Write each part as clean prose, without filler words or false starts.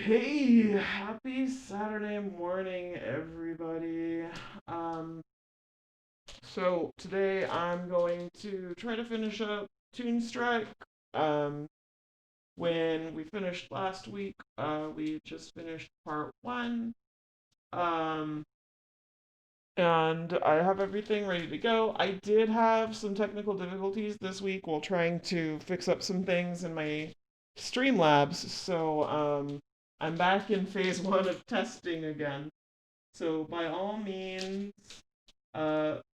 Hey, happy Saturday morning, everybody. Um, so today I'm going to try to finish up Toonstruck. Um, when we finished last week, we just finished part one. Um, and I have everything ready to go. I did have some technical difficulties this week while trying to fix up some things in my Streamlabs, so I'm back in phase one of testing again. So by all means,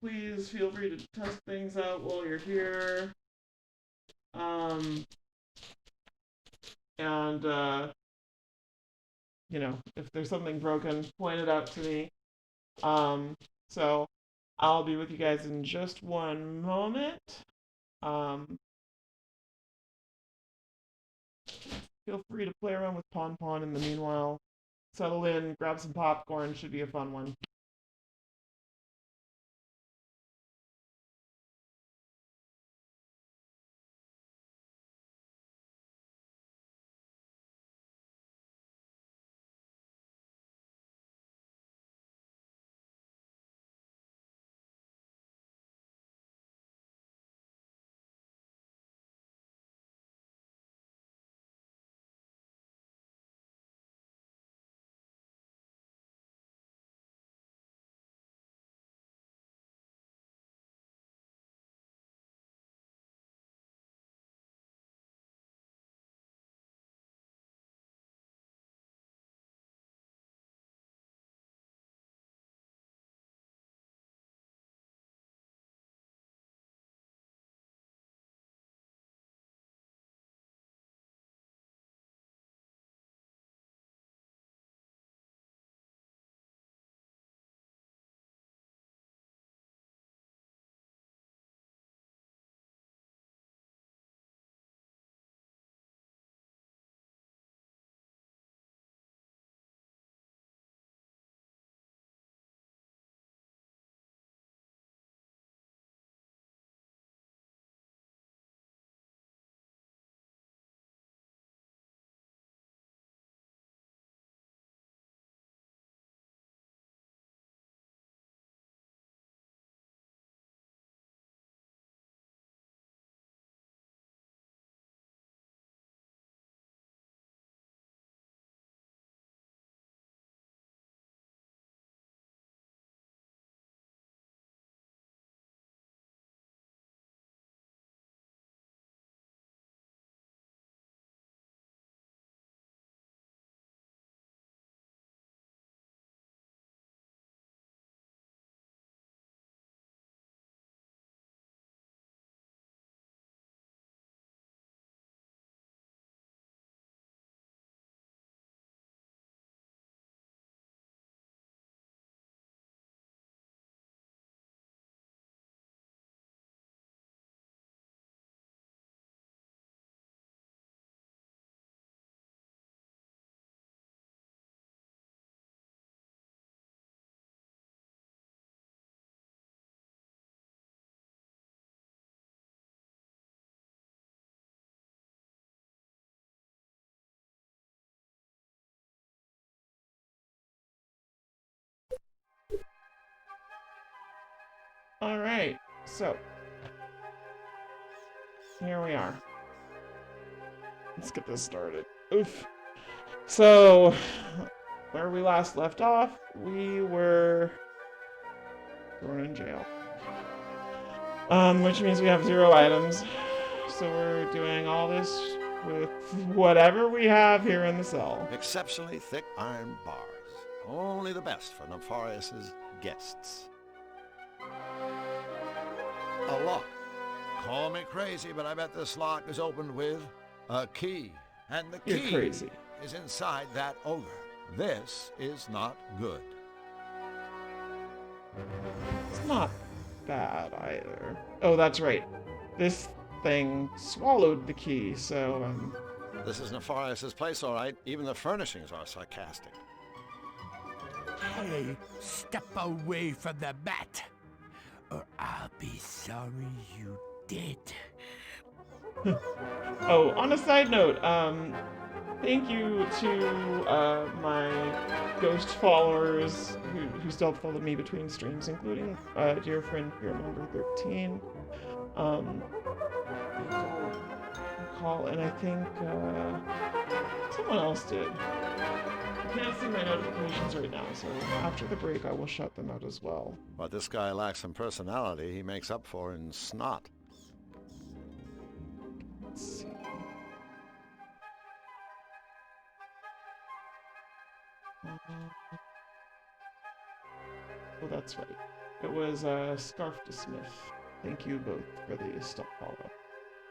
please feel free to test things out while you're here. Um, and if there's something broken, point it out to me. Um, so I'll be with you guys in just one moment. Um, Feel free to play around with Pon Pon in the meanwhile. Settle in, grab some popcorn, should be a fun one. Alright, so here we are. Let's get this started. Oof. So, where we last left off, we were thrown in jail. Which means we have 0 items. So we're doing all this with whatever we have here in the cell. Exceptionally thick iron bars. Only the best for Nefarious' guests. A lock. Call me crazy, but I bet this lock is opened with a key. And the You're key crazy. is inside that ogre. This is not good. It's not bad either. Oh, that's right. This thing swallowed the key, so, This is Nefarious' place, all right. Even the furnishings are sarcastic. Hey, step away from the mat, or I'll be sorry you did. Oh, on a side note, Thank you to my ghost followers who still follow me between streams, including dear friend Fear Number 13. Um, call, and I think someone else did. I can't see my notifications right now, so after the break I will shut them out as well. What this guy lacks in personality, he makes up for in snot. Let's see. Oh, that's right. It was Scarf to Smith. Thank you both for the stop follow.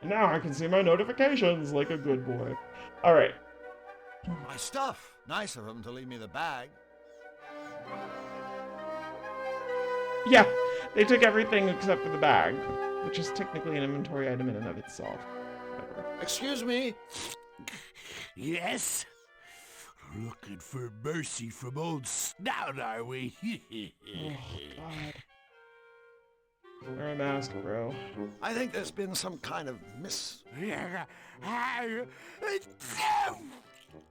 And now I can see my notifications like a good boy. Alright. My stuff! Nice of him to leave me the bag. Yeah, they took everything except for the bag, which is technically an inventory item in and of itself. Whatever. Excuse me? Yes? Looking for mercy from old Snout, are we? Oh, God. Wear a mask, bro. I think there's been some kind of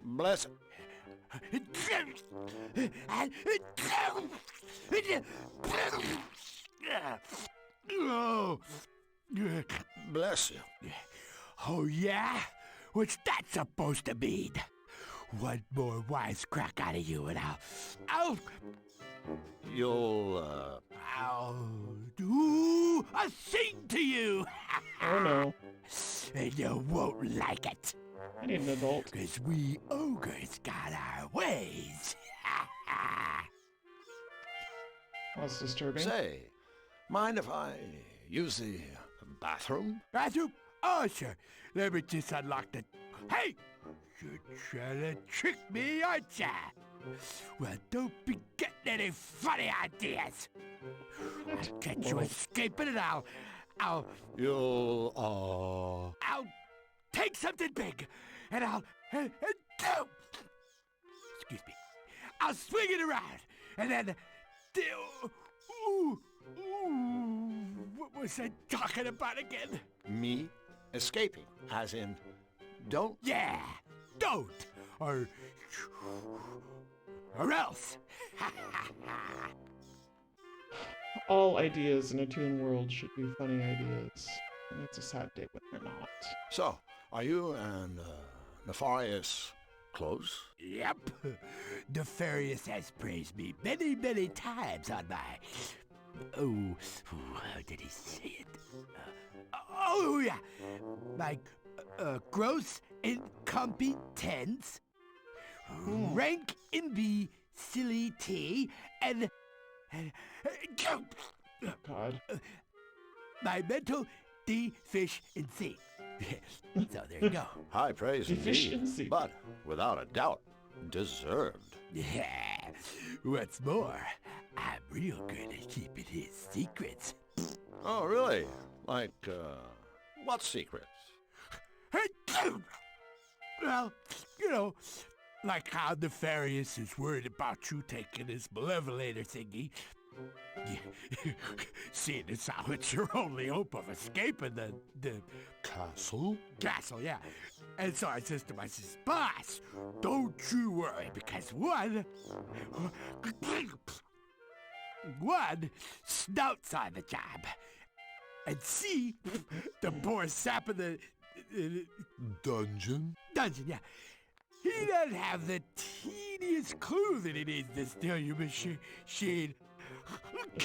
Bless... Oh. Bless you. Oh, yeah? What's that supposed to mean? One more wisecrack out of you and I'll do a thing to you. Oh no. And you won't like it. I need an adult. Because we ogres got our ways. That's disturbing. Say, mind if I use the bathroom? Bathroom? Oh, sure. Let me just unlock the... Hey! You're trying to trick me, aren't ya? Well, don't be getting any funny ideas. I'll get you escaping and I'll take something big and excuse me. I'll swing it around and then... what was I talking about again? Me escaping, as in, don't... Yeah, don't, or else. All ideas in a Toon world should be funny ideas. And it's a sad day when they're not. So, are you and Nefarious close? Yep. Nefarious has praised me many, many times on my... how did he say it? Yeah. My gross incompetence, rank in the silly tea, and God. my mental deficiency. So there you go. High praise Deficiency. indeed, but without a doubt, deserved. Yeah. What's more, I'm real good at keeping his secrets. Oh, really? Like, what secrets? Well, you know, like how Nefarious is worried about you taking his malevolator thingy. Seeing as how it's your only hope of escaping the Castle? castle, yeah. And so I says to myself, boss, don't you worry, because one Snout's on the job, and C, the poor sap of the Dungeon? dungeon, yeah. He doesn't have the teeniest clue that he needs to steal your machine. This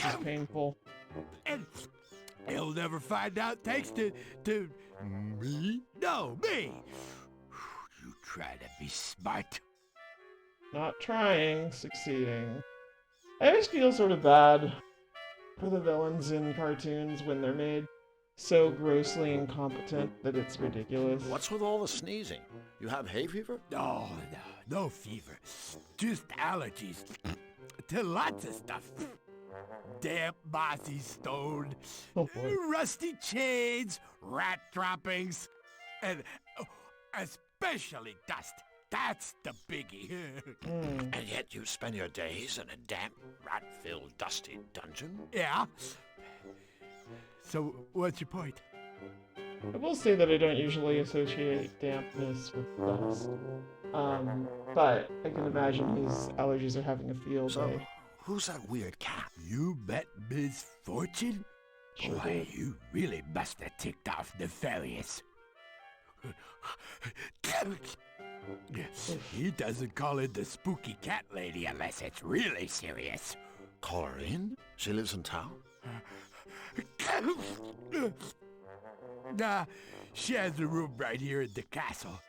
is painful. And he'll never find out thanks to Me? no, me. You try to be smart. Not trying, succeeding. I always feel sort of bad for the villains in cartoons when they're made so grossly incompetent that it's ridiculous. What's with all the sneezing? You have hay fever? No fever. Just allergies to lots of stuff. Damp, mossy stone, Oh boy. rusty chains, rat droppings, and especially dust. That's the biggie. And yet you spend your days in a damp, rat-filled, dusty dungeon? Yeah? So, what's your point? I will say that I don't usually associate dampness with dust. But I can imagine his allergies are having a field So, day. who's that weird cat? You met Miss Fortune? Sure Why, did. you really must have ticked off Nefarious. He doesn't call in the spooky cat lady unless it's really serious. Call her in? She lives in town? Nah, she has a room right here in the castle.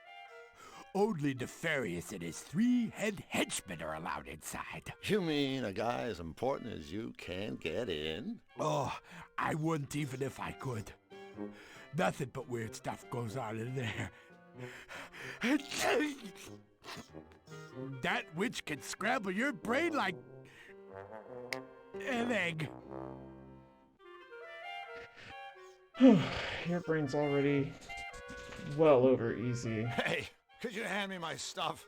Only Nefarious and his 3 head henchmen are allowed inside. You mean a guy as important as you can't get in? Oh, I wouldn't even if I could. Nothing but weird stuff goes on in there. That witch can scramble your brain like an egg. Your brain's already well over easy. Hey, could you hand me my stuff?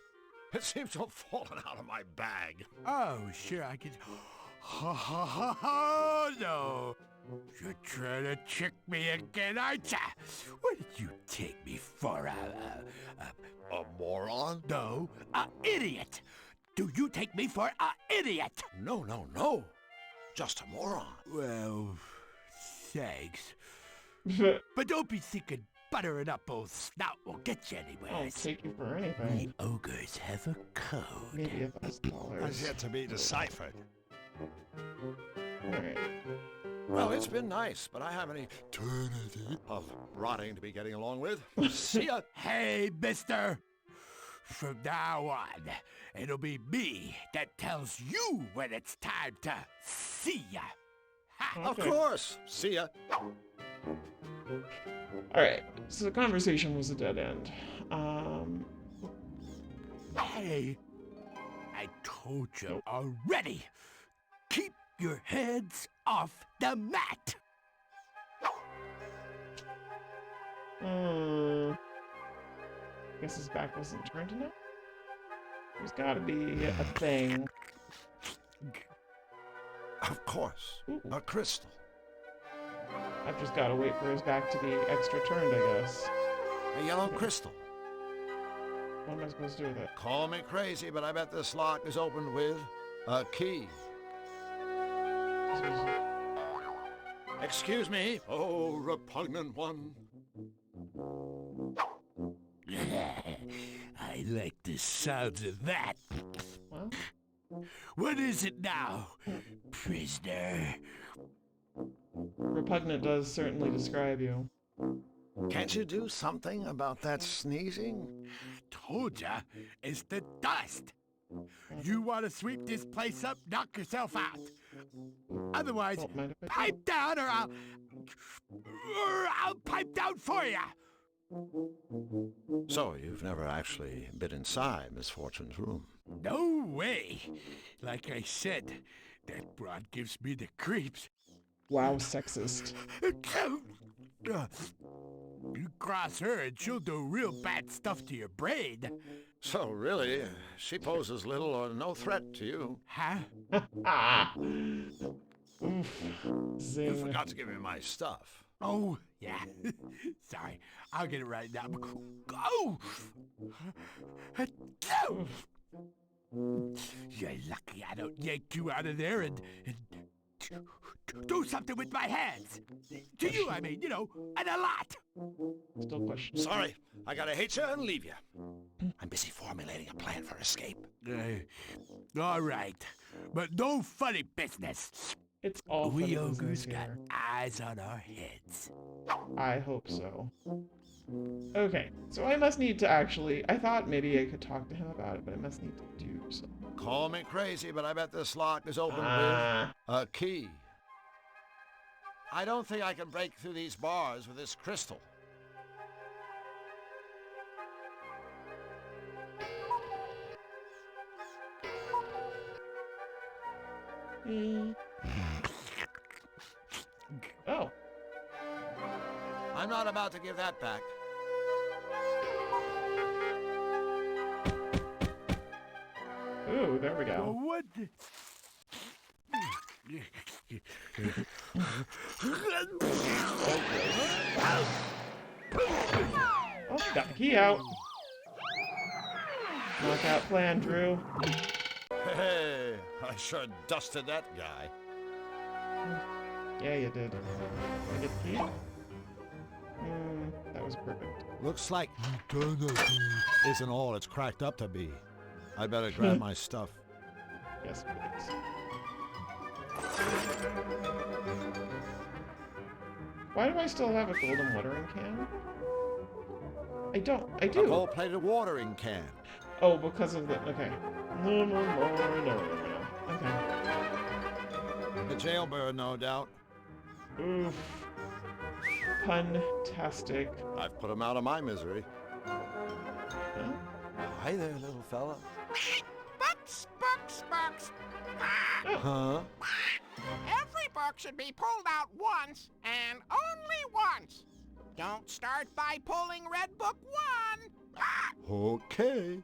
It seems to have fallen out of my bag. Oh, sure, I can. Oh, no. You're trying to trick me again, aren't ya? What did you take me for? A moron? No, a idiot. Do you take me for a idiot? No, no, no. Just a moron. Well, thanks. But don't be thinking buttering up old snout will get you I'll anywhere. take you for anything. We ogres have a code. Maybe $1,000. Has yet to be deciphered. Alright. Well, it's been nice, but I have an eternity of rotting to be getting along with. See ya. Hey, mister! From now on, it'll be me that tells you when it's time to see ya. Ha! Of Okay. course. See ya. Alright, so the conversation was a dead end. Hey, I told you already. Keep your heads off the mat. Guess his back wasn't turned enough? There's gotta be a thing. Of course. Ooh. A crystal. I've just gotta wait for his back to be extra turned, I guess. A yellow crystal. What am I supposed to do with it? Call me crazy, but I bet this lock is opened with a key. Excuse me, oh repugnant one. I like the sounds of that. Well, What is it now, prisoner? repugnant does certainly describe you. Can't you do something about that sneezing? Told ya, it's the dust. You want to sweep this place up? Knock yourself out. Otherwise, Don't mind if I do. pipe down, or I'll pipe down for ya. So you've never actually been inside Miss Fortune's room? No way. Like I said, that broad gives me the creeps. Wow, sexist. You cross her and she'll do real bad stuff to your brain. So really, she poses little or no threat to you. Huh? Ah! Oof. You Zing. forgot to give me my stuff. Oh, yeah. Sorry, I'll get it right now. Go! Go! You're lucky I don't yank you out of there and do something with my hands. To you, I mean, and a lot. Still question. Sorry, I gotta hate you and leave you. I'm busy formulating a plan for escape. All right, but no funny business. It's all We funny ogres business got here. eyes on our heads. I hope so. Okay, so I must need to actually... I thought maybe I could talk to him about it, but I must need to do something. Call me crazy, but I bet this lock is opened Ah. with a key. I don't think I can break through these bars with this crystal. Oh. I'm not about to give that back. Ooh, there we go. What? Oh, got the key out. Not that plan, Drew. Hey, I sure dusted that guy. Yeah, you did. I get the key? That was perfect. Looks like eternity isn't all it's cracked up to be. I better grab my stuff. Yes, please. Why do I still have a golden watering can? I don't. I A do. gold-plated watering can. Oh, because of the. Okay. No. Okay. A jailbird, no doubt. Oof. Puntastic. I've put him out of my misery. Huh? Hi there, little fella. Bucks. Huh? Every book should be pulled out once, and only once. Don't start by pulling Red Book 1. Okay.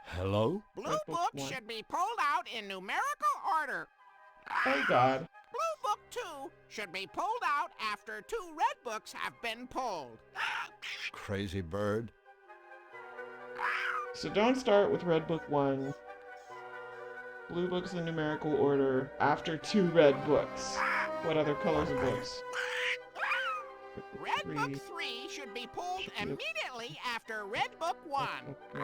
Hello? Blue Red Book Book 1. should be pulled out in numerical order. Oh, God. Blue Book 2 should be pulled out after 2 red books have been pulled. Crazy bird. So don't start with Red Book 1. Blue Book's in numerical order after 2 red books. What other colors of books? Red Book 3. 3 should be pulled Should be- immediately after Red Book 1. Book 1.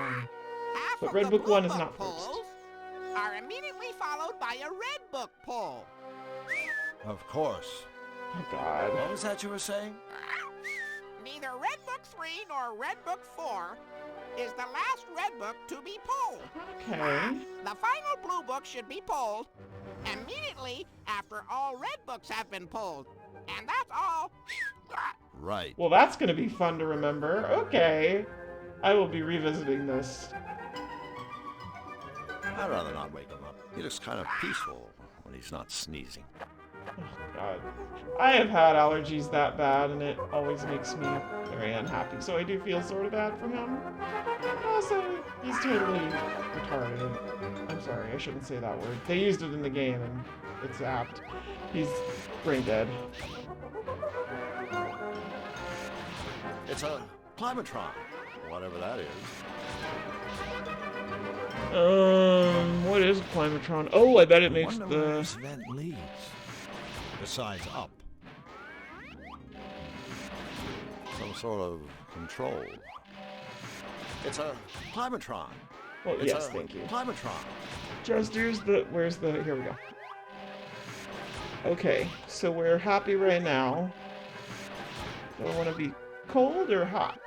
Half But of Red the Book Blue 1 is Book not first. pulls are immediately followed by a Red Book pull. Of course. Oh, God. What was that you were saying? Neither Red Book 3 nor Red Book 4 is the last Red Book to be pulled. Okay. The final Blue Book should be pulled immediately after all Red Books have been pulled. And that's all. Right. Well, that's going to be fun to remember. Okay. I will be revisiting this. I'd rather not wake him up. He looks kind of peaceful when he's not sneezing. Oh, God. I have had allergies that bad, and it always makes me very unhappy. So I do feel sort of bad for him. Also, he's totally retarded. I'm sorry, I shouldn't say that word. They used it in the game, and it's apt. He's brain dead. It's a climatron, whatever that is. What is a climatron? Oh, I bet it makes Wonder where the... this vent leads. Besides up. Some sort of control. It's a climatron. Well, It's yes, a thank you. climatron. Just here's the... Where's the... Here we go. Okay, so we're happy right now. Do I want to be cold or hot?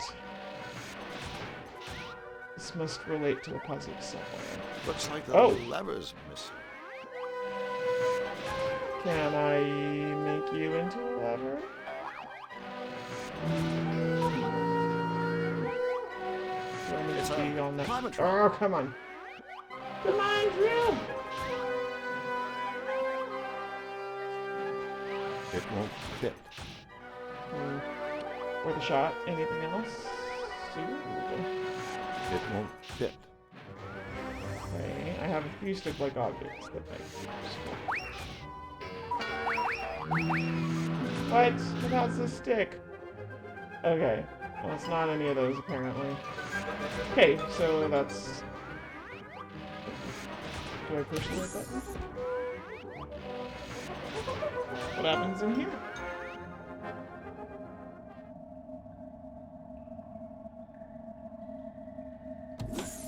This must relate to a puzzle somewhere. Looks like the Oh. lever's missing. Can I make you into a lever? Do I need It's to a be on that? climatron. Oh, come on. Come on, Drew! It won't fit. Or the shot. Anything else? Ooh. It won't fit. Okay, I have a few stick-like objects that might be useful. What? Without the stick? Okay. Well, it's not any of those, apparently. Okay, so that's... Do I push the right button? What happens in here?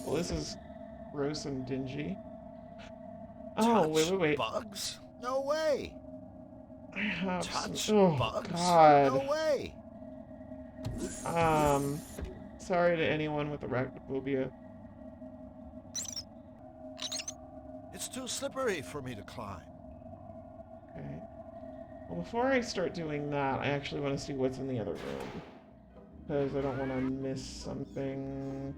Well, this is gross and dingy. Oh, Touch wait. bugs? No way. I have Touch some... Oh, bugs? God. No way. Sorry to anyone with arachnophobia. It's too slippery for me to climb. Okay. Well, before I start doing that, I actually want to see what's in the other room. Because I don't want to miss something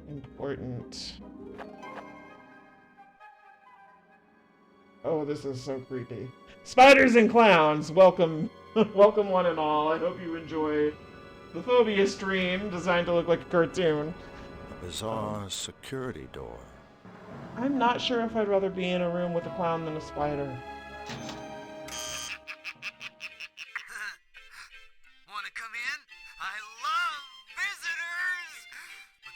important. Oh, this is so creepy. Spiders and clowns! Welcome, welcome one and all. I hope you enjoy the phobia stream designed to look like a cartoon. A bizarre security door. I'm not sure if I'd rather be in a room with a clown than a spider. Want to come in? I love visitors!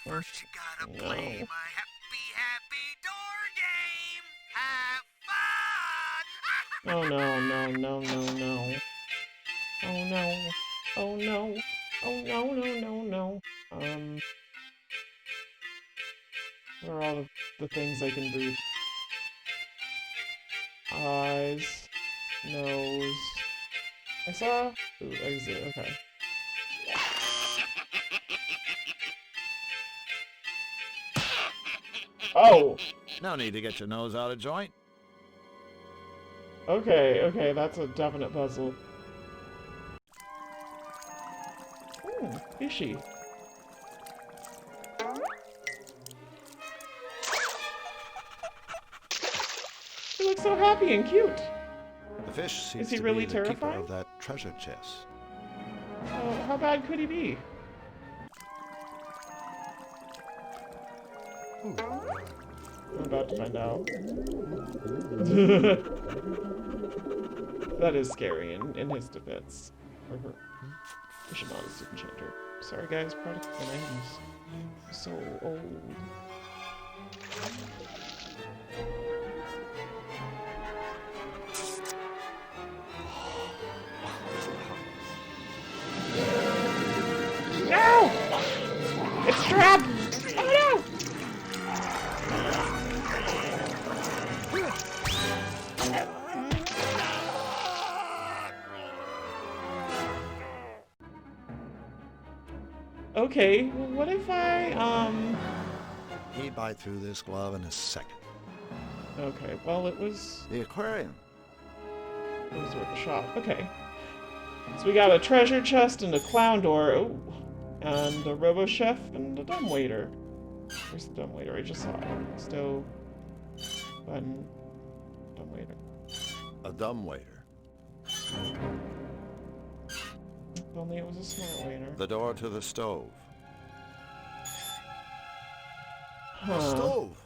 But first you gotta Wanna play No. my happy door game? Have fun! Oh no, no, no, no, no. Oh no. Oh no. Oh no, no, no, no. Where are all the things I can boot? Eyes. Nose. I saw. Ooh, exit. Okay. Oh! No need to get your nose out of joint. Okay, okay, that's a definite puzzle. Fishy. He looks so happy and cute. The fish seems he to really be the keeper terrifying? of that treasure chest. How bad could he be? I'm about to find out. That is scary in his defense. Or her. I should not have enchanter. Sorry guys, product of the 90s. So old. No! It's trapped! Oh no! Okay, well, what if He'd bite through this glove in a second. Okay, well, it was The aquarium. worth a shot. Okay. So we got a treasure chest and a clown door. Oh. And a robo chef and a dumbwaiter. Where's the dumbwaiter? I just saw it. Stove. Button. Dumbwaiter. A dumbwaiter. If only it was a smart waiter. The door to the stove. Huh. A stove.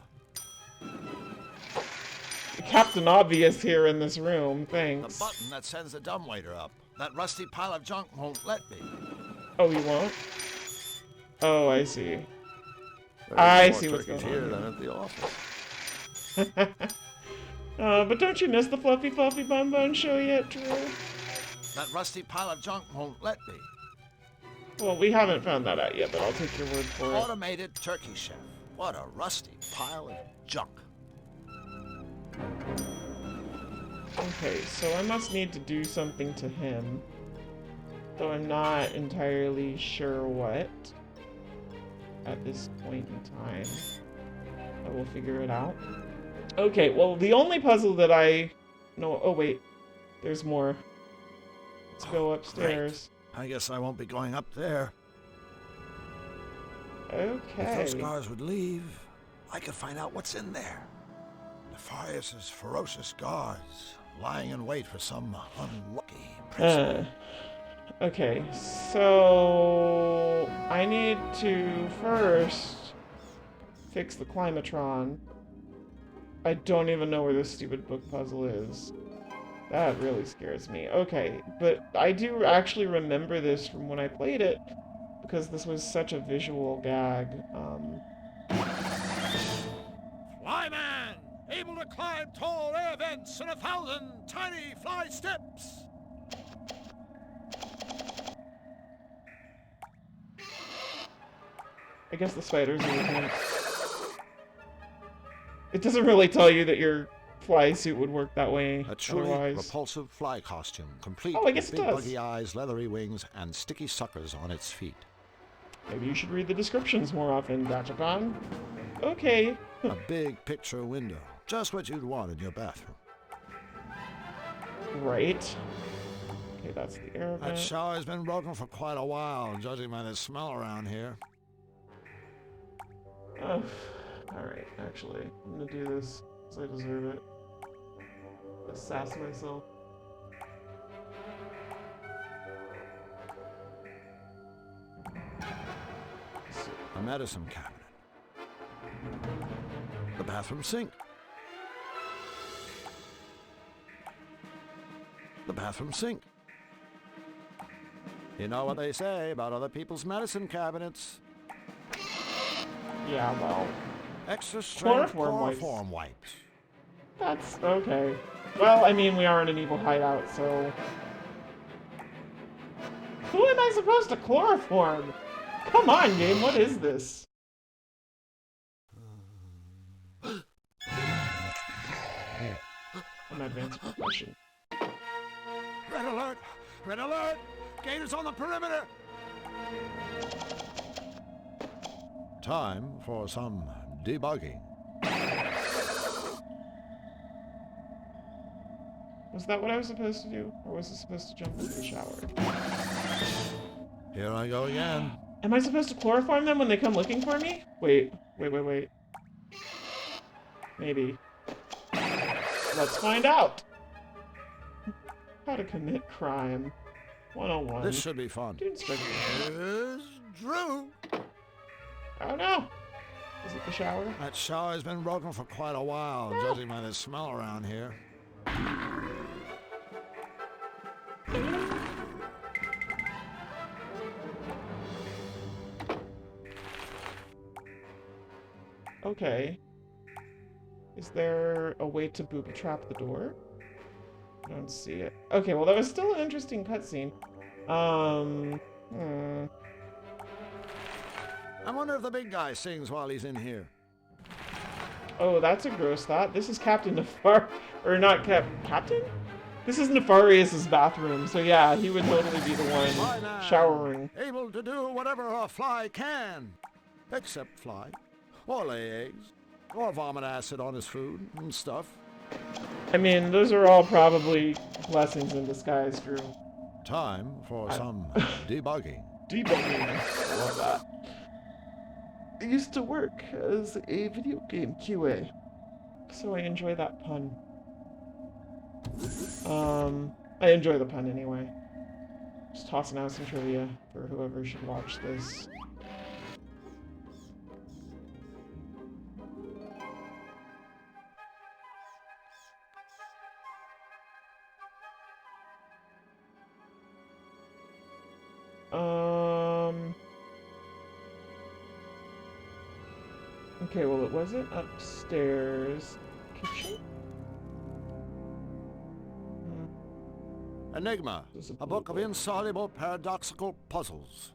Captain Obvious here in this room. The Thanks. button that sends the dumbwaiter up. That rusty pile of junk won't let me. Oh, you won't? Oh, I see. There's I more see what's turkeys going on here here. than at the office. But don't you miss the fluffy bun bun show yet, Drew? That rusty pile of junk won't let me. Well, we haven't found that out yet, but I'll take your word for it. Automated turkey chef. What a rusty pile of junk. Okay, so I must need to do something to him. Though I'm not entirely sure what. At this point in time. I will figure it out. Okay, well, the only puzzle that I know... Oh, wait. There's more. Let's go upstairs. I guess I won't be going up there. If Okay. those guards would leave, I could find out what's in there. Nefarious' ferocious guards, lying in wait for some unlucky prisoner. Okay, so I need to first fix the climatron. I don't even know where this stupid book puzzle is. That really scares me. Okay, but I do actually remember this from when I played it, because this was such a visual gag. Flyman, able to climb tall air vents and 1,000 tiny fly steps. I guess the spiders are looking. It doesn't really tell you that your fly suit would work that way A truly otherwise. repulsive fly costume, complete Oh, I guess with it big does. buggy eyes, leathery wings, and sticky suckers on its feet. Maybe you should read the descriptions more often, Gachapon. Okay. A big picture window, just what you'd want in your bathroom. Right. Okay, that's the air That vent. shower's been broken for quite a while, judging by the smell around here. Alright, actually. I'm gonna do this because I deserve it. Sass myself. A medicine cabinet. The bathroom sink. The bathroom sink. You know what they say about other people's medicine cabinets. Yeah, well, Extra strength Chloroform wipes. chloroform wipes. that's okay. Well, I mean, we are in an evil hideout, so... Who am I supposed to chloroform? Come on, game, what is this? I'm advanced profession. Red alert! Red alert! Gators on the perimeter! Time for some debugging. Was that what I was supposed to do? Or was I supposed to jump into the shower? Here I go again. Am I supposed to chloroform them when they come looking for me? Wait. Maybe. Let's find out! How to commit crime. 101. This should be fun. Toonstruck. Here's Drew. Oh no! Is it the shower? That shower's been broken for quite a while, judging by the smell around here. Okay. Is there a way to booby trap the door? I don't see it. Okay, well that was still an interesting cutscene. I wonder if the big guy sings while he's in here. Oh, that's a gross thought. This is Captain Nefar... Or not Captain? This is Nefarious' bathroom, so yeah, he would totally be the one Fly man, showering. able to do whatever a fly can. Except fly. Or lay eggs. Or vomit acid on his food and stuff. I mean, those are all probably blessings in disguise, Drew. Time for some debugging. Debugging. I love that. I used to work as a video game QA, so I enjoy that pun. I enjoy the pun anyway. Just tossing out some trivia for whoever should watch this. Okay, well, it wasn't upstairs. Kitchen? Enigma, a book of insoluble paradoxical puzzles.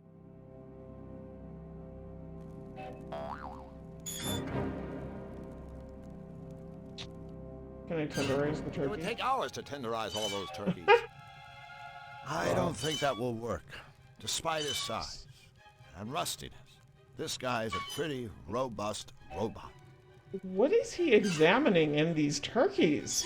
Can I tenderize the It would turkey? take hours to tenderize all those turkeys. I don't think that will work, despite his size and rustiness. This guy is a pretty robust robot. What is he examining in these turkeys?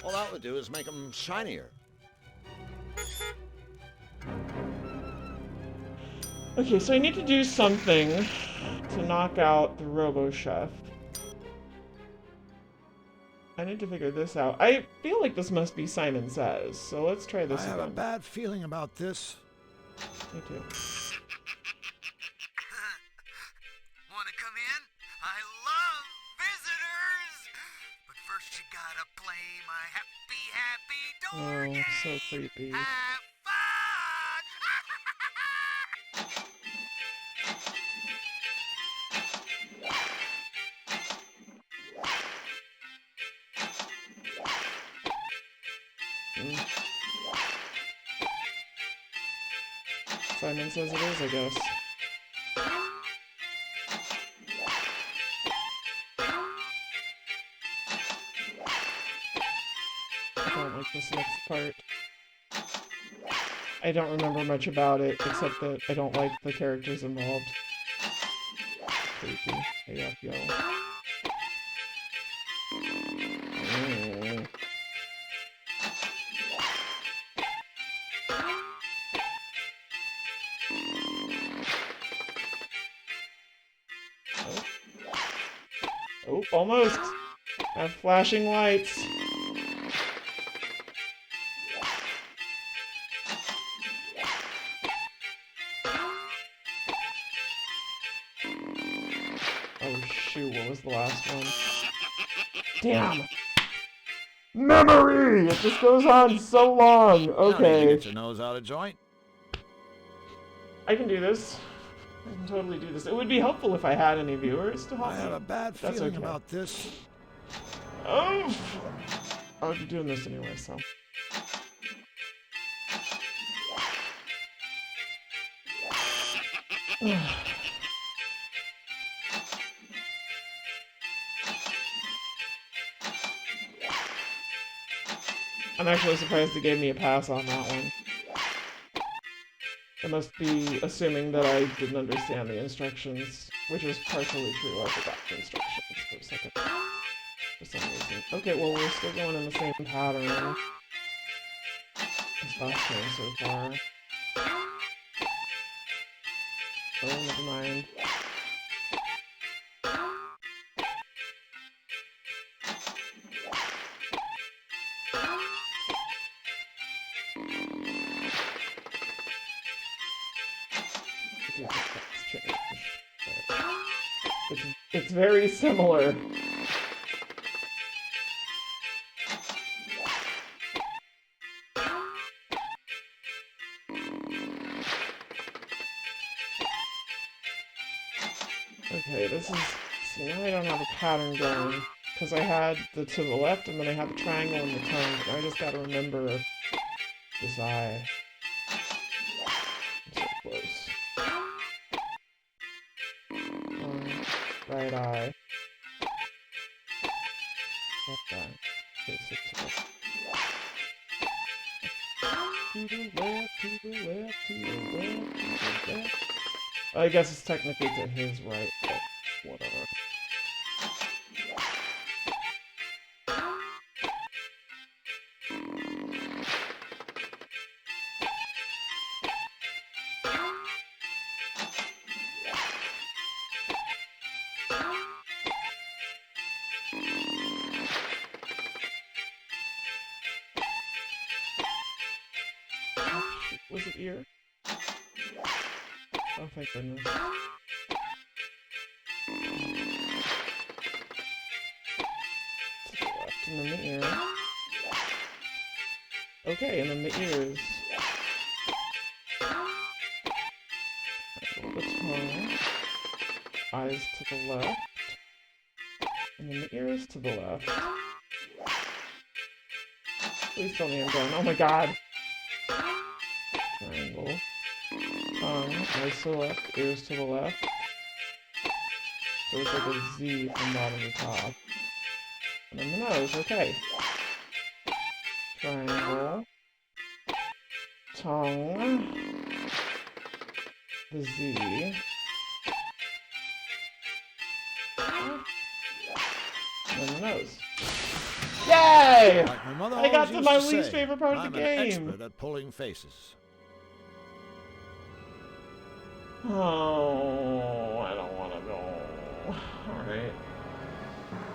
All that would do is make them shinier. Okay, so I need to do something to knock out the Robo Chef. I need to figure this out. I feel like this must be Simon Says, so let's try this I have again. a bad feeling about this. Me too. Wanna come in? I love visitors! But first you gotta play my happy door Oh, game! so creepy. Have fun! Simon Says it is, I guess. I don't like this next part. I don't remember much about it, except that I don't like the characters involved. Creepy. Hey, yo. Oh, almost! I have flashing lights. Oh shoot, what was the last one? Damn! Memory! It just goes on so long! Now need to Okay. get your nose out of joint. I can do this. I can totally do this. It would be helpful if I had any viewers to help I me. have a bad That's feeling okay. about this. Oh! I would be doing this anyway, so. I'm actually surprised they gave me a pass on that one. It must be assuming that I didn't understand the instructions, which is partially true. I forgot the instructions for a second. For some reason. Okay, well, we're still going in the same pattern as last time so far. Oh, never mind. It's very similar. Okay, this is... See, now I don't have a pattern going. Because I had the to the left, and then I had the triangle and the tongue. I just gotta remember this eye. I'm so close. Right eye. Left eye. Okay, so to the left, to the left, to the left, to the left. I guess it's technically to his right, but whatever. Was it ear? Oh, thank goodness. To the left, and then the ear. Okay, and then the ears. The tongue. Eyes to the left. And then the ears to the left. Please tell me I'm done. Oh my god! Triangle. Tongue, eyes to the left, ears to the left. So it's like a Z from bottom to top. And then the nose, okay. Triangle. Tongue. The Z. And then the nose. Yay! Like my mother I got always to used my to least say, favorite part of I'm the an game. expert at pulling faces. Oh, I don't want to go. Alright.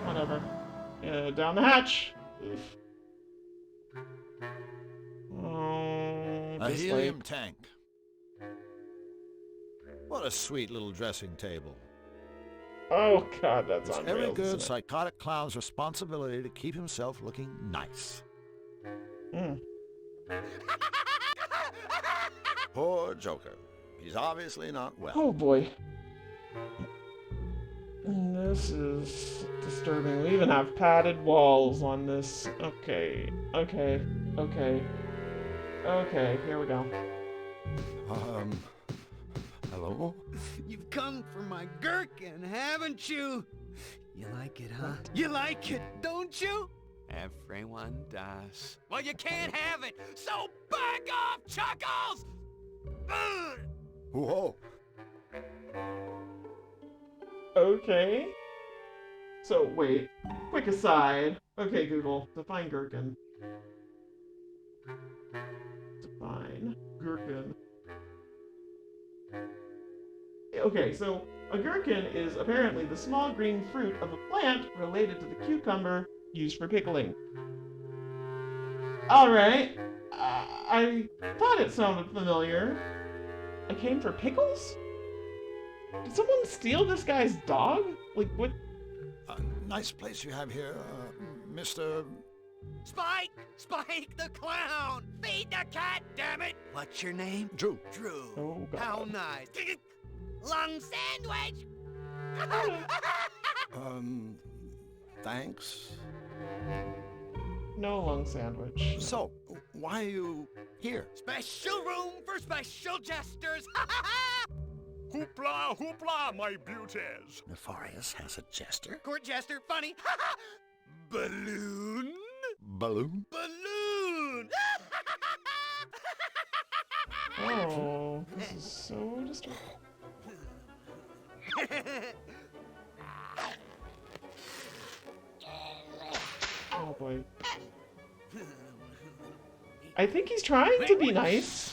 Whatever. Down the hatch. Oof. Oh, A just helium like... tank. What a sweet little dressing table. Oh god, that's It's on every rails, good isn't it? psychotic clown's responsibility to keep himself looking nice. Mm. Poor Joker. He's obviously not well. Oh boy. This is disturbing. We even have padded walls on this. Okay, okay, okay. Okay, here we go. Hello? You've come for my gherkin, haven't you? You like it, huh? You like it, don't you? Everyone does. Well, you can't have it, so back off, Chuckles! Ugh! Whoa. Okay. So, wait. Quick aside. Okay, Google. Define gherkin. Define gherkin. Okay, so a gherkin is apparently the small green fruit of a plant related to the cucumber used for pickling. Alright. I thought it sounded familiar. I came for pickles? Did someone steal this guy's dog? Like, what? nice place you have here, Mr. Spike! Spike the clown! Feed the cat, damn it! What's your name? Drew. Drew. Oh, God. How nice. Lung sandwich! Thanks. No lung sandwich. So, why are you here? Special room for special jesters! Hoopla, hoopla, my beauties. Nefarious has a jester? Court jester, funny! Balloon? Balloon? Balloon! Oh, this is so disturbing. Oh boy. I think he's trying to be nice.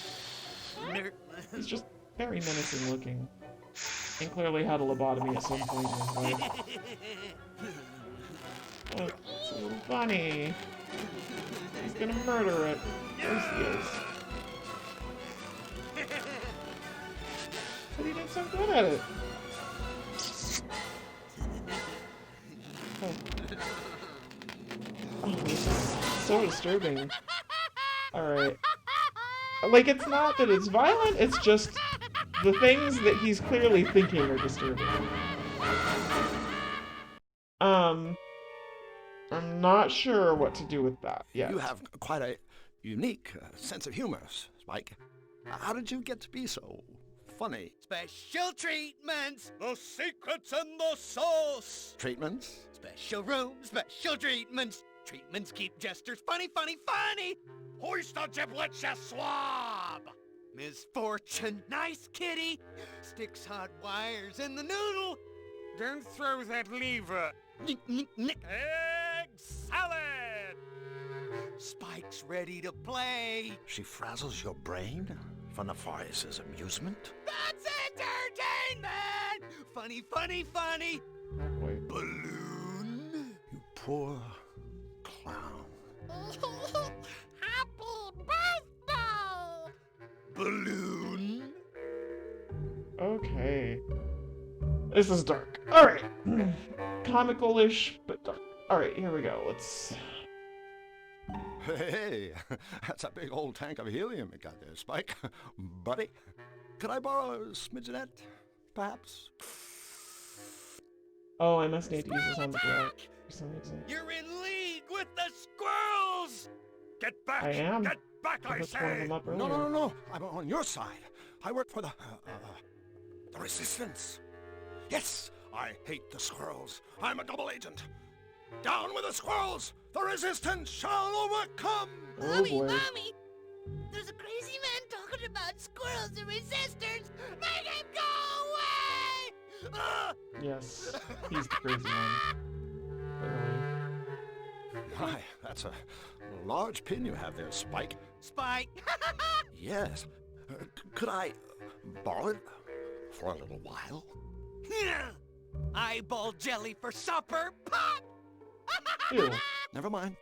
He's just very menacing looking. And clearly had a lobotomy at some point in his life. Oh, it's a little funny. He's gonna murder it. Of course he is. But he did so good at it. Oh. Oh, this is so disturbing. Alright. Like, it's not that it's violent, it's just the things that he's clearly thinking are disturbing. I'm not sure what to do with that yet. You have quite a unique sense of humor, Spike. How did you get to be so funny? Special treatments! The secrets in the sauce! Treatments? Special room, special treatments! Treatments keep jesters funny, funny, funny! Hoist the giblets, you swab! Misfortune, nice kitty! Sticks hot wires in the noodle! Don't throw that lever. Nick, nick, nick! Egg salad! Spike's ready to play! She frazzles your brain for Nefarious's amusement? That's entertainment! Funny, funny, funny! Oh boy. Balloon! You poor clown. Happy birthday! Balloon! Okay. This is dark. Alright. Comical-ish, but dark. Alright, here we go. Let's... Hey, that's a big old tank of helium you got there, Spike. Buddy, could I borrow a smidgenette, perhaps? Oh, I must need to use this on the ground. For some reason. You're in league with the squirrels! Get back! I am. Get back, I I just warmed say! them up No, earlier. no. I'm on your side. I work for the resistance. Yes, I hate the squirrels. I'm a double agent. Down with the squirrels! The resistance shall overcome! Oh Mommy, boy. Mommy! There's a crazy man talking about squirrels and resistors! Make him go away! Ah! Yes, he's the crazy one. Clearly. My, that's a large pin you have there, Spike. Spike! Yes. Could I borrow it for a little while? Eyeball jelly for supper! Pop! Ew. Never mind.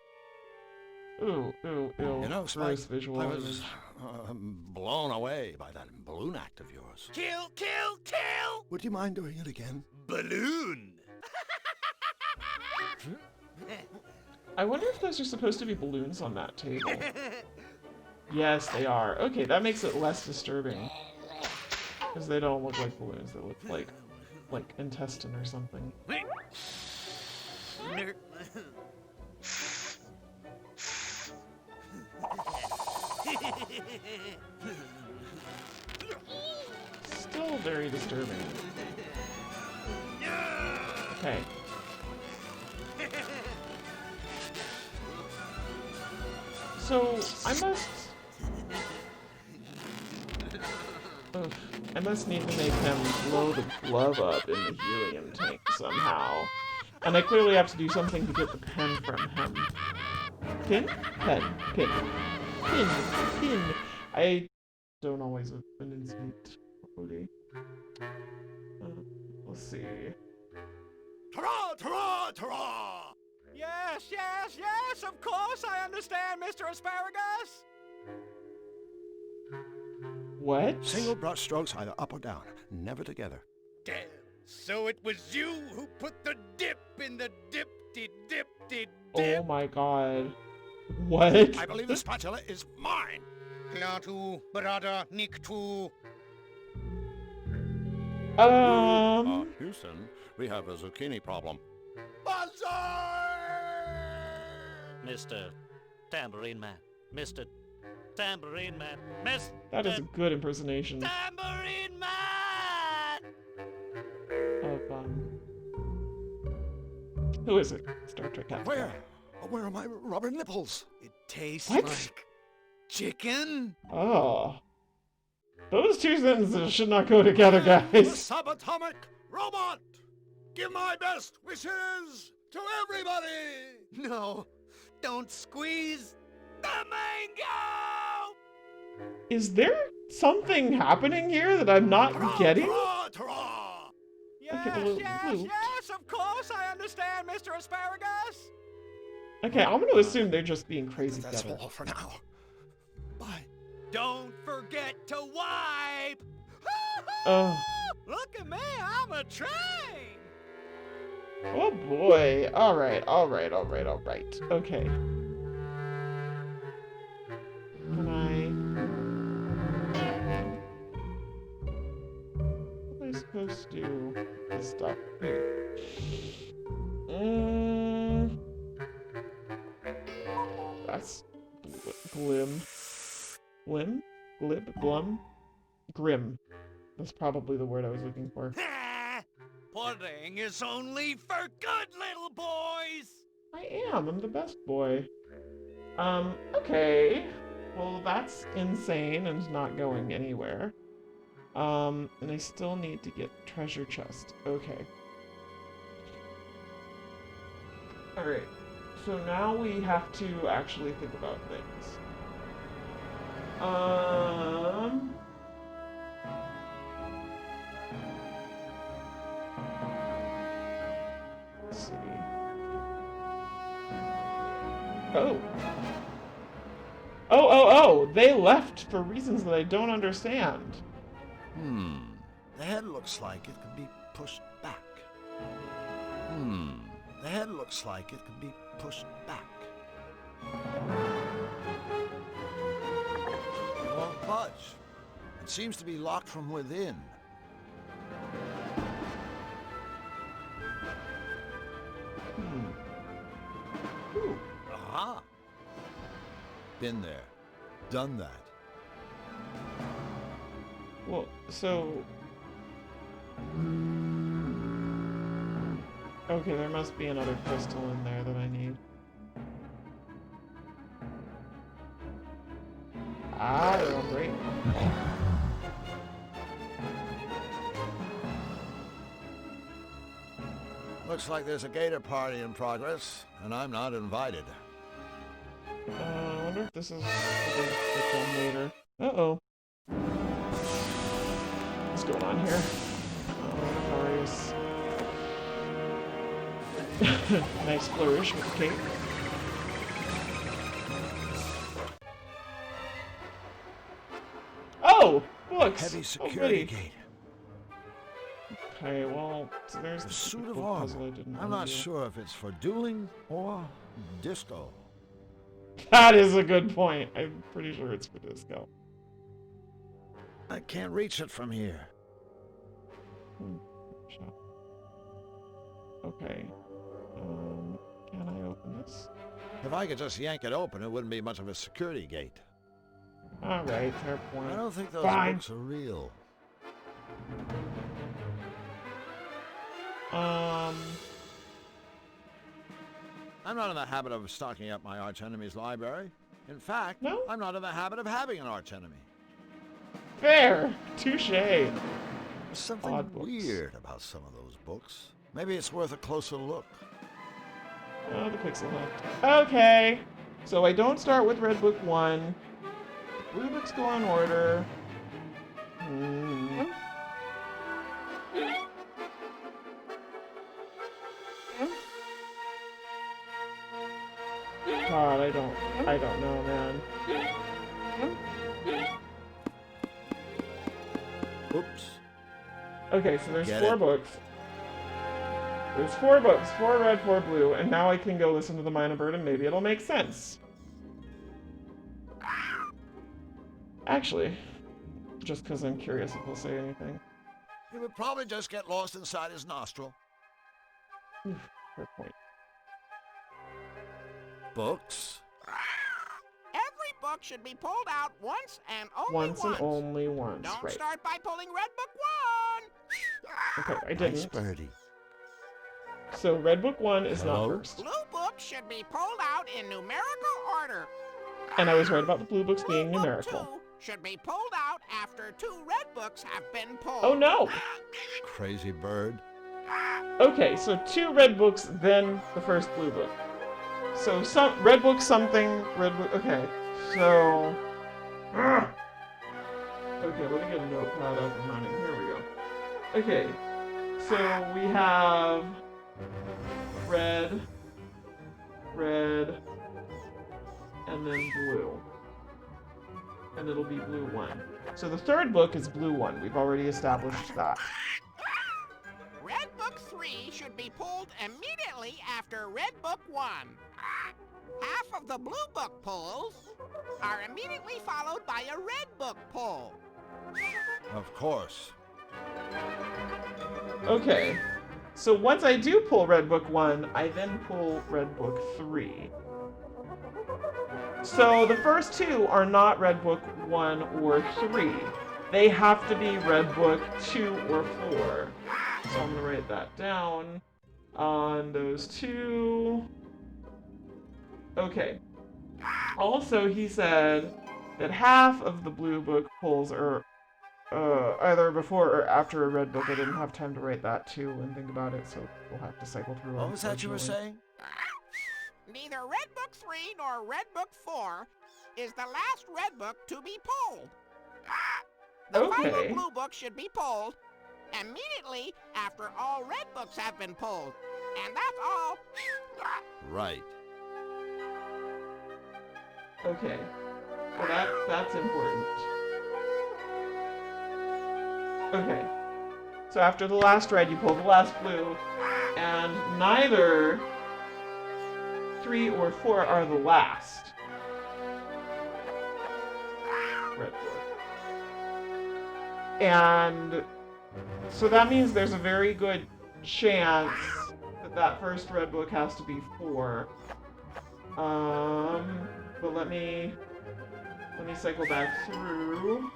Ooh, ew, ew. You know, Spike, Gross visual I was image. blown away by that balloon act of yours. Kill, kill, kill! Would you mind doing it again? Balloon! I wonder if those are supposed to be balloons on that table. Yes, they are. Okay, that makes it less disturbing. Because they don't look like balloons, they look like intestine or something. Still very disturbing. Okay. So, I must need to make him blow the glove up in the helium tank somehow. And I clearly have to do something to get the pen from him. Pin? Pen. Pin. Pin. Pin. I don't always have an instinct. Hopefully. Let's see. Ta-ra, ta-ra, ta-ra! Yes, yes, yes, of course I understand, Mr. Asparagus! What? Single brush strokes either up or down, never together. Damn, So it was you who put the dip in the dip-de-dip-de-dip. Oh my god. What? I believe the spatula is mine. Klatu, brother, Niktu. Houston, we have a zucchini problem. Mr. Tambourine Man. Mr. Tambourine Man. Mr. That is a good impersonation Tambourine Man! of, who is it? Star Trek Captain. Where are my rubber nipples? It tastes What? like chicken. Oh. Those two sentences should not go together, The guys. subatomic robot! Give my best wishes to everybody! No, don't squeeze the mango! Is there something happening here that I'm not getting? Hurrah, hurrah! Okay, Blue. Yes, of course I understand, Mr. Asparagus. Okay, I'm gonna assume they're just being crazy That's together. all for now. Bye. Don't forget to wipe! Oh. Look at me, I'm a train! Oh boy. Alright. Okay. Can I... What am I supposed to do with this stuff? That's... Glim. Glim? Glib? Glum? Grim. That's probably the word I was looking for. Pudding is only for good little boys! I am. I'm the best boy. Okay. Well, that's insane and not going anywhere. And I still need to get treasure chest. Okay. Alright. So now we have to actually think about things. Let's see. Oh. Oh! They left for reasons that I don't understand. The head looks like it could be pushed back. The head looks like it could be pushed back. It won't budge. It seems to be locked from within. Ooh. Aha! Been there. Done that. Well, so... Okay, there must be another crystal in there that I need. Ah, they're all great. Looks like there's a gator party in progress, and I'm not invited. I wonder if this is the gem later. Uh-oh. What's going on here? Oh, Nefarious. Nice flourish with the cape. Oh! Books! Heavy Oh, security goody. gate. Okay, well, so there's A the suit of book armor. puzzle I didn't I'm not undo. sure if it's for dueling or disco. That is a good point. I'm pretty sure it's for disco. I can't reach it from here. Shop. Okay. Can I open this? If I could just yank it open, it wouldn't be much of a security gate. Alright, fair point. I don't think those Fine. books are real. I'm not in the habit of stocking up my archenemy's library. In fact, No? I'm not in the habit of having an archenemy. Fair! Touche! There's something Odd books. weird about some of those books. Maybe it's worth a closer look. Oh, the pixel left. Okay! So I don't start with Red Book 1. The blue books go in order. God, I don't know, man. Oops. Okay, so there's Get 4 it? books. There's 4 books, 4 red, 4 blue, and now I can go listen to the Minor Bird and maybe it'll make sense. Actually, just because I'm curious if he'll say anything. He would probably just get lost inside his nostril. Fair point. Books? Every book should be pulled out once and only Once and only once, Don't right. start by pulling Red Book 1. Okay, I Nice didn't. birdie. So Red Book 1 is not Hello? first. Blue books should be pulled out in numerical order. And I was right about the blue books Blue being book numerical. 2 should be pulled out after 2 red books have been pulled. Oh no! Crazy bird. Okay, so 2 red books, then the first blue book. So some red book something, red book. Okay, so. Okay, let me get a notepad up and running. Here we go. Okay, so we have red, red, and then blue. And it'll be blue 1. So the third book is blue 1. We've already established that. Red Book 3 should be pulled immediately after Red Book 1. Half of the Blue Book pulls are immediately followed by a Red Book pull. Of course. Okay, so once I do pull Red Book 1, I then pull Red Book 3. So the first 2 are not Red Book 1 or 3. They have to be Red Book 2 or 4. So I'm going to write that down on those 2. Okay. Also, he said that half of the blue book pulls are either before or after a red book. I didn't have time to write that too and think about it, so we'll have to cycle through. What was that you were unfortunately. saying? Neither Red Book 3 nor Red Book 4 is the last Red Book to be pulled. The Okay. final Blue Book should be pulled immediately after all Red Books have been pulled. And that's all. Right. Okay. Well, that's important. Okay. So after the last red, you pull the last blue, and neither 3 or 4 are the last red book. And so that means there's a very good chance that that first red book has to be 4. But let me cycle back through.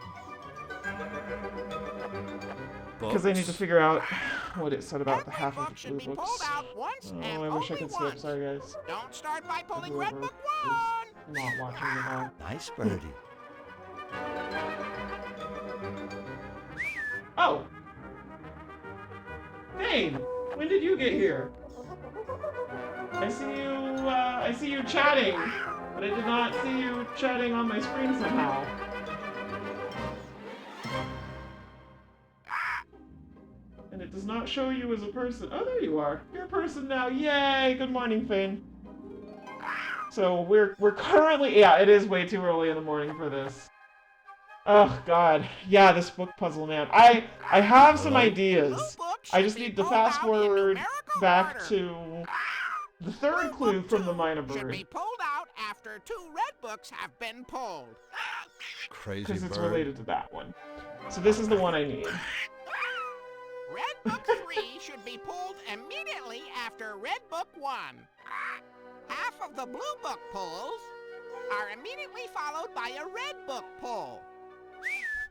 Because I need to figure out what it said about the Every half book of the should blue be books. pulled out once and Oh, I wish I only could skip. once. Sorry, guys. Don't start by pulling Whoever Red Book is 1. not watching at all. Nice birdie. Oh! Dane! When did you get here? I see you chatting, but I did not see you chatting on my screen somehow. And it does not show you as a person. Oh, there you are. You're a person now. Yay! Good morning, Fane. So we're currently, yeah, it is way too early in the morning for this. Oh God, yeah, this book puzzle, man. I have some ideas. Blue books I should just be need to pulled fast out in forward numerical back order. to the third Blue clue Book from the 2 Minor should be Bird, pulled out after 2 Red Books have been pulled. Crazy because it's bird. related to that one. So this is the one I need. Red Book 3 should be pulled immediately after Red Book 1. Half of the Blue Book pulls are immediately followed by a Red Book pull.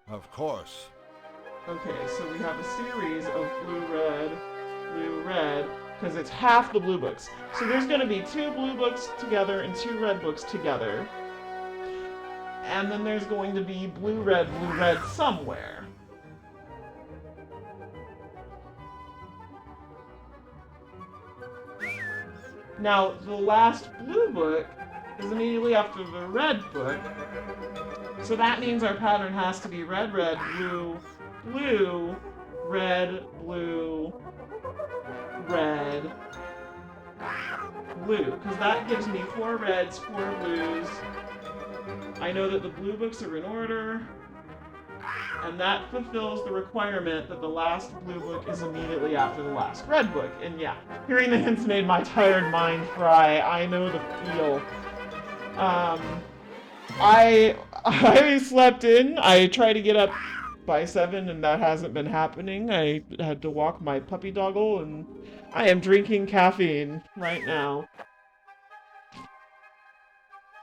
Of course. Okay, so we have a series of blue, red, because it's half the blue books. So there's going to be 2 blue books together and 2 red books together. And then there's going to be blue, red somewhere. Now, the last blue book is immediately after the red book. So that means our pattern has to be red, red, blue, blue, red, blue, red, blue. Because that gives me 4 reds, 4 blues. I know that the blue books are in order. And that fulfills the requirement that the last blue book is immediately after the last red book. And yeah, hearing the hints made my tired mind fry. I know the feel. I slept in. I tried to get up by 7 and that hasn't been happening. I had to walk my puppy doggle and I am drinking caffeine right now.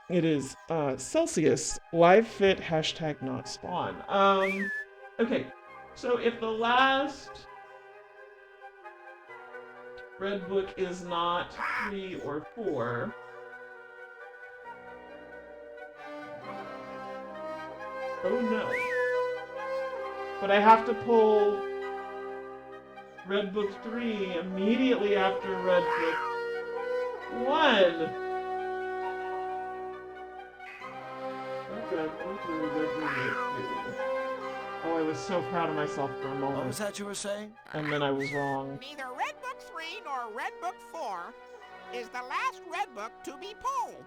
It is Celsius live fit hashtag not spawn. Okay, so if the last red book is not 3 or 4, oh no. But I have to pull red book 3 immediately after red book 1. Oh, I was so proud of myself for a moment. What was that you were saying? And then I was wrong. Neither Red Book 3 nor Red Book 4 is the last red book to be pulled.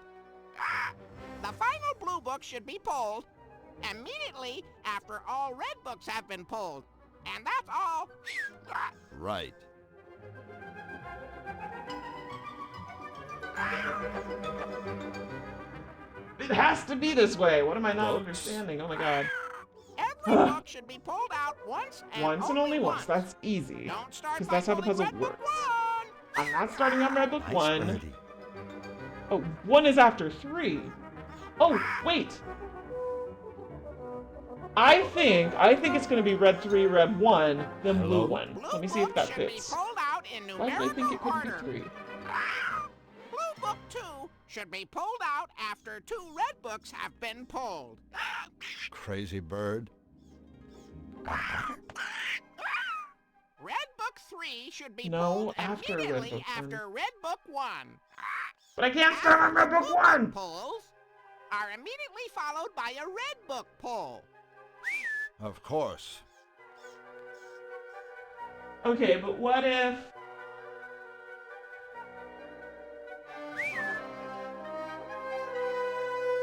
The final blue book should be pulled immediately after all red books have been pulled. And that's all. Right. It has to be this way. What am I not Books. understanding? Oh my god. Every book should be pulled out once and only once. That's easy. Don't start Because by that's how the pulling puzzle Red Book works. 1. I'm not starting on red book Nice 1. birdie. Oh, 1 is after 3. Oh, wait. I think it's going to be red 3, red 1, then blue Hello? 1. Blue Let me see if book that should fits. be pulled out in Why do I numerical think it could order. be 3? Blue Book 2 should be pulled out after 2 red books have been pulled. Crazy bird. Red Book 3 should be No, pulled after Red immediately Book 1. after Red Book 1. But I can't start on red book Blue 1! pulls are immediately followed by a red book pull. Of course. Okay, but what if...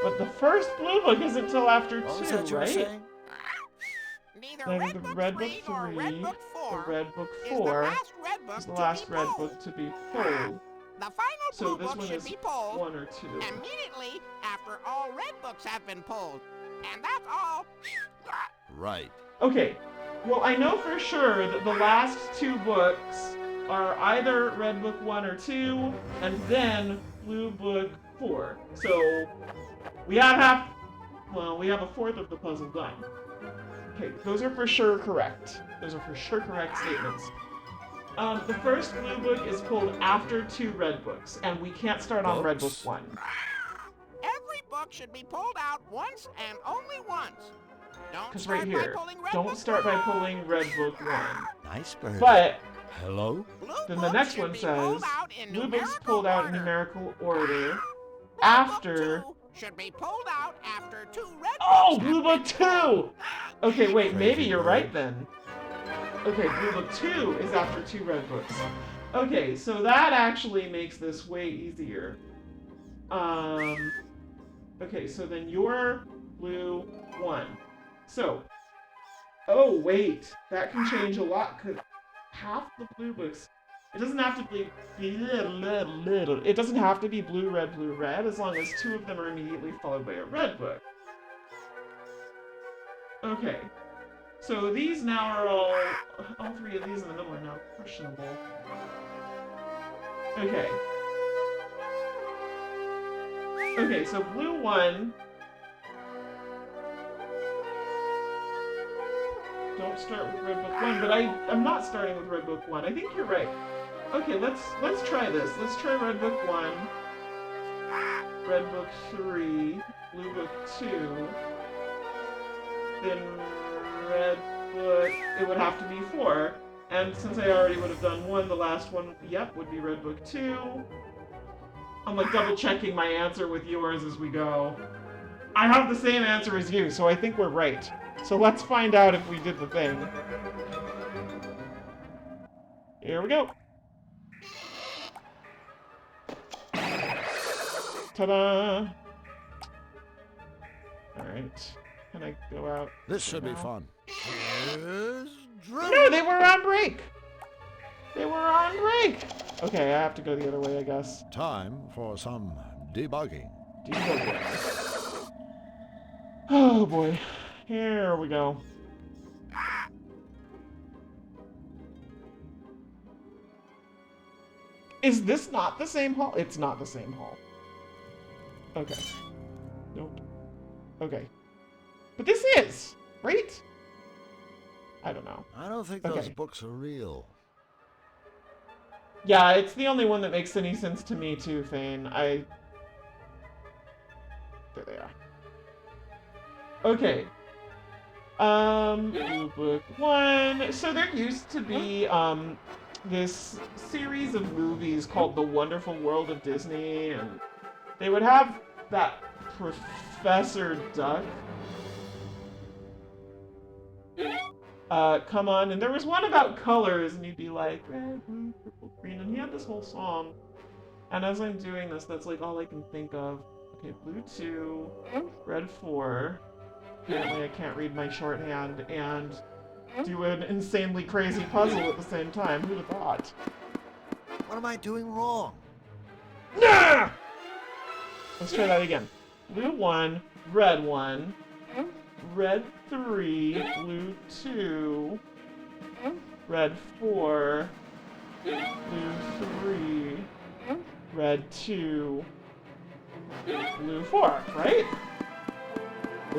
But the first blue book isn't until after What was 2, that you were right? saying? Neither Then Red the Book red 3 book nor 3, Red Book 4 the red book is the 4 last red book is the to last be red pulled. book to be pulled. The final So blue this book one should is be pulled 1 or 2. immediately after all red books have been pulled. And that's all. Right. Okay, well I know for sure that the last 2 books are either red book 1 or 2, and then blue book 4. So we have we have a fourth of the puzzle done. Okay, those are for sure correct. Those are for sure correct statements. The first blue book is pulled after 2 red books, and we can't start on red book Books? 1. Every book should be pulled out once and only once. Don't Because start right by here, pulling red don't book start by 1. pulling red book 1. Nice bird. But Hello? Blue then the books next should one be says, pulled out in blue books numerical pulled out in order. numerical order Blue after... Book 2 should be pulled out after 2 red Oh, books blue have book been pulled. 2! Okay, wait, maybe Crazy you're bird. right then. Okay, blue book 2 is after 2 red books. Okay, so that actually makes this way easier. Okay, so then you're blue 1. So, oh wait, that can change a lot, because half the blue books, it doesn't have to be, it doesn't have to be blue, red, as long as 2 of them are immediately followed by a red book. Okay, so these now are all 3 of these in the middle are now questionable. Okay. Okay, so blue 1. Don't start with red book 1, but I'm not starting with red book 1. I think you're right. Okay, let's try this. Let's try red book 1, red book 3, blue book 2, then red book, it would have to be 4. And since I already would have done 1, the last one, yep, would be red book 2. I'm like double checking my answer with yours as we go. I have the same answer as you, so I think we're right. So let's find out if we did the thing. Here we go. Ta-da! Alright. Can I go out? This should be now? fun. No, they were on break! They were on break! Okay, I have to go the other way, I guess. Time for some debugging. Debugging. Oh boy. Here we go. Is this not the same hall? It's not the same hall. Okay. Nope. Okay. But this is, right? I don't know. I don't think those books are real. Yeah, it's the only one that makes any sense to me too, Thane. There they are. Okay. Blue Book 1. So there used to be, this series of movies called The Wonderful World of Disney, and they would have that Professor Duck come on, and there was one about colors, and he'd be like, red, blue, purple, green, and he had this whole song. And as I'm doing this, that's like all I can think of. Okay, blue 2, red 4. Apparently I can't read my shorthand, and do an insanely crazy puzzle at the same time. Who'd have thought? What am I doing wrong? Nah! Let's try that again. Blue 1, red 1, red 3, blue 2, red 4, blue 3, red 2, blue 4, right?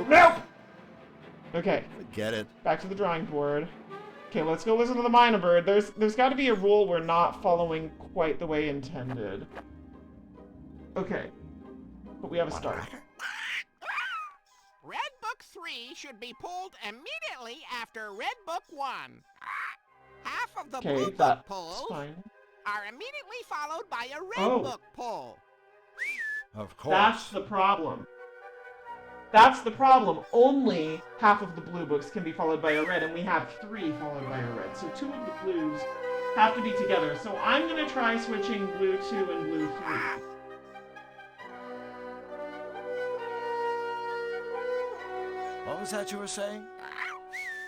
Nope! Okay. Get it. Back to the drawing board. Okay, let's go listen to the Minor Bird. There's got to be a rule we're not following quite the way intended. Okay. But we have a start. Red Book 3 should be pulled immediately after Red Book 1. Half of the Blue Book that's pulls fine. are immediately followed by a Red Book pull. Of course. That's the problem. That's the problem. Only half of the blue books can be followed by a red, and we have 3 followed by a red. So 2 of the blues have to be together. So I'm going to try switching blue 2 and blue 3. What was that you were saying?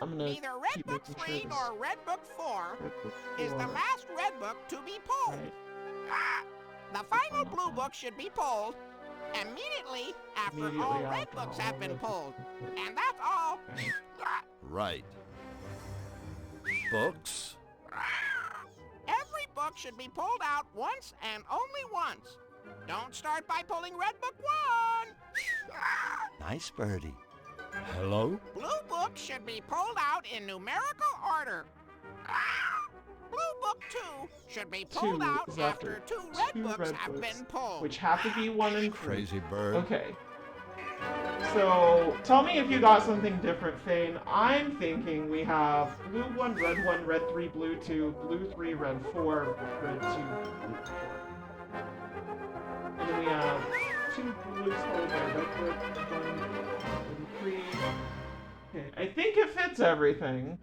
I'm gonna Neither Red keep Book making 3 sure nor Red Book 4 Red Book is the 4. last Red Book to be pulled. Right. The final Blue Book should be pulled immediately after all Red Books have been pulled. And that's all. Right. Books? Every book should be pulled out once and only once. Don't start by pulling Red Book 1. Nice birdie. Hello? Blue Book should be pulled out in numerical order. Blue Book 2 should be pulled 2 out is after after 2 Red 2 Books red have books, been pulled. which have to be 1 and 3. Crazy bird. Okay. So, tell me if you got something different, Fane. I'm thinking we have blue 1, red 3, blue 2, blue 3, red 4, red 2, blue 4. And then we have 2 blues followed by red 1 and 3. Okay, I think it fits everything.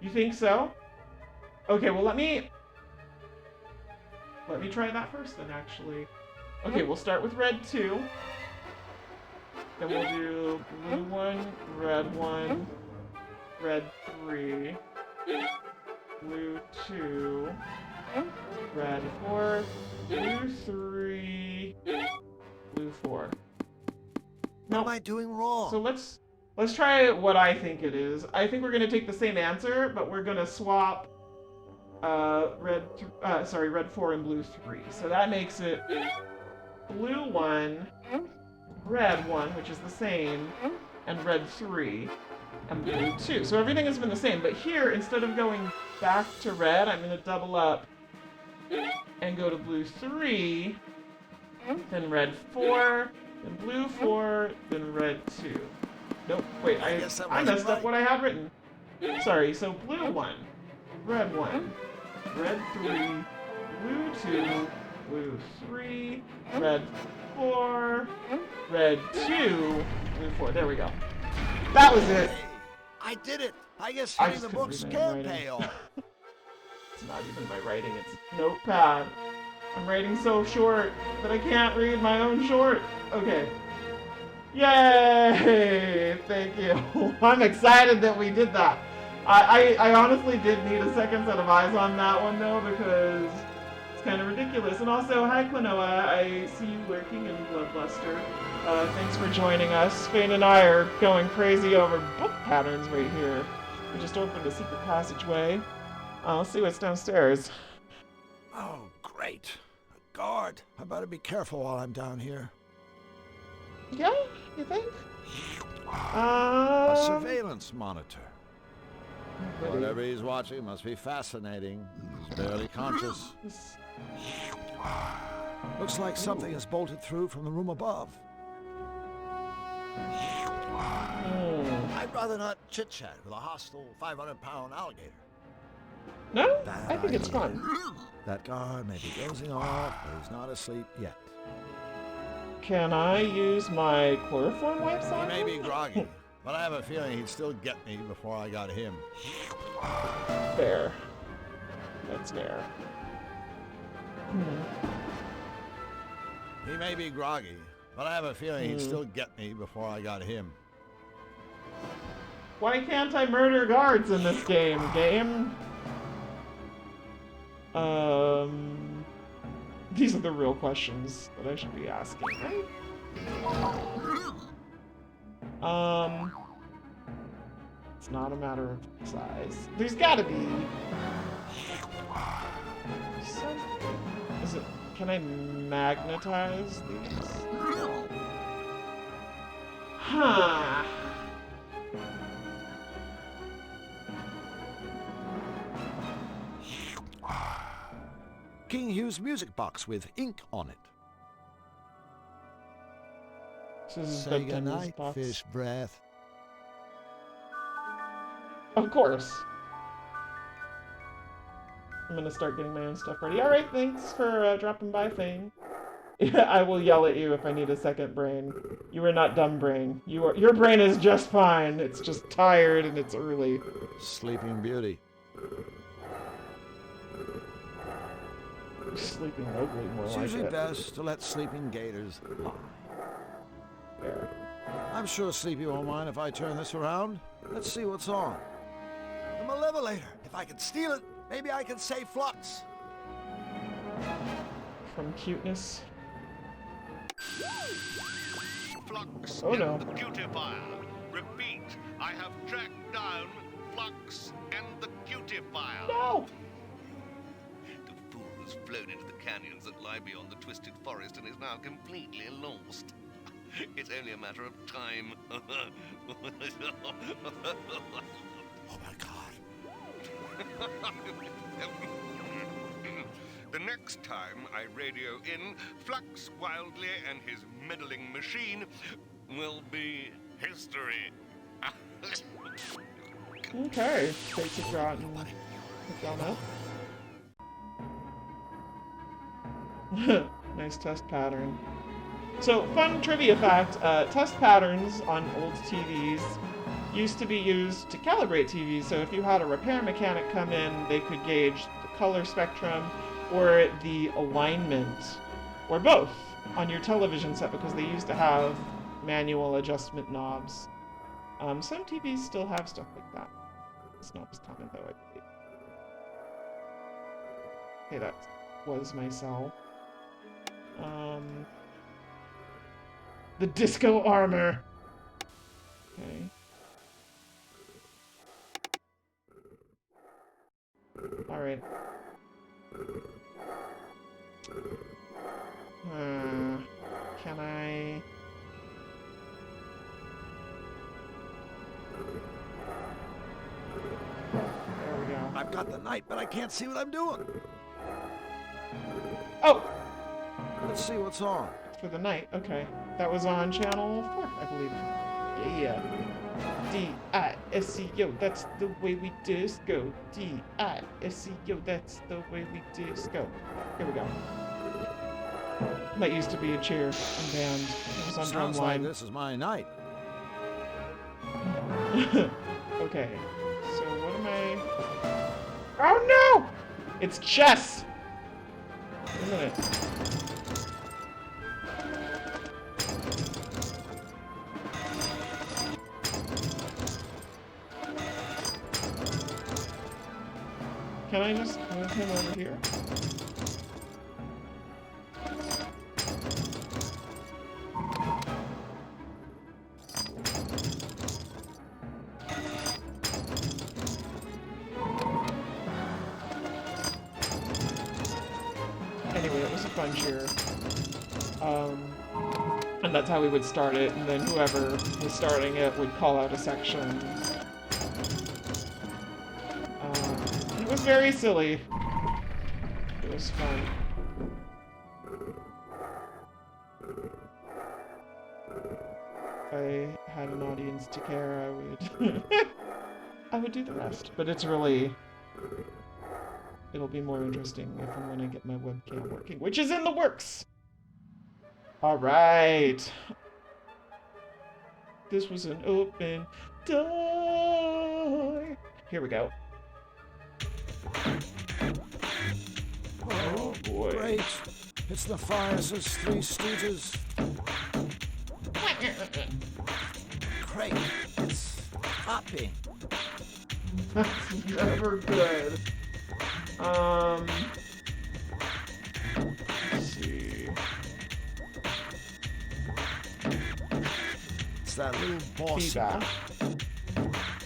You think so? Okay, well let me try that first then, actually. Okay, we'll start with red 2. Then we'll do blue 1, red 3, blue 2, red 4, blue 3, blue 4. What am I doing wrong? So let's try what I think it is. I think we're gonna take the same answer, but we're gonna swap red 4 and blue 3. So that makes it blue 1, red 1, which is the same, and red 3, and blue 2. So everything has been the same, but here, instead of going back to red, I'm gonna double up and go to blue 3, then red 4, then blue 4, then red 2. Nope, wait, I messed up what I had written. Sorry, so blue 1, red 1, red 3, blue 2, blue 3, red 4, red 2, blue 4. There we go. That was it. I did it. I guess I hitting just the couldn't books read my can handwriting. pay off. It's not even my writing, it's notepad. I'm writing so short that I can't read my own short. Okay. Yay! Thank you. I'm excited that we did that. I honestly did need a second set of eyes on that one though, because it's kind of ridiculous. And also, hi Quinoa, I see you lurking in Bloodluster. Thanks for joining us. Fane and I are going crazy over book patterns right here. We just opened a secret passageway. Let's see what's downstairs. Oh, great. A guard. I better be careful while I'm down here. Yeah, you think? A surveillance monitor. Whatever he's watching must be fascinating. He's barely conscious. Looks like something is bolted through from the room above. I'd rather not chit-chat with a hostile 500-pound alligator. No? Bad I think it's idea. fun. That guard may be dozing off, but he's not asleep yet. Can I use my chloroform wipes He on may him? be groggy, but I have a feeling he'd still get me before I got him. Fair. That's fair. He may be groggy, but I have a feeling he'd still get me before I got him. Why can't I murder guards in this game? These are the real questions that I should be asking, right? It's not a matter of size. There's gotta be something. Is it? Can I magnetize these? Huh. King Hugh's music box with ink on it. This is Say bedtime goodnight, music box. fish breath. Of course. I'm gonna start getting my own stuff ready. Alright, thanks for dropping by, Fane. I will yell at you if I need a second brain. You are not dumb brain. Your brain is just fine. It's just tired and it's early. Sleeping Beauty. Sleeping ugly, more It's like usually it. best to let sleeping gators lie. There. I'm sure Sleepy won't mind if I turn this around. Let's see what's on. The Malevolator. If I can steal it, maybe I can save Flux. From cuteness. Flux Oh, and no. the cutifier. Repeat, I have tracked down Flux and the cutifier. No! The fool has flown into the canyons that lie beyond the twisted forest and is now completely lost. It's only a matter of time. Oh my God. The next time I radio in, Flux Wildly and his meddling machine will be history. Okay. Takes a shot and hook on up. Nice test pattern. So, fun trivia fact, test patterns on old TVs used to be used to calibrate TVs, so if you had a repair mechanic come in, they could gauge the color spectrum or the alignment, or both, on your television set, because they used to have manual adjustment knobs. Some TVs still have stuff like that. It's not as common, though, I believe. Okay, that was my cell. The disco armor. Okay. Alright. Can I... There we go. I've got the night, but I can't see what I'm doing. Oh! Let's see what's on. For the night, okay. That was on channel 4, I believe. Yeah. D-I-S-C-O, that's the way we disco. D-I-S-C-O, that's the way we disco. Here we go. That used to be a cheer and band. It was on Sounds like drumline. this is my night. Okay. So what am I... Oh no! It's chess! Isn't it? Can I just move him over here? Anyway, it was a fun cheer. And that's how we would start it, and then whoever was starting it would call out a section. It was very silly. It was fun. If I had an audience to care, I would I would do the rest. But it's really, it'll be more interesting if and when I get my webcam working, which is in the works. All right. This was an open door. Here we go. Oh, boy. Great. It's the Forest's Three Stooges. Great. It's hopping. That's never good. Let's see. It's that little boss. Feedback.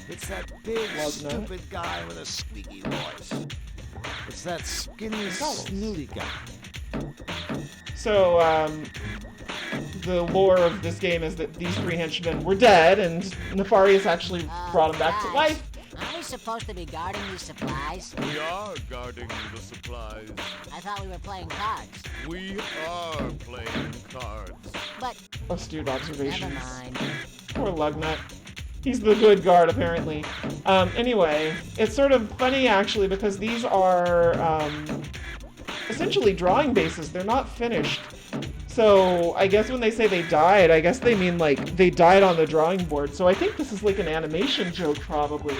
It's that big, Love stupid that. guy with a squeaky voice. It's that skinny, snooty guy. So, the lore of this game is that these three henchmen were dead, and Nefarious actually brought them back to life. Aren't we supposed to be guarding these supplies? We are guarding the supplies. I thought we were playing cards. We are playing cards. But Astute observations. never mind. Poor Lugnut. He's the good guard, apparently. Anyway, it's sort of funny, actually, because these are essentially drawing bases. They're not finished. So I guess when they say they died, I guess they mean, like, they died on the drawing board. So I think this is like an animation joke, probably.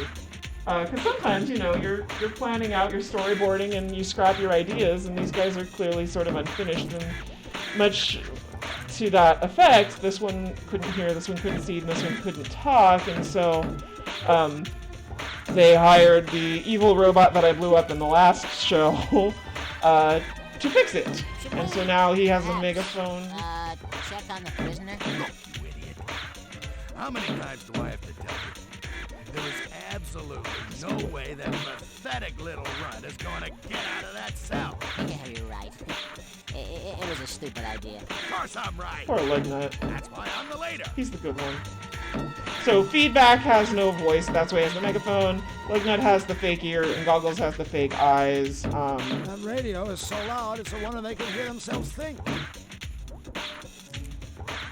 Because sometimes, you know, you're planning out your storyboarding and you scrap your ideas, and these guys are clearly sort of unfinished, and much to that effect, this one couldn't hear, this one couldn't see, and this one couldn't talk, and so they hired the evil robot that I blew up in the last show to fix it. And so now he has a megaphone. Check on the prisoner? Look, you idiot. How many times do I have to tell you? There is absolutely no way that pathetic little runt is going to get out of that cell. Yeah, you're right. It was a stupid idea. Of course I'm right. Poor Lugnut. That's why I'm the leader. He's the good one. So Feedback has no voice, that's why he has the megaphone. Lugnut has the fake ear, and Goggles has the fake eyes. That radio is so loud, it's a wonder they can hear themselves think.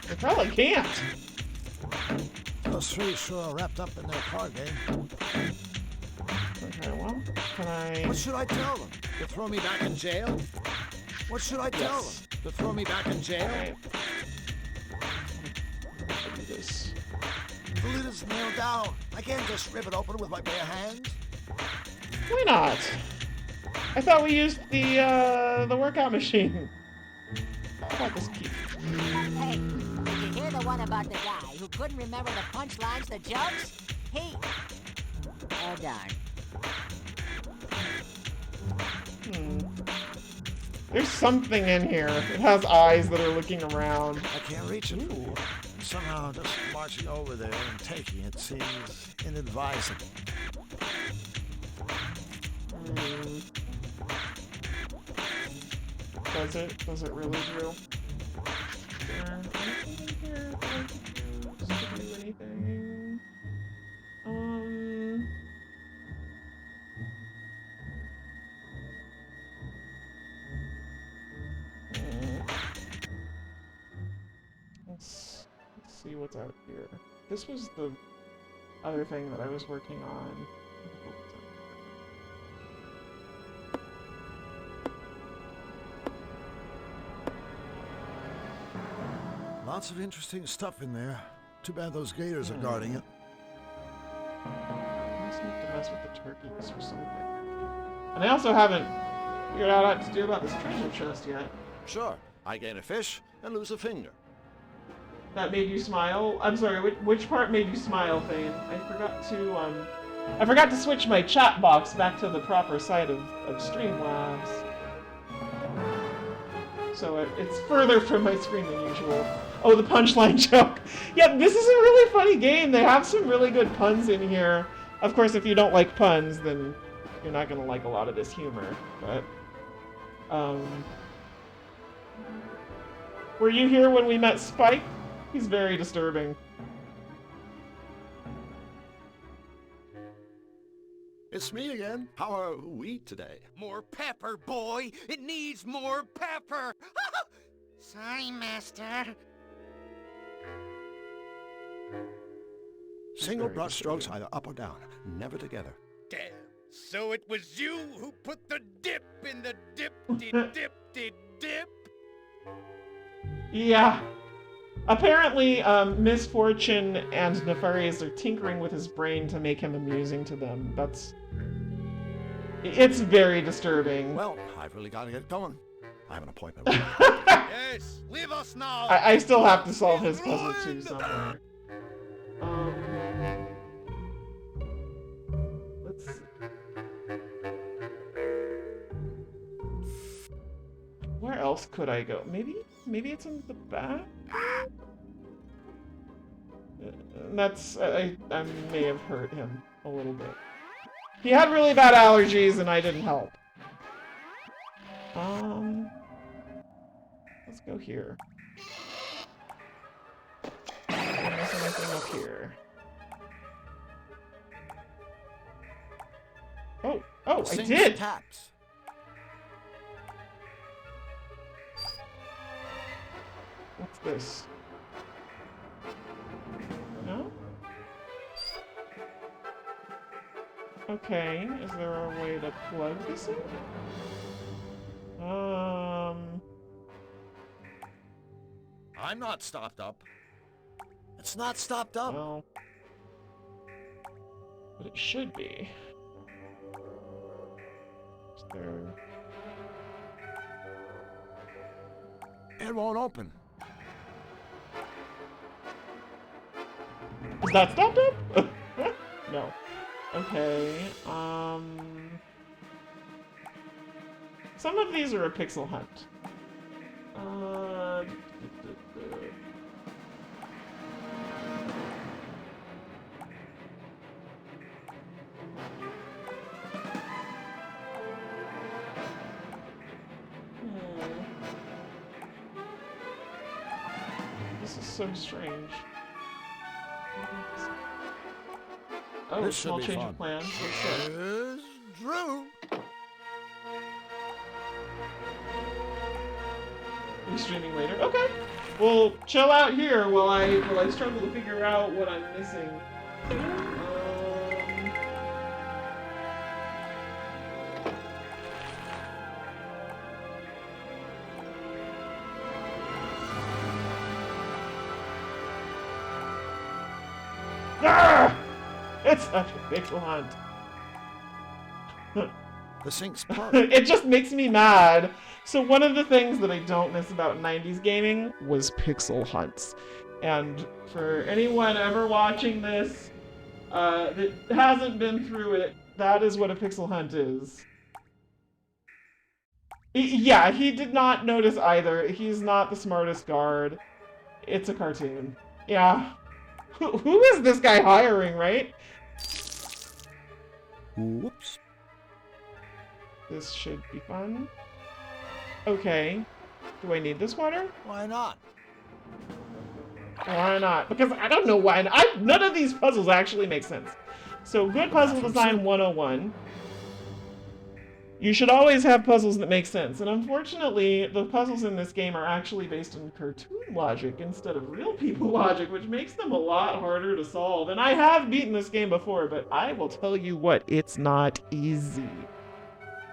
They probably can't. Those three sure are wrapped up in their card game. Okay, well, can I... What should I tell them? To throw me back in jail? What should I tell Yes. them? To throw me back in jail? Alright. I'll do this. The lid is nailed down. I can't just rip it open with my bare hands. Why not? I thought we used the workout machine. How about this key? Hey, did you hear the one about the guy who couldn't remember the punchlines, the jokes? He... Oh, darn. There's something in here. It has eyes that are looking around. I can't reach it. And somehow just marching over there and taking it seems inadvisable. Does it? Does it really, Drew? Is there anything in here that I could use to do anything? Let's see what's out here. This was the other thing that I was working on. Lots of interesting stuff in there. Too bad those gators are guarding it. I just need to mess with the turkeys or something. And I also haven't figured out what to do about this treasure chest yet. Sure, I gain a fish and lose a finger. That made you smile? I'm sorry, which part made you smile, Thane? I forgot to switch my chat box back to the proper side of Streamlabs. So it's further from my screen than usual. Oh, the punchline joke. Yeah, this is a really funny game. They have some really good puns in here. Of course, if you don't like puns, then you're not gonna like a lot of this humor. But, were you here when we met Spike? He's very disturbing. It's me again. How are we today? More pepper, boy! It needs more pepper! Sorry, Master. Single brush strokes either up or down, never together. Damn. So it was you who put the dip in the dip. Yeah. Apparently, Misfortune and Nefarious are tinkering with his brain to make him amusing to them. It's very disturbing. Well, I've really got to get going. I have an appointment with Yes, leave us now. I still have to solve his puzzle too somewhere. Let's see. Where else could I go? Maybe it's in the back? That's... I may have hurt him a little bit. He had really bad allergies and I didn't help. Let's go here. There's anything up here. Oh, I Sing did! taps. What's this? No? Okay, is there a way to plug this in? I'm not stopped up. It's not stopped up. Well... But it should be. Is there... It won't open. Is that stopped up? No. Okay, some of these are a pixel hunt. This is so strange. Oh, This should small be change fun. of plans. What's that? Here's Drew. Are you streaming later? Okay. Well, chill out here while I struggle to figure out what I'm missing. Ah! It's such a pixel hunt. The sink's plugged. It just makes me mad. So one of the things that I don't miss about 90s gaming was pixel hunts. And for anyone ever watching this that hasn't been through it, that is what a pixel hunt is. Yeah, he did not notice either. He's not the smartest guard. It's a cartoon. Yeah. Who is this guy hiring, right? Whoops. This should be fun. Okay. Do I need this water? Why not? Why not? Because I don't know why. None of these puzzles actually make sense. So, good puzzle design 101. You should always have puzzles that make sense. And unfortunately, the puzzles in this game are actually based on cartoon logic instead of real people logic, which makes them a lot harder to solve. And I have beaten this game before, but I will tell you what, it's not easy.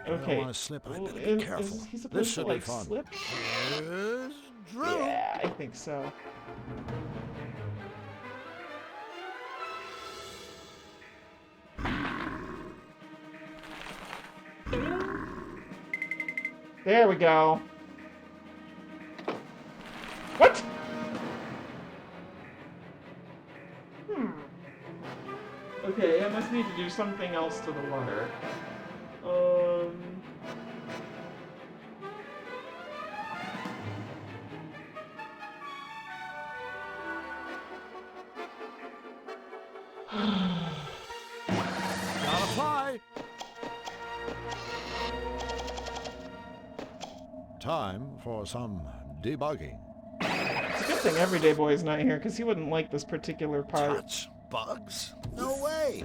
I Okay. don't want to slip. I better be careful. Is he supposed This to, should like, be fun. slip? Here's Drew. Yeah, I think so. There we go. What? Okay, I must need to do something else to the water. Gotta fly. Time for some debugging. It's a good thing Everyday Boy's not here, because he wouldn't like this particular part. Touch bugs? No way.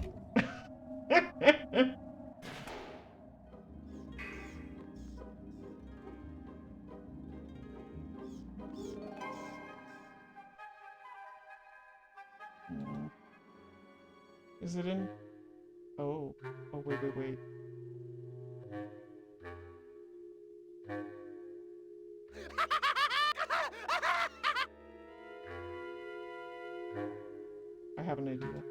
Is it in? Oh. Oh, wait, wait, wait. I have an idea.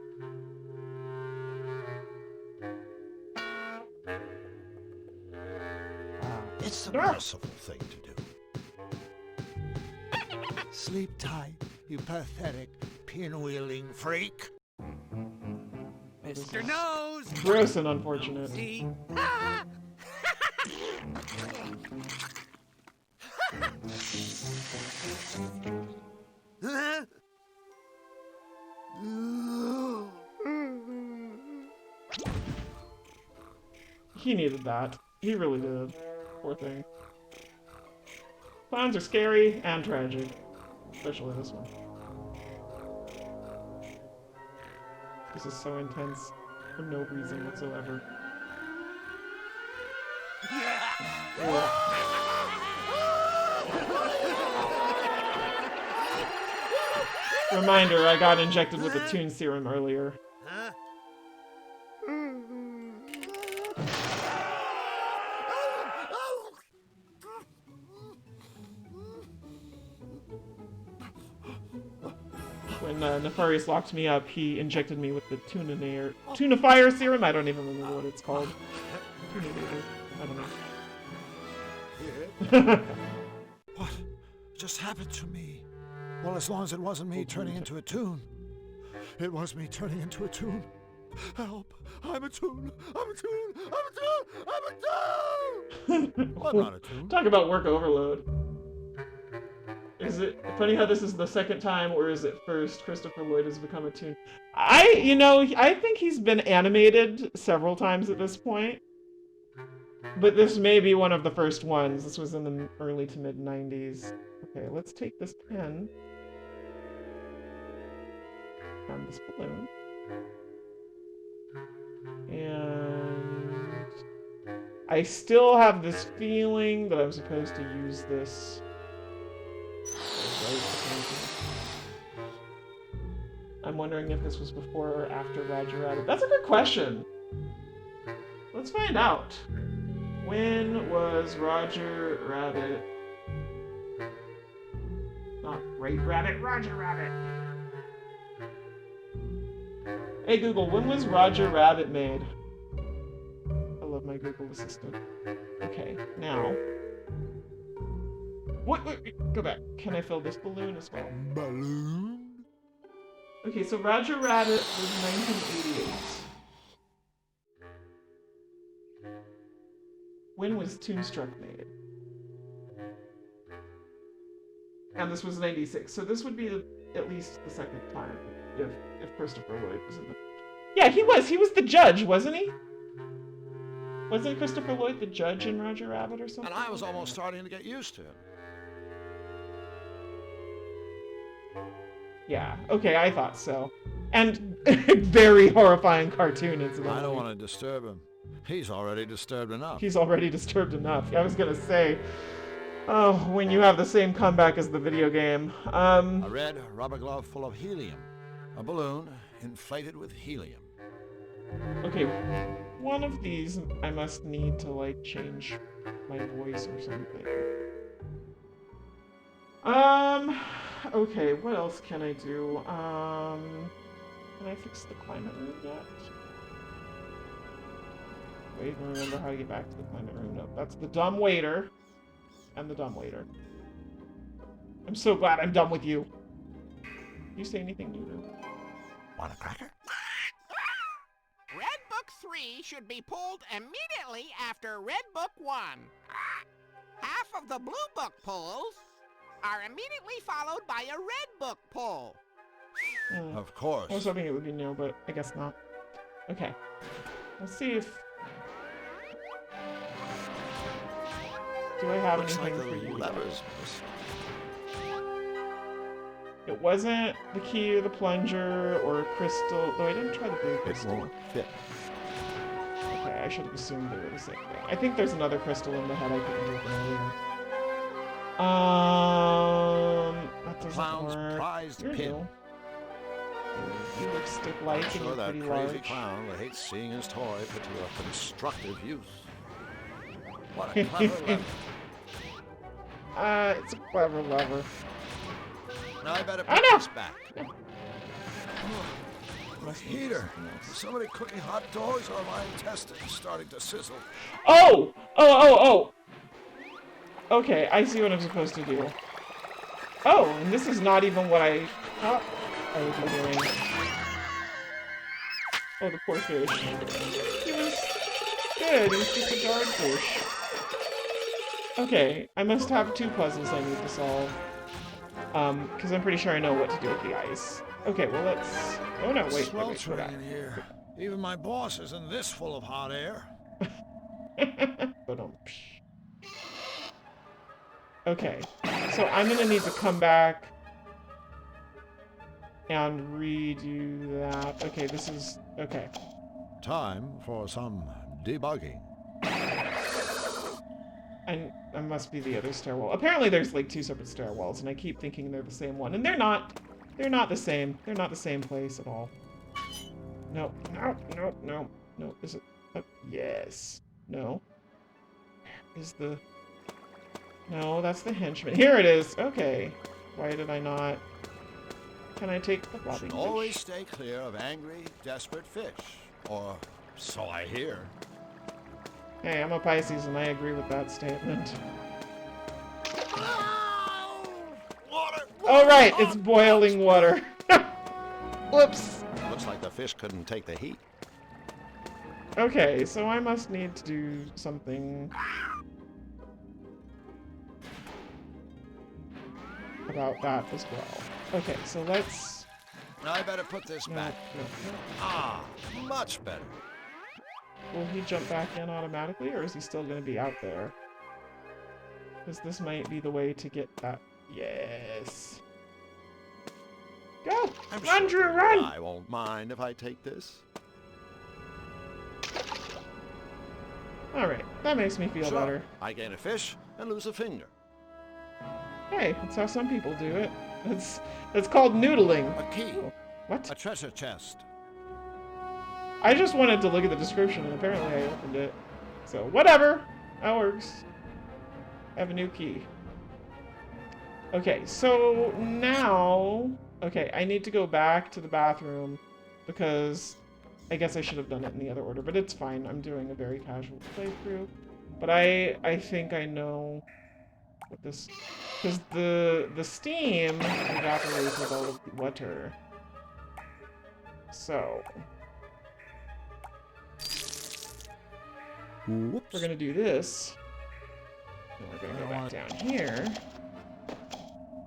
It's the merciful thing to do. Sleep tight, you pathetic pinwheeling freak. Mr. Nose! Gross and unfortunate. See? He needed that. He really did. Poor thing. Clowns are scary and tragic. Especially this one. This is so intense for no reason whatsoever. Reminder, I got injected with a Toon serum earlier. Huh? When Nefarious locked me up, he injected me with the Tunifier serum? I don't even remember what it's called. I don't know. What just happened to me? Well, as long as it wasn't me turning into a Toon. It was me turning into a Toon. Help! I'm a Toon! I'm a Toon! I'm a Toon! I'm a Toon! I'm not a Toon. Talk about work overload. Is it funny how this is the second time, or is it first Christopher Lloyd has become a Toon? I think he's been animated several times at this point. But this may be one of the first ones. This was in the early to mid 90s. Okay, let's take this pen. And this balloon. And I still have this feeling that I'm supposed to use this. I'm wondering if this was before or after Roger Rabbit. That's a good question. Let's find out. When was Roger Rabbit? Not Great Rabbit, Roger Rabbit. Hey Google, when was Roger Rabbit made? I love my Google Assistant. Okay, now. Wait, go back. Can I fill this balloon as well? Balloon? Okay, so Roger Rabbit was 1988. When was Toonstruck made? And this was 96, so this would be at least the second time if Christopher Lloyd was in it. Yeah, he was. He was the judge, wasn't he? Wasn't Christopher Lloyd the judge in Roger Rabbit or something? And I was almost starting to get used to it. Yeah, okay, I thought so. And very horrifying cartoon, incidentally. I don't want to disturb him. He's already disturbed enough. He's already disturbed enough. I was gonna say, oh, when you have the same comeback as the video game. A red rubber glove full of helium. A balloon inflated with helium. Okay, one of these I must need to, like, change my voice or something. Okay, what else can I do? Can I fix the climate room yet? Wait, remember how to get back to the climate room. No, that's the dumb waiter. and the dumbwaiter. I'm so glad I'm done with you. You say anything, Nunu? Want a cracker? Red Book 3 should be pulled immediately after Red Book 1. Half of the Blue Book pulls are immediately followed by a Red Book pull. Of course. I was hoping it would be no, but I guess not. Okay. Let's see if... Do I have Looks anything like for the you? levers. It wasn't the key or the plunger or a crystal, though I didn't try the blue It crystal. won't fit. Okay, I should have assumed they were the same thing. I think there's another crystal in the head I couldn't open earlier. That doesn't Clown's work. prized You're pin. new. You look stick-like and Sure, you're that pretty crazy large. clown would hate seeing his toy put to a constructive use. What a clever lever. It's a clever lever. Now I better I put know. this back. Must be Heater. something else. Somebody cooking hot dogs or my intestines starting to sizzle. Oh! Oh! Okay, I see what I'm supposed to do. Oh, and this is not even what I thought I would be doing. Oh, the poor fish. He was good. He was just a guard fish. Okay, I must have 2 puzzles I need to solve. Because I'm pretty sure I know what to do with the ice. Okay, well let's... Oh no, wait, go Sweltering back. in here. Even my boss isn't this full of hot air. Okay, so I'm gonna need to come back and redo that. Okay, this is... Okay. Time for some debugging. And that must be the other stairwell. Apparently there's like 2 separate stairwells, and I keep thinking they're the same one. And they're not. They're not the same. They're not the same place at all. No. Is it... yes. No. Is the... No, that's the henchman. Here it is. Okay. Why did I not... Can I take the floppy Should fish? always stay clear of angry, desperate fish. Or so I hear. Hey, I'm a Pisces, and I agree with that statement. Water! Oh, right, it's boiling water. Whoops. Looks like the fish couldn't take the heat. Okay, so I must need to do something about that as well. Okay, so let's... Now I better put this No. back. Ah, much better. Will he jump back in automatically, or is he still going to be out there? Because this might be the way to get that... Yes. Go! I'm Run, sure Drew, run! I won't mind if I take this. Alright, that makes me feel Sure. better. I gain a fish and lose a finger. Hey, that's how some people do it. That's called noodling. A key. Oh, what? A treasure chest. I just wanted to look at the description, and apparently I opened it. So, whatever. That works. I have a new key. Okay, so now... Okay, I need to go back to the bathroom, because I guess I should have done it in the other order, but it's fine. I'm doing a very casual playthrough. But I think I know what this... Because the steam evaporates with all of the water. So... Whoops. We're gonna do this. And we're gonna go back down here.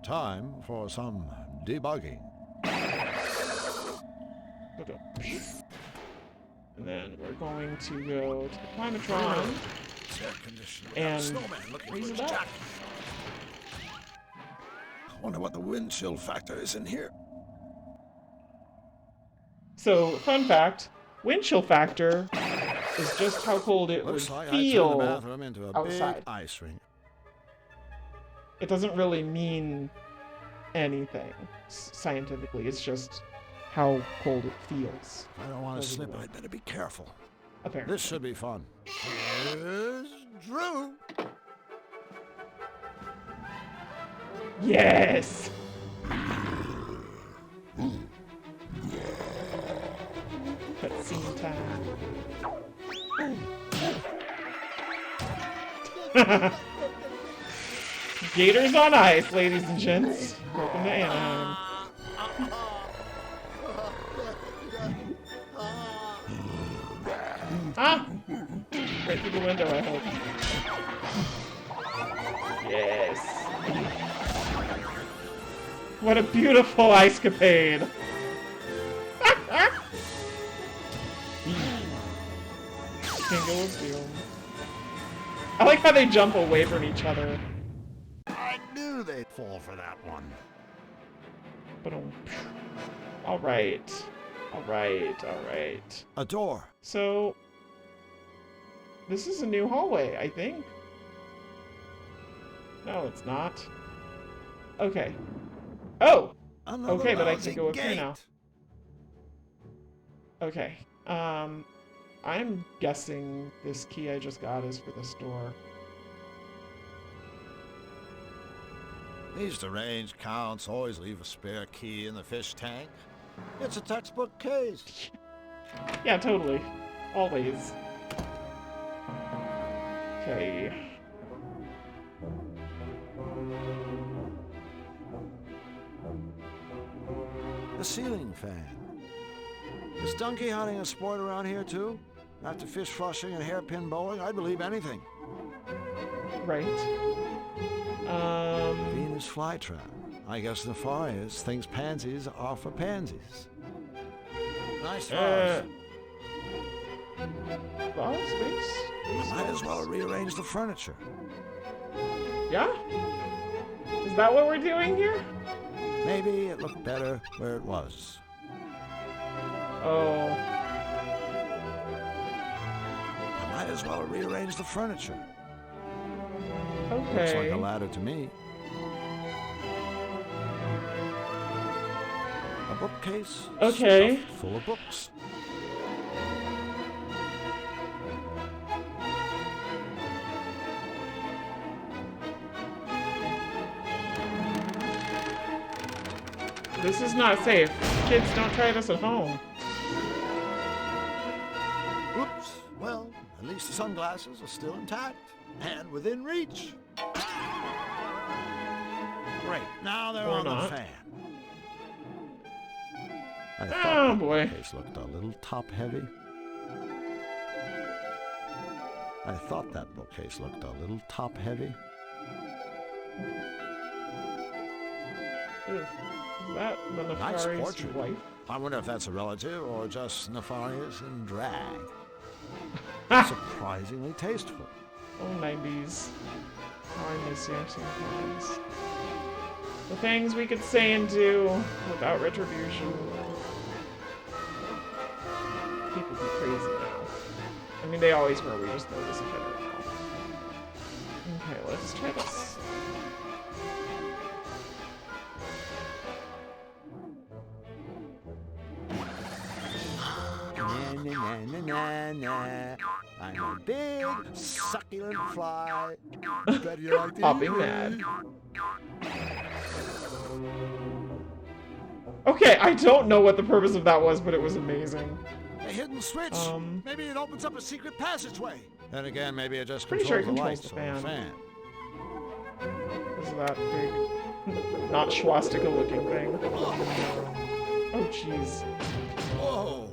Time for some debugging. And then we're going to go to the Climatron Air conditioner. and Snowman looking raise for it his up. jacket. I wonder what the wind chill factor is in here. So, fun fact, wind chill factor is just how cold it Looks would like I turned the feel. bathroom into a outside. big ice rink. It doesn't really mean anything scientifically. It's just how cold it feels. If I don't want to Over slip, the I'd better be careful. Apparently. This should be fun. Here's Drew. Yes! Cutscene time. Gators on ice, ladies and gents. Welcome to Anaheim. Ah! Right through the window, I hope. Yes. What a beautiful ice-capade. Tingle of Doom. I like how they jump away from each other. I knew they'd fall for that one. Alright. Alright. A door. So, this is a new hallway, I think. No, it's not. Okay. Oh! Another Okay, but I lousy can go up here gate. now. Okay. I'm guessing this key I just got is for this door. These deranged counts always leave a spare key in the fish tank. It's a textbook case. Yeah, totally. Always. Okay. The ceiling fan. Is donkey hunting a sport around here too? After fish flushing and hairpin bowling, I'd believe anything. Right. Venus flytrap. I guess Nefarious thinks pansies are for pansies. Nice vase. Well, space. Might as well rearrange the furniture. Yeah? Is that what we're doing here? Maybe it looked better where it was. Oh. I might as well rearrange the furniture. Okay. Looks like a ladder to me. A bookcase Okay. stuffed full of books. This is not safe. Kids, don't try this at home. Oops. Well, at least the sunglasses are still intact and within reach. Great. Now they're Or on not. the fan. I Oh, thought boy. the bookcase looked a little top-heavy. I thought that bookcase looked a little top-heavy. Is that the Nice Nefarious portrait. wife? I wonder if that's a relative or just Nefarious in drag. Surprisingly tasteful. Oh, 90s. How I miss you sometimes. The things we could say and do without retribution. People be crazy now. I mean, they always were. We just notice it better now. Okay, let's try this. Na, na, na, na, na. I'm a big, succulent fly. Bet you like to I'll be eat mad. me. Okay, I don't know what the purpose of that was, but it was amazing. A hidden switch. Maybe it opens up a secret passageway. Then again, maybe it just Pretty controls sure it the controls lights the or the fan. fan. Is that big, not swastika looking thing? Oh, jeez. Whoa!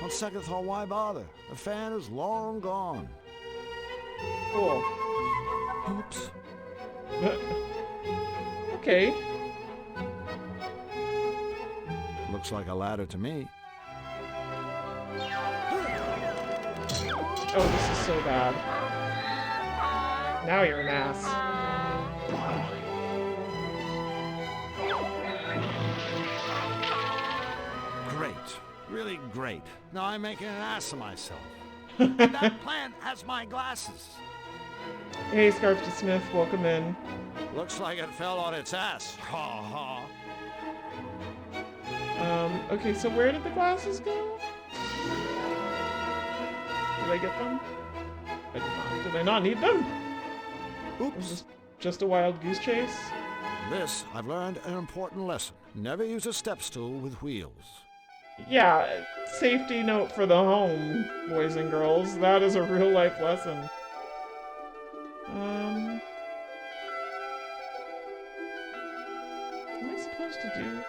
On second thought, why bother? The fan is long gone. Cool. Oops. Okay. Looks like a ladder to me. Oh, this is so bad. Now you're an ass. Great. Really great. Now I'm making an ass of myself. That plant has my glasses. Hey, Scarf to Smith, welcome in. Looks like it fell on its ass. Ha ha. Okay, so where did the glasses go? Did I get them? I did not. Did I not need them? Was Oops. this just a wild goose chase? This, I've learned an important lesson. Never use a step stool with wheels. Yeah, safety note for the home, boys and girls. That is a real life lesson. am I supposed to do?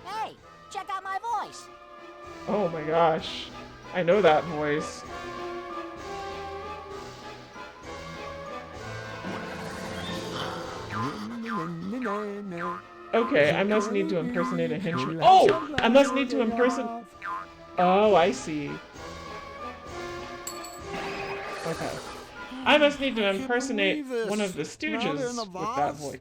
Hey, check out my voice. Oh my gosh. I know that voice. Okay, I must need to impersonate a henchman. Oh! I must need to impersonate... Oh, I see. Okay. I must need to impersonate one of the Stooges with that voice.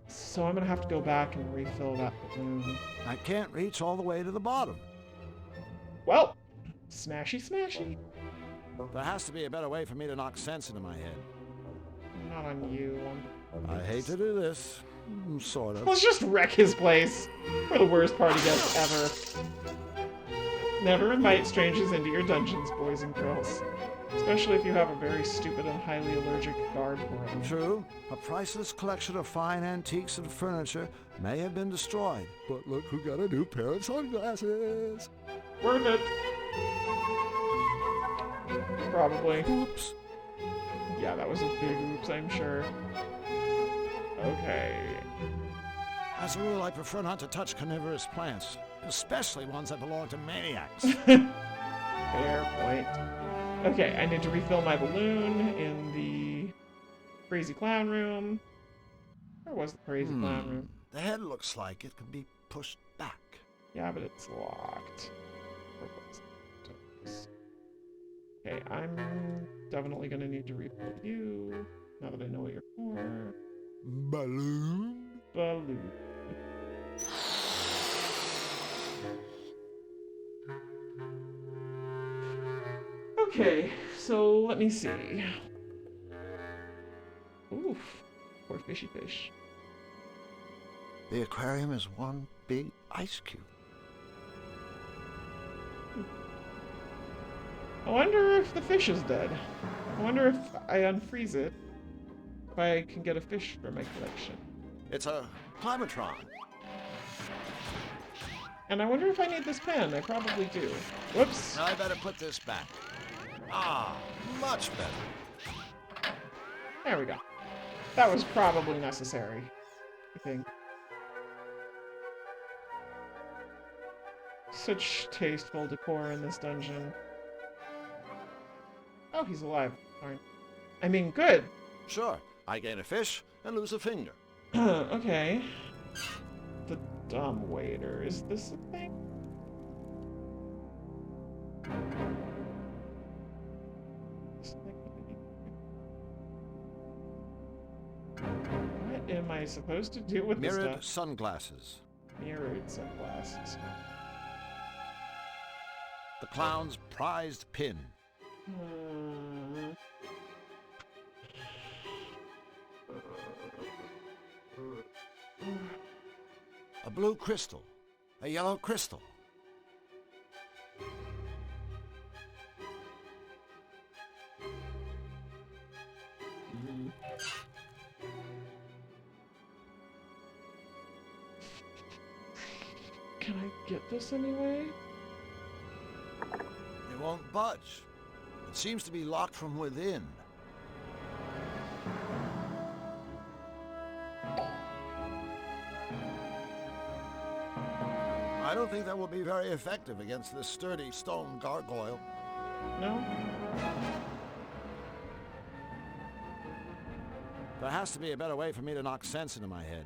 So I'm gonna have to go back and refill that balloon. I can't reach all the way to the bottom. Well, smashy smashy. There has to be a better way for me to knock sense into my head. Not on you. I hate to do this. Sort of. Let's just wreck his place. We're the worst party guests ever. Never invite strangers into your dungeons, boys and girls. Especially if you have a very stupid and highly allergic guard for them. True, a priceless collection of fine antiques and furniture may have been destroyed. But look who got a new pair of sunglasses. Worth it. Probably. Oops. Yeah, that was a big oops, I'm sure. Okay. As a rule, I prefer not to touch carnivorous plants, especially ones that belong to maniacs. Fair point. Okay, I need to refill my balloon in the crazy clown room. Where was the crazy clown room? The head looks like it can be pushed back. Yeah, but it's locked. Where was it? Okay, I'm definitely gonna need to refill you, now that I know what you're for. Balloon? Balloon. Okay, so let me see. Oof, poor fishy fish. The aquarium is one big ice cube. I wonder if the fish is dead. I wonder if I unfreeze it, if I can get a fish for my collection. It's a climatron. And I wonder if I need this pen. I probably do. Whoops. Now I better put this back. Ah, much better. There we go. That was probably necessary, I think. Such tasteful decor in this dungeon. Oh, he's alive. Darn. I mean, good. Sure, I gain a fish and lose a finger. Okay. The dumb waiter. Is this a thing? What am I supposed to do with this Mirrored stuff? sunglasses. Mirrored sunglasses. The clown's prized pin. A blue crystal. A yellow crystal. Can I get this anyway? It won't budge. It seems to be locked from within. I don't think that will be very effective against this sturdy stone gargoyle. No? There has to be a better way for me to knock sense into my head.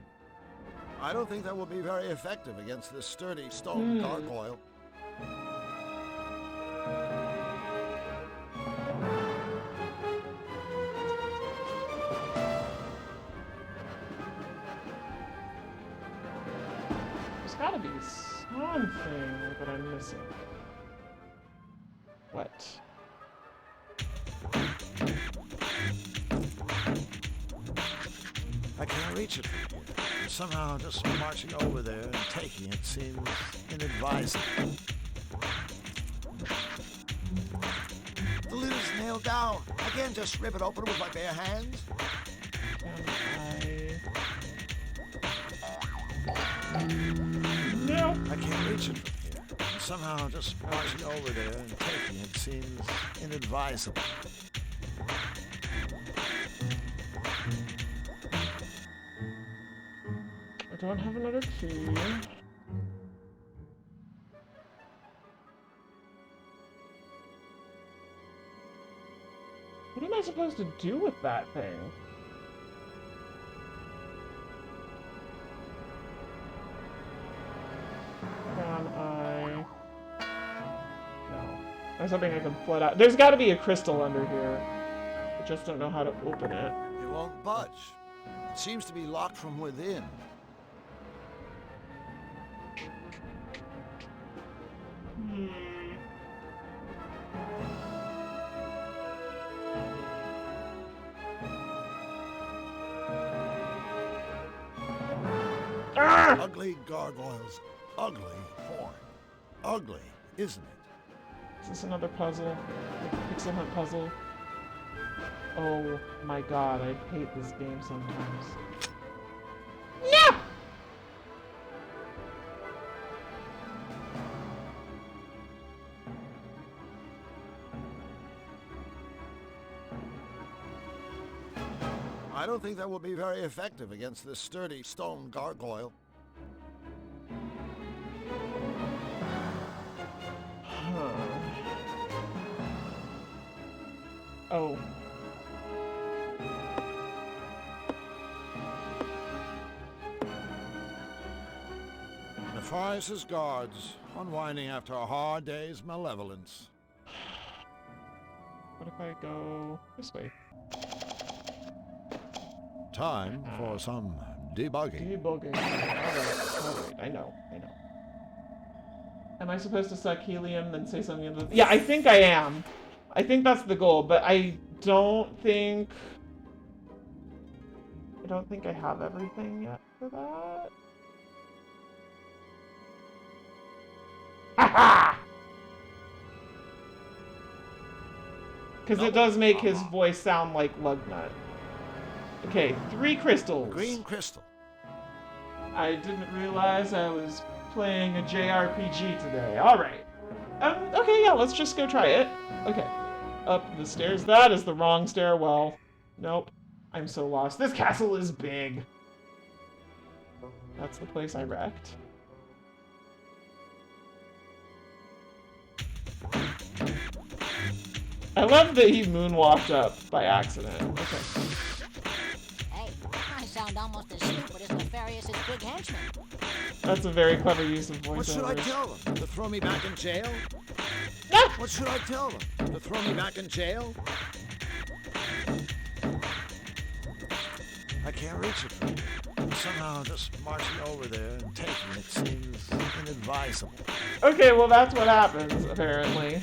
I don't think that will be very effective against this sturdy stone gargoyle. There's gotta be something that I'm missing. What? I can't reach it from here. Somehow just marching over there and taking it seems inadvisable. The lid is nailed down. I can't just rip it open with my bare hands. No. I can't reach it from here. Somehow just marching over there and taking it seems inadvisable. don't have another key. What am I supposed to do with that thing? Can I... No. I was hoping I could flood out. There's got to be a crystal under here. I just don't know how to open it. It won't budge. It seems to be locked from within. Ah! Ugly gargoyles. Ugly horn. Ugly, isn't it? Is this another puzzle? A pixel hunt puzzle? Oh my god, I hate this game sometimes. No! I don't think that will be very effective against this sturdy stone gargoyle. Oh. Nefarious' guards, unwinding after a hard day's malevolence. What if I go this way? Time for some debugging. Debugging. Alright, I know. Am I supposed to suck helium then say something in the... Yeah, I think I am. I think that's the goal, but I don't think I have everything yet for that. Haha! Because it does make his voice sound like Lugnut. Okay, 3 crystals. Green crystal. I didn't realize I was playing a JRPG today. Alright. Okay, yeah, let's just go try it. Okay. Up the stairs. That is the wrong stairwell. Nope. I'm so lost. This castle is big. That's the place I wrecked. I love that he moonwalked up by accident. Okay. Hey, I sound almost as stupid as Nefarious' big henchman. That's a very clever use of voiceover. What should I tell them? To throw me back in jail? Ah! What should I tell them? To throw me back in jail? I can't reach it. Somehow just marching over there and taking it seems inadvisable. Okay, well that's what happens, apparently.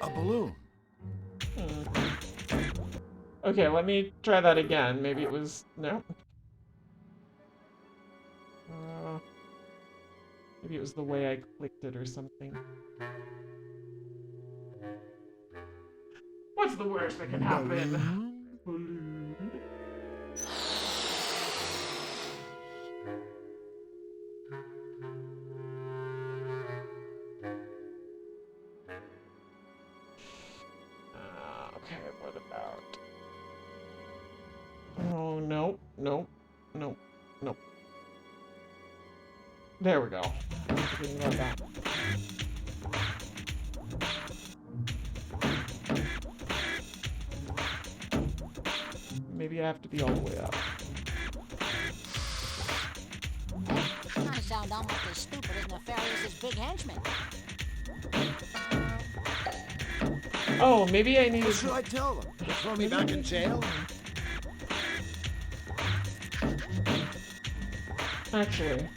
A balloon. Okay, let me try that again. Maybe it was... No. Maybe it was the way I clicked it or something. What's the worst that can happen? Balloon. Okay, what about... Oh, nope, nope, nope, nope. There we go. Forgetting about that. Maybe I have to be all the way up. I sound almost as stupid as Nefarious' big henchman. Oh, maybe I need What should I tell them? To throw me back in jail? Actually,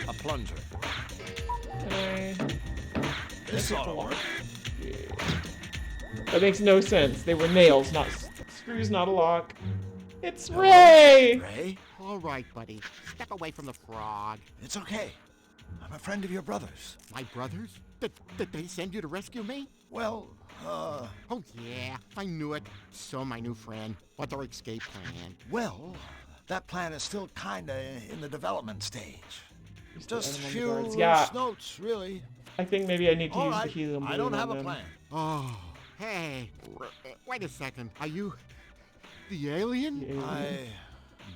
A plunger. can I... This ought to work. Yeah. That makes no sense. They were nails, not screws, not a lock. It's Ray! Ray? All right, buddy. Step away from the frog. It's okay. I'm a friend of your brother's. My brothers? Did they send you to rescue me? Well, Oh, yeah. I knew it. So my new friend. What's our escape plan? well, that plan is still kinda in the development stage. Just animal few guards. Yeah. notes, really. I think maybe I need to All use right, the helium I don't balloon have on a them. plan. Oh, Hey, wait a second. Are you the alien? The alien. I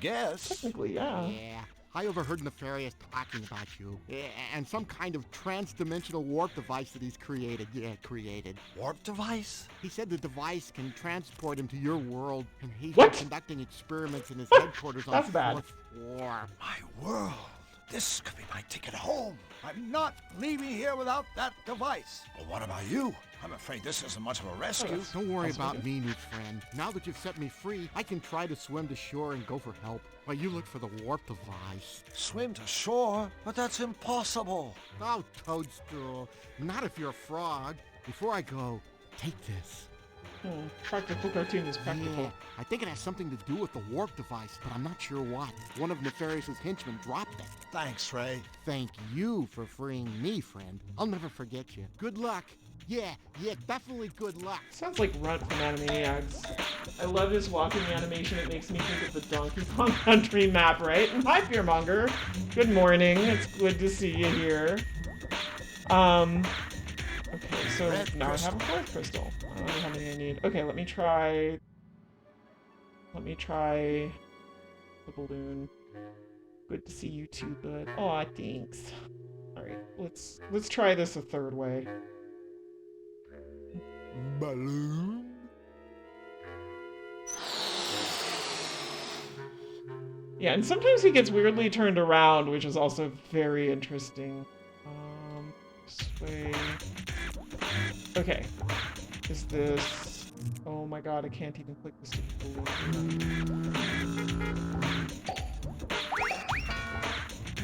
guess. Technically, yeah. Yeah. I overheard Nefarious talking about you. And some kind of trans-dimensional warp device that he's created. Yeah, created. Warp device? He said the device can transport him to your world, and he's What? conducting experiments in his headquarters on That's the bad. 4th floor. My world. This could be my ticket home. I'm not leaving here without that device. Well, what about you? I'm afraid this isn't much of a rescue. Don't worry about me, new friend. Now that you've set me free, I can try to swim to shore and go for help, while you look for the warp device. Swim to shore? But that's impossible. Oh, Toadstool. Not if you're a frog. Before I go, take this. Practical cartoon is practical. Yeah, I think it has something to do with the warp device, but I'm not sure what. One of Nefarious's henchmen dropped it. Thanks, Ray. Thank you for freeing me, friend. I'll never forget you. Good luck. Yeah, definitely good luck. Sounds like Runt from Animaniacs. I love his walking animation. It makes me think of the Donkey Kong Country map, right? Hi, Fearmonger. Good morning. It's good to see you here. Okay, so Red now crystal. I have a fourth crystal. I don't know how many I need. Okay, let me try the balloon. Good to see you too, bud. Aw, thanks. Alright, let's try this a third way. Balloon? Yeah, and sometimes he gets weirdly turned around, which is also very interesting. This way. Okay. Is this... Oh my god, I can't even click this balloon.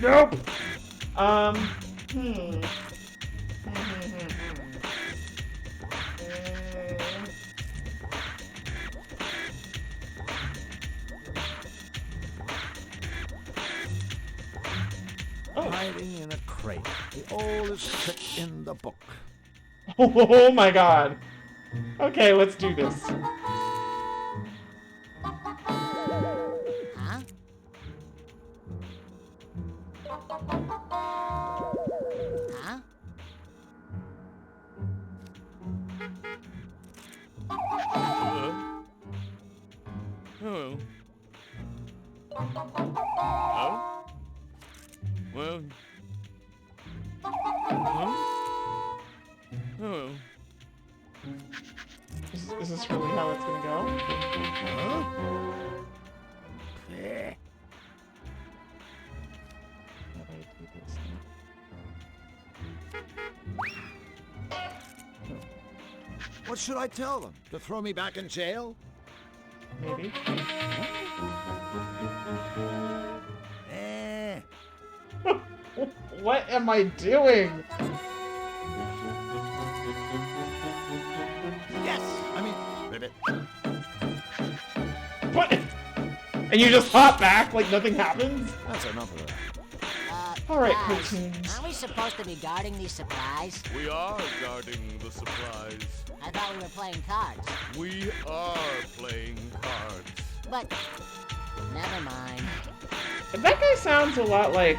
Nope! Oh. Hiding in a crate. The oldest trick in the book. Oh my god. Okay, let's do this. Huh? Huh? Oh. Oh? Well. Huh? Oh. Is this really how it's gonna go? Huh? How do I do this now? What should I tell them? To throw me back in jail? Maybe. Eh. What am I doing? Yes! I mean, ribbit. What? And you just hop back like nothing happens? That's enough of that. All right, guys, cartoons. aren't we supposed to be guarding these supplies? We are guarding the supplies. I thought we were playing cards. We are playing cards. But, never mind. That guy sounds a lot like,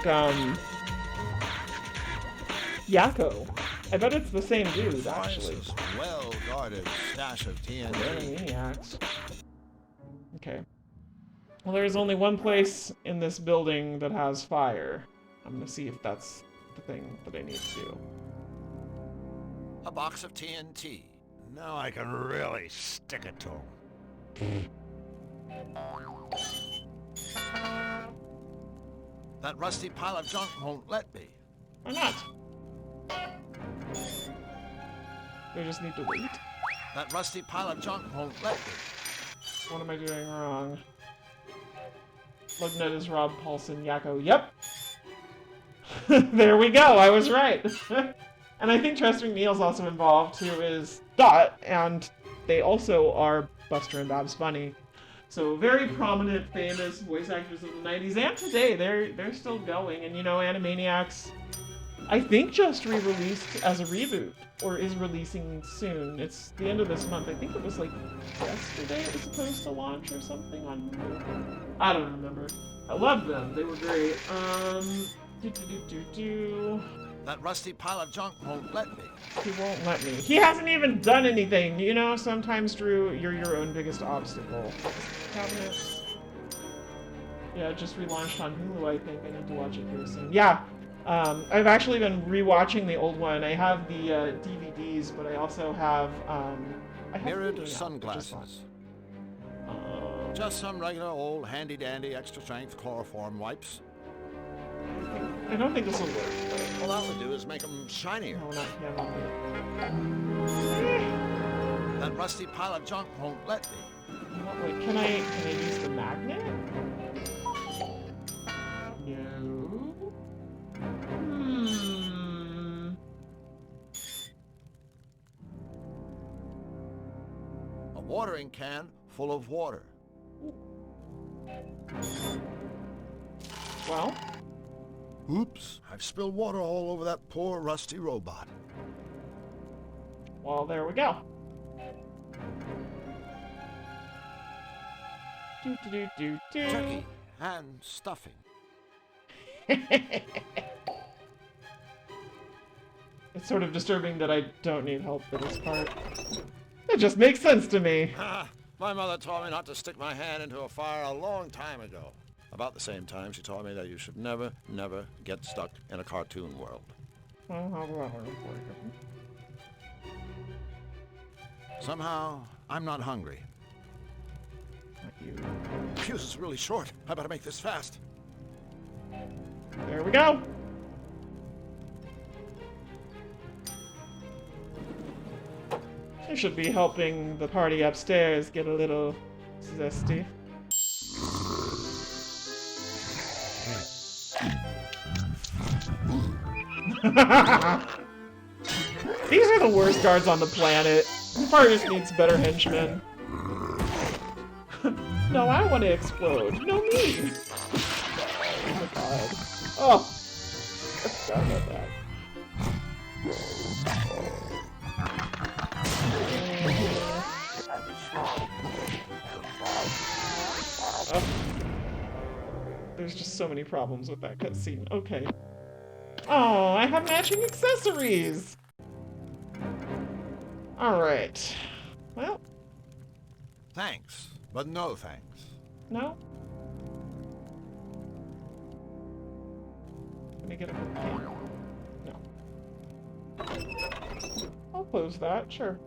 Yakko. I bet it's the same dude, actually. Finest, well-guarded stash of TNT. Animaniacs. Okay. Well, there's only one place in this building that has fire. I'm gonna see if that's the thing that I need to do. A box of TNT. Now I can really stick it to him. That rusty pile of junk won't let me. Why not? Do I just need to wait? That rusty pile of junk won't let me. What am I doing wrong? Lugnet is Rob Paulson Yakko. Yep! There we go, I was right! And I think Trust McNeil's also involved, who is Dot, and they also are Buster and Babs Bunny. So very prominent, famous voice actors of the 90s, and today, they're still going. And you know, Animaniacs, I think just re-released as a reboot, or is releasing soon. It's the end of this month. I think it was like yesterday it was supposed to launch or something on Hulu. I don't remember. I loved them. They were great. That rusty pile of junk won't let me. He won't let me. He hasn't even done anything. You know, sometimes, Drew, you're your own biggest obstacle. Cabinets. Yeah, it just relaunched on Hulu, I think. I need to watch it very soon. Yeah, I've actually been rewatching the old one. I have the DVDs, but I also have, I have Mirrored Hulu now, sunglasses. Just some regular old handy-dandy extra-strength chloroform wipes. I don't think this will work. All that would do is make them shinier. No, not him. That rusty pile of junk won't let me. Wait, can I use the magnet? No. A watering can full of water. Well? Oops, I've spilled water all over that poor rusty robot. Well, there we go. Turkey and stuffing. It's sort of disturbing that I don't need help for this part. It just makes sense to me. My mother taught me not to stick my hand into a fire a long time ago. About the same time, she taught me that you should never, never get stuck in a cartoon world. Somehow, I'm not hungry. The fuse is really short. I better make this fast. There we go. I should be helping the party upstairs get a little zesty. These are the worst guards on the planet. The party just needs better henchmen. No, I want to explode. No, me. Oh my god. Oh. I forgot about that. Oh. There's just so many problems with that cutscene. Okay. Oh, I have matching accessories! Alright. Well. Thanks, but no thanks. No? Let me get a can. No. I'll close that, sure.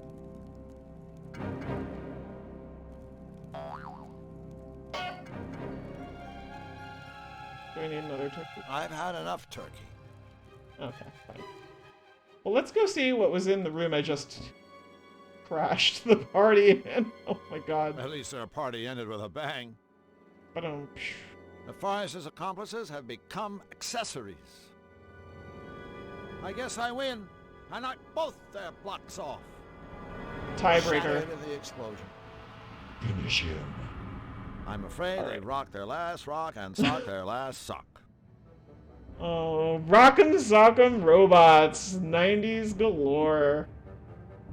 Do I need another turkey? I've had enough turkey. Okay, fine. Well, let's go see what was in the room I just crashed the party in. Oh my god. At least their party ended with a bang. But The Forest's accomplices have become accessories. I guess I win. I knocked both their blocks off. tiebreaker. Shattered the explosion. Finish him. I'm afraid they rocked their last rock and socked their last sock. Oh, rock'em sock'em robots. 90s galore.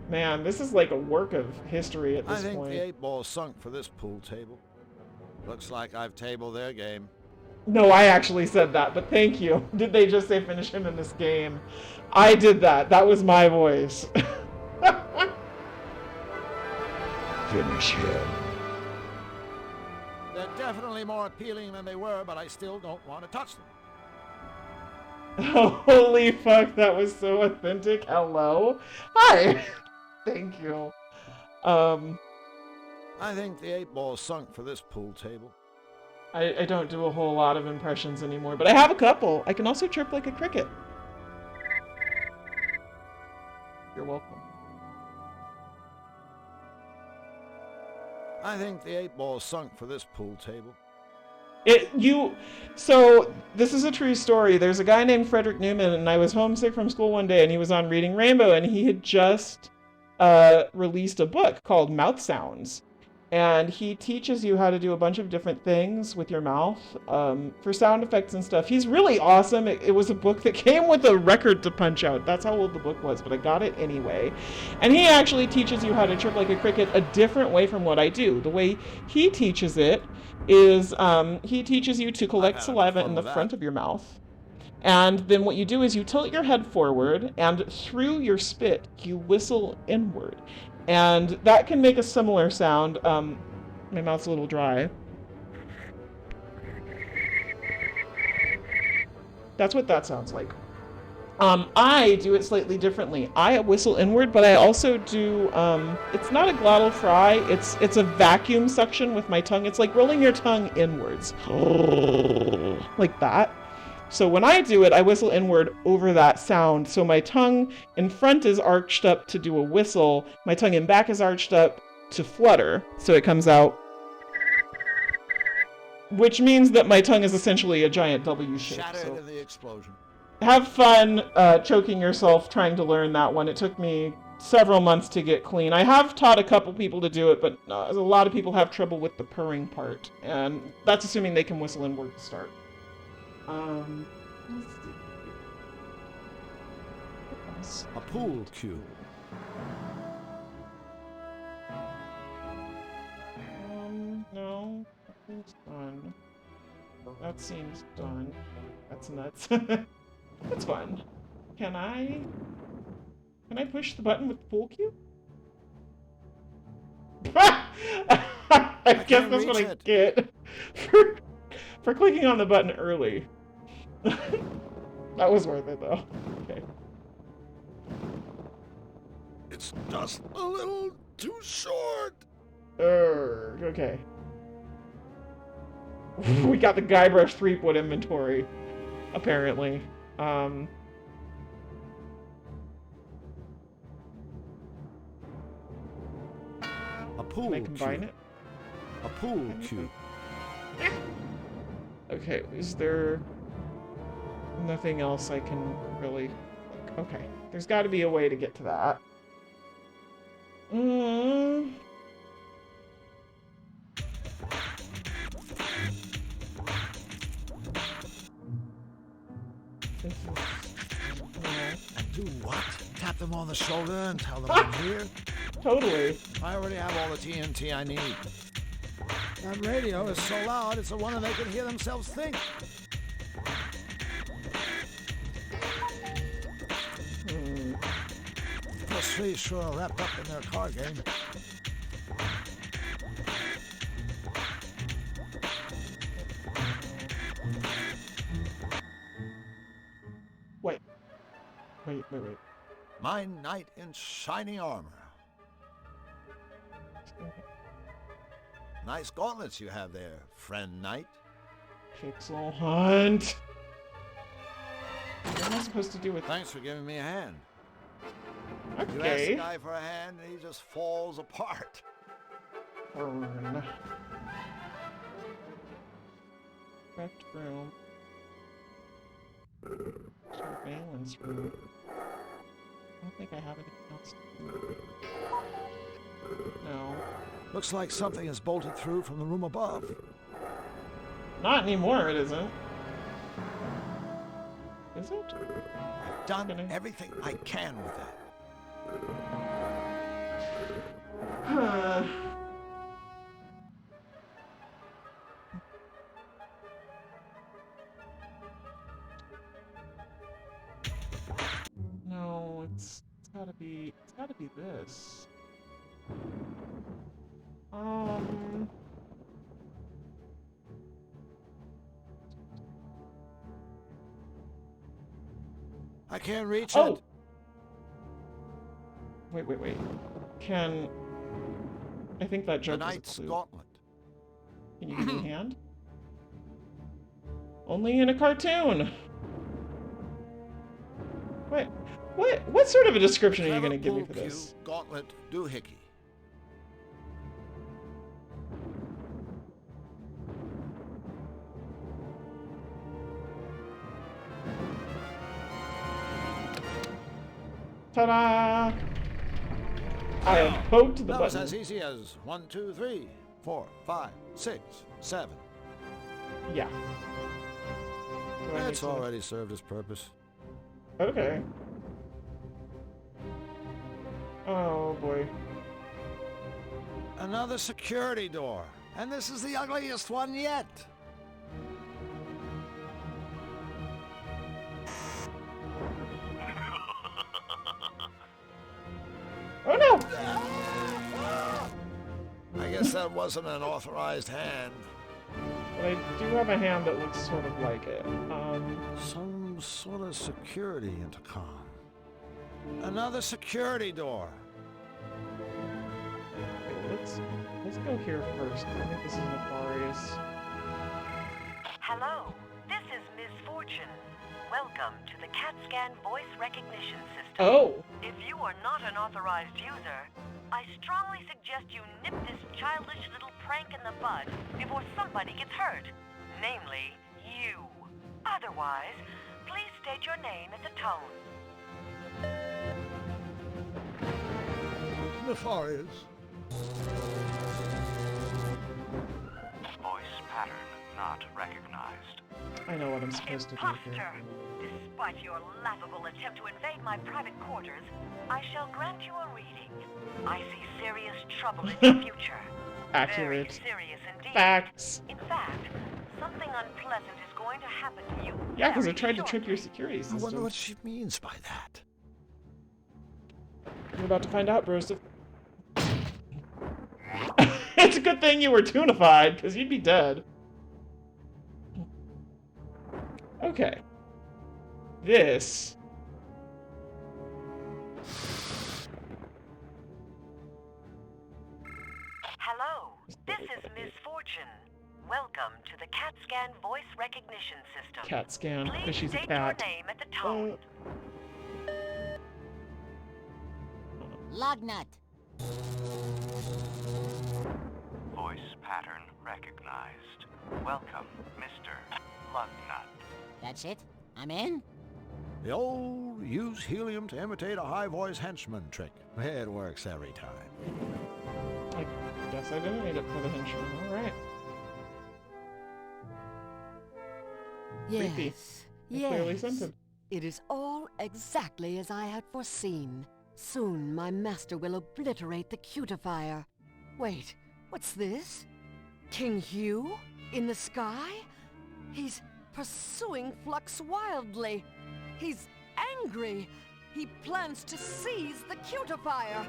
Man, this is like a work of history at this I think point. the 8-ball sunk for this pool table. Looks like I've tabled their game. No, I actually said that, but thank you. Did they just say finish him in this game? I did that. That was my voice. Finish him. They're definitely more appealing than they were, but I still don't want to touch them. Holy fuck, that was so authentic. Hello? Hi. Thank you. I think the 8-ball sunk for this pool table. I don't do a whole lot of impressions anymore, but I have a couple. I can also chirp like a cricket. You're welcome. I think the 8-ball sunk for this pool table. So this is a true story. There's a guy named Frederick Newman, and I was homesick from school one day, and he was on Reading Rainbow, and he had just released a book called Mouth Sounds. And he teaches you how to do a bunch of different things with your mouth for sound effects and stuff. He's really awesome. It was a book that came with a record to punch out. That's how old the book was, but I got it anyway. And he actually teaches you how to chirp like a cricket a different way from what I do. The way he teaches it is he teaches you to collect saliva in the front of your mouth. And then what you do is you tilt your head forward, and through your spit, you whistle inward. And that can make a similar sound. My mouth's a little dry. That's what that sounds like. I do it slightly differently. I whistle inward, but I also do, it's not a glottal fry, it's a vacuum suction with my tongue. It's like rolling your tongue inwards. Like that. So when I do it, I whistle inward over that sound. So my tongue in front is arched up to do a whistle. My tongue in back is arched up to flutter. So it comes out. Which means that my tongue is essentially a giant W shape. Shattered in the explosion. Have fun choking yourself trying to learn that one. It took me several months to get clean. I have taught a couple people to do it, but a lot of people have trouble with the purring part. And that's assuming they can whistle inward to start. Let's see. A pool cue. No. That's done. That seems done. That's nuts. That's fun. Can I push the button with the pool cue? I guess that's what I get for clicking on the button early. That was worth it though. Okay. It's just a little too short. Okay. We got the Guybrush Threepwood inventory, apparently. A pool Can I combine cue. it? A pool cue. Okay, is there nothing else I can really... Okay, there's got to be a way to get to that. Do what? Tap them on the shoulder and tell them I'm here? Totally. I already have all the TNT I need. That radio is so loud, it's a wonder they can hear themselves think. Those three sure are wrapped up in their car game. Wait. My knight in shining armor. Nice gauntlets you have there, friend knight. Pixel hunt. What am I supposed to do with... Thanks for giving me a hand. You ask the Okay. guy for a hand and he just falls apart. Burn. Correct room. Surveillance room. I don't think I have anything else to do. No. Looks like something is bolted through from the room above. Not anymore, it isn't. Is it? I've done everything I can with that. Huh. No, it's gotta be this. I can't reach Oh! it. Wait. I think that The joke was a knight's clue. gauntlet. Can you give me a hand? Only in a cartoon! Wait, what sort of a description are you gonna give me for Clever this? pool cue, Gauntlet doohickey. Ta-da! I have poked the That was button. as easy as 1, 2, 3, 4, 5, 6, 7. Yeah. Do I need It's to- already served its purpose. Okay. Oh boy. Another security door. And this is the ugliest one yet. guess that wasn't an authorized hand. But I do have a hand that looks sort of like it. Some sort of security intercom. Another security door. Let's go here first. I think this is nefarious. Hello, this is Miss Fortune. Welcome to the CAT scan voice recognition system. Oh! If you are not an authorized user, I strongly suggest you nip this childish little prank in the bud before somebody gets hurt. Namely, you. Otherwise, please state your name at the tone. Nefarious. Voice pattern not recognized. I know what I'm supposed to do here. Imposter! Despite your laughable attempt to invade my private quarters, I shall grant you a reading. I see serious trouble in your future. Accurate. Very serious indeed. Facts. In fact, something unpleasant is going to happen to you. Yeah, because I very tried to trick your shortly. security I system. wonder what she means by that. You're about to find out, Bruce. It's a good thing you were toonified, because you'd be dead. Okay. This... Hello, this is Miss Fortune. Welcome to the CAT scan voice recognition system. cat scan, because Please she's a state cat. your name at the tone. Lognut. Voice pattern recognized. Welcome, Mr. Lugnut. That's it? I'm in? The old use helium to imitate a high-voice henchman trick. It works every time. I guess I didn't need it for the henchman. Alright. Creepy. Yes, Clearly scented. it is all exactly as I had foreseen. Soon my master will obliterate the cutifier. Wait, what's this? King Hugh? In the sky? He's pursuing Flux wildly. He's angry. He plans to seize the cutifier.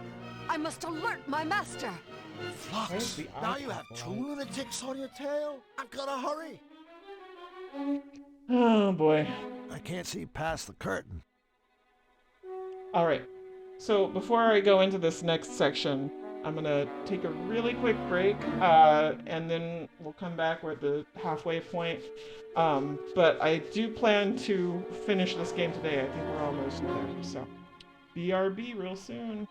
I must alert my master. Where's Flux, the now you alpha have two flag? lunatics on your tail? I've gotta hurry. Oh boy. I can't see past the curtain. Alright. So before I go into this next section, I'm gonna take a really quick break, and then we'll come back. We're at the halfway point. But I do plan to finish this game today. I think we're almost there. So, BRB real soon.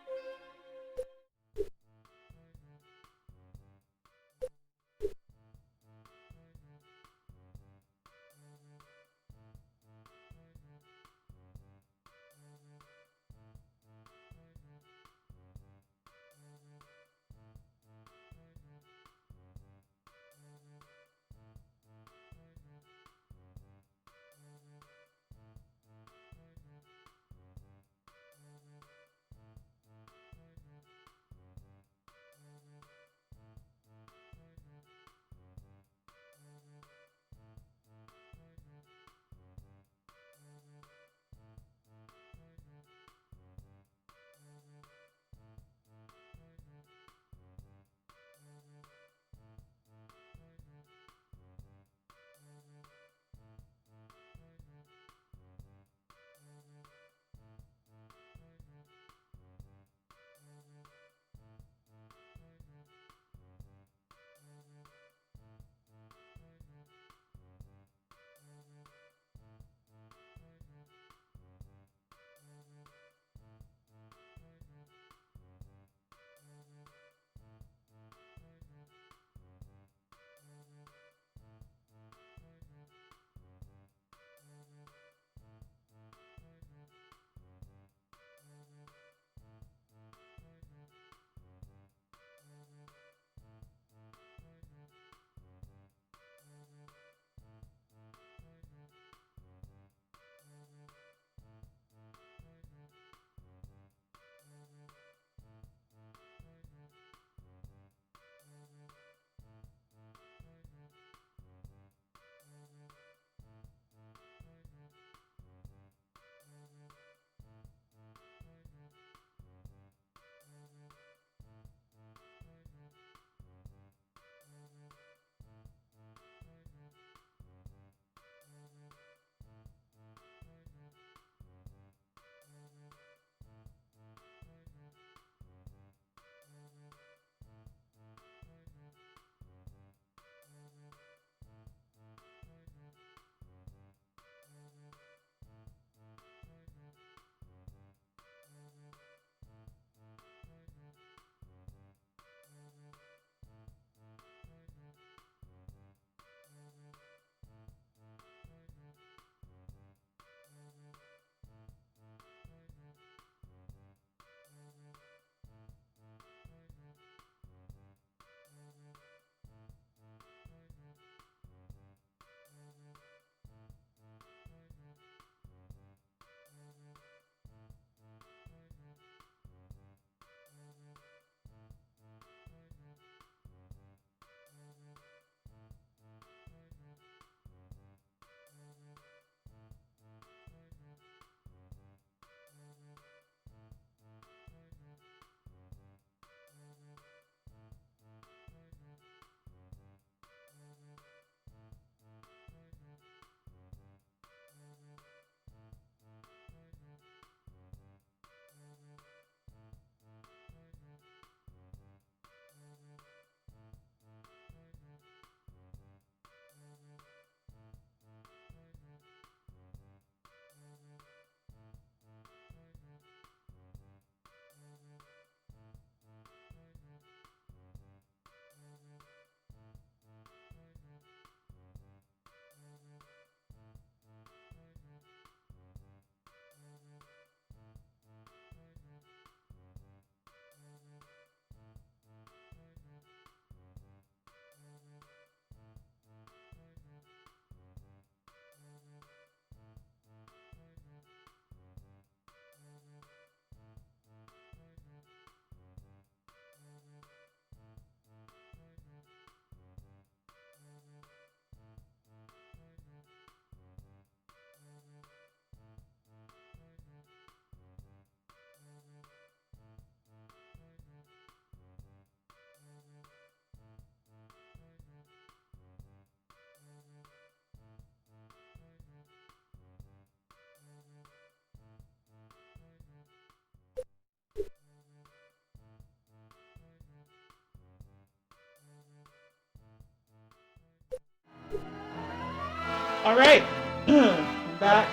All right, I'm back.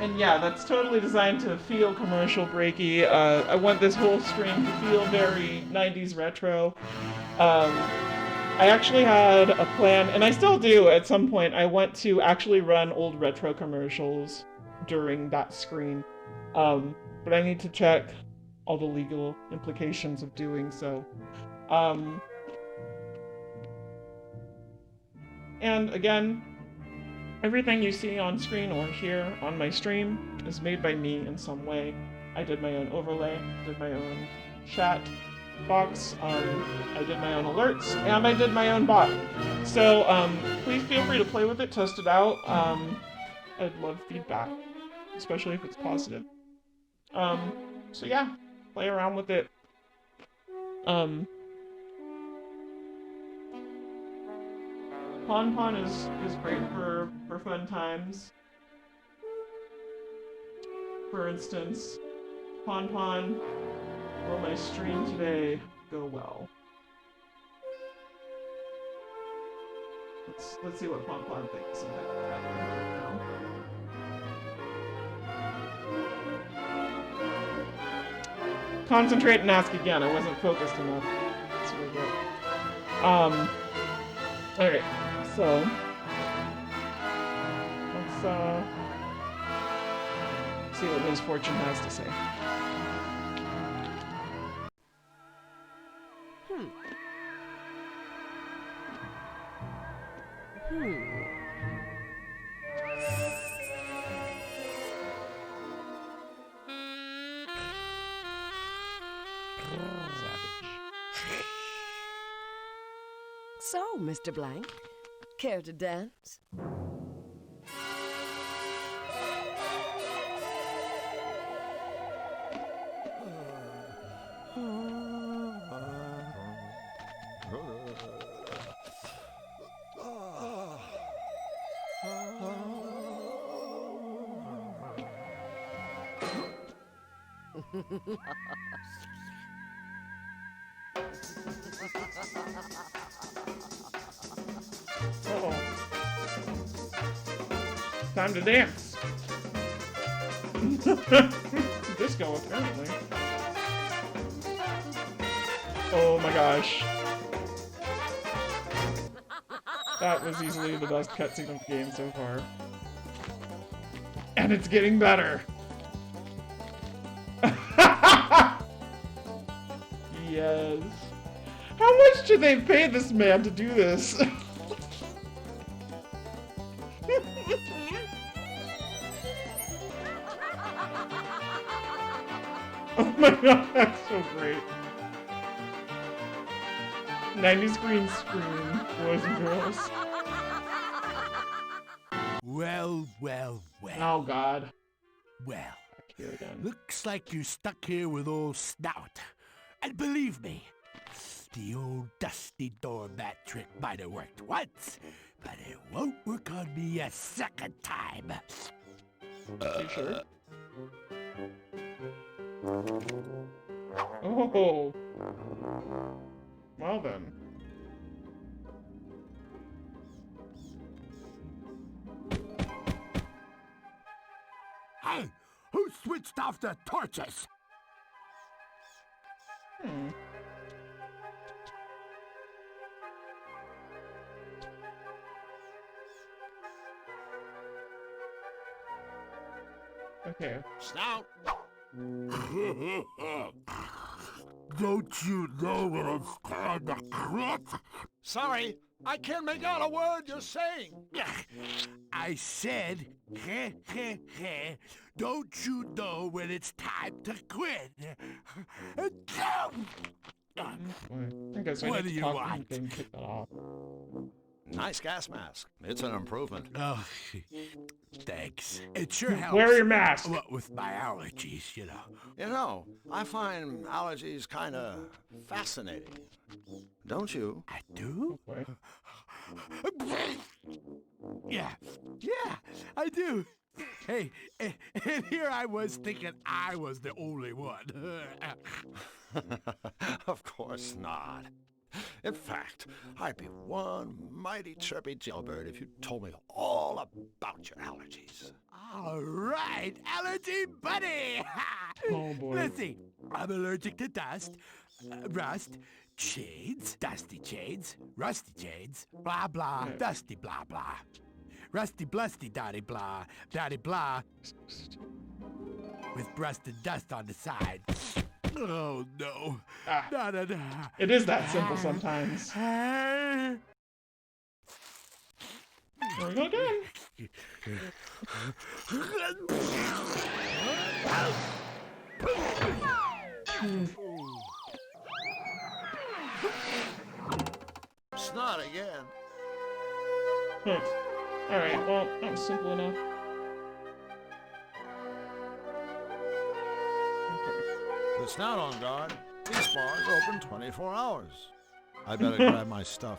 And yeah, that's totally designed to feel commercial breaky. I want this whole screen to feel very 90s retro. I actually had a plan, and I still do at some point. I want to actually run old retro commercials during that screen. But I need to check all the legal implications of doing so. And again, everything you see on screen or hear on my stream is made by me in some way. I did my own overlay, did my own chat box, I did my own alerts, and I did my own bot. So please feel free to play with it, test it out. I'd love feedback, especially if it's positive. So yeah, play around with it. Pon is great for fun times. For instance, Pon, will my stream today go well? Let's see what Pon thinks of that now. Concentrate and ask again. I wasn't focused enough. That's what I get. Alright, so let's see what Ms. Fortune has to say. So, Mr. Blank, care to dance? Uh-oh. Time to dance. Disco, apparently. Oh my gosh. That was easily the best cutscene of the game so far. And it's getting better. Yes. How much did they pay this man to do this? Oh my god, that's so great. 90s green screen, boys and girls. Well. Oh god. Well, Here again. looks like you're stuck here with old Snout. And believe me, the old dusty doormat trick might have worked once, but it won't work on me a second time. You sure? Oh. Well then. Hey, who switched off the torches? Okay. Snout. Don't you know when it's time to quit? Sorry, I can't make out a word you're saying. I said, don't you know when it's time to quit? I guess I What need do to you talk want? and kick that off. Nice gas mask. It's an improvement. Oh, thanks. It sure helps. Wear your mask! What with my allergies, you know. You know, I find allergies kind of fascinating. Don't you? I do? Wait. Yeah, I do. Hey, and here I was thinking I was the only one. Of course not. In fact, I'd be one mighty chirpy jailbird if you told me all about your allergies. All right, allergy buddy. Oh boy. Let's see. I'm allergic to dust, rust, shades, dusty shades, rusty shades, blah blah, Yeah. dusty blah blah. Rusty blusty dotty blah, with brusted dust on the side. Oh no. Ah. Da, da, da. It is that simple sometimes. There we go again. Snot again. Alright, well, that was simple enough. Okay. The snout on guard. These bars open 24 hours. I better grab my stuff.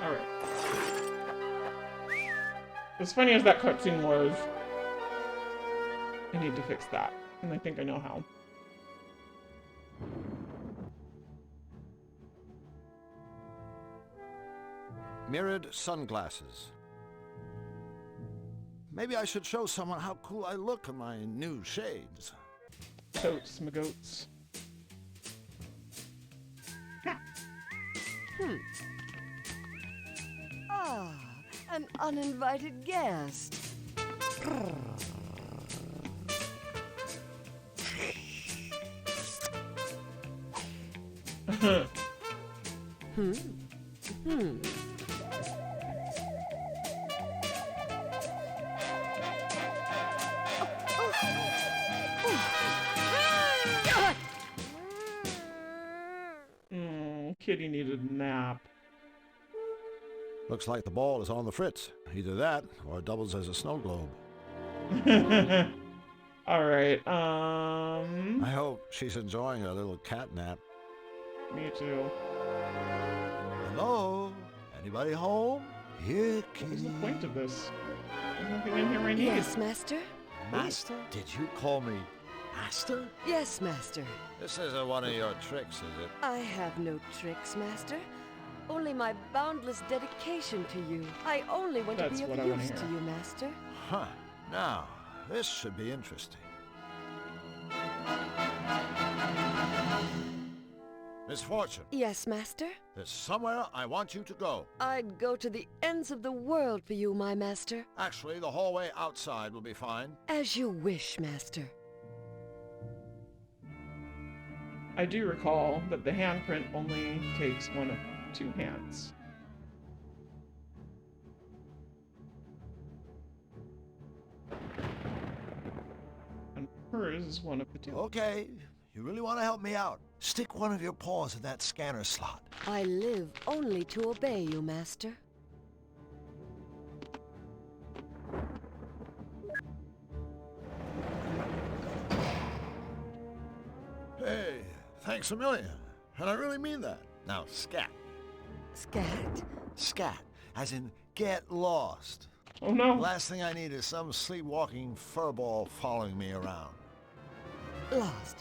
Alright. As funny as that cutscene was, I need to fix that. And I think I know how. Mirrored sunglasses. Maybe I should show someone how cool I look in my new shades. Totes, my goats. Ah, an uninvited guest. Kitty needed a nap. Looks like the ball is on the fritz. Either that, or it doubles as a snow globe. Alright, I hope she's enjoying her little cat nap. me too. Hello? Anybody home? Here, What was the kitty. point of this? There's nothing in here I need. Yes, master? Master? Did you call me Master? Yes, master. This isn't one of your tricks, is it? I have no tricks, master. Only my boundless dedication to you. I only want That's to be what I of wanna use to hear. you, master. Huh. Now, this should be interesting. Misfortune, Yes, master? there's somewhere I want you to go. I'd go to the ends of the world for you, my master. Actually, the hallway outside will be fine. As you wish, master. I do recall that the handprint only takes one of two hands. And hers is one of the two. Okay, you really want to help me out. Stick one of your paws in that scanner slot. I live only to obey you, master. Hey, thanks a million. And I really mean that. Now, scat. Scat? Scat, as in get lost. Oh no! Last thing I need is some sleepwalking furball following me around. Lost.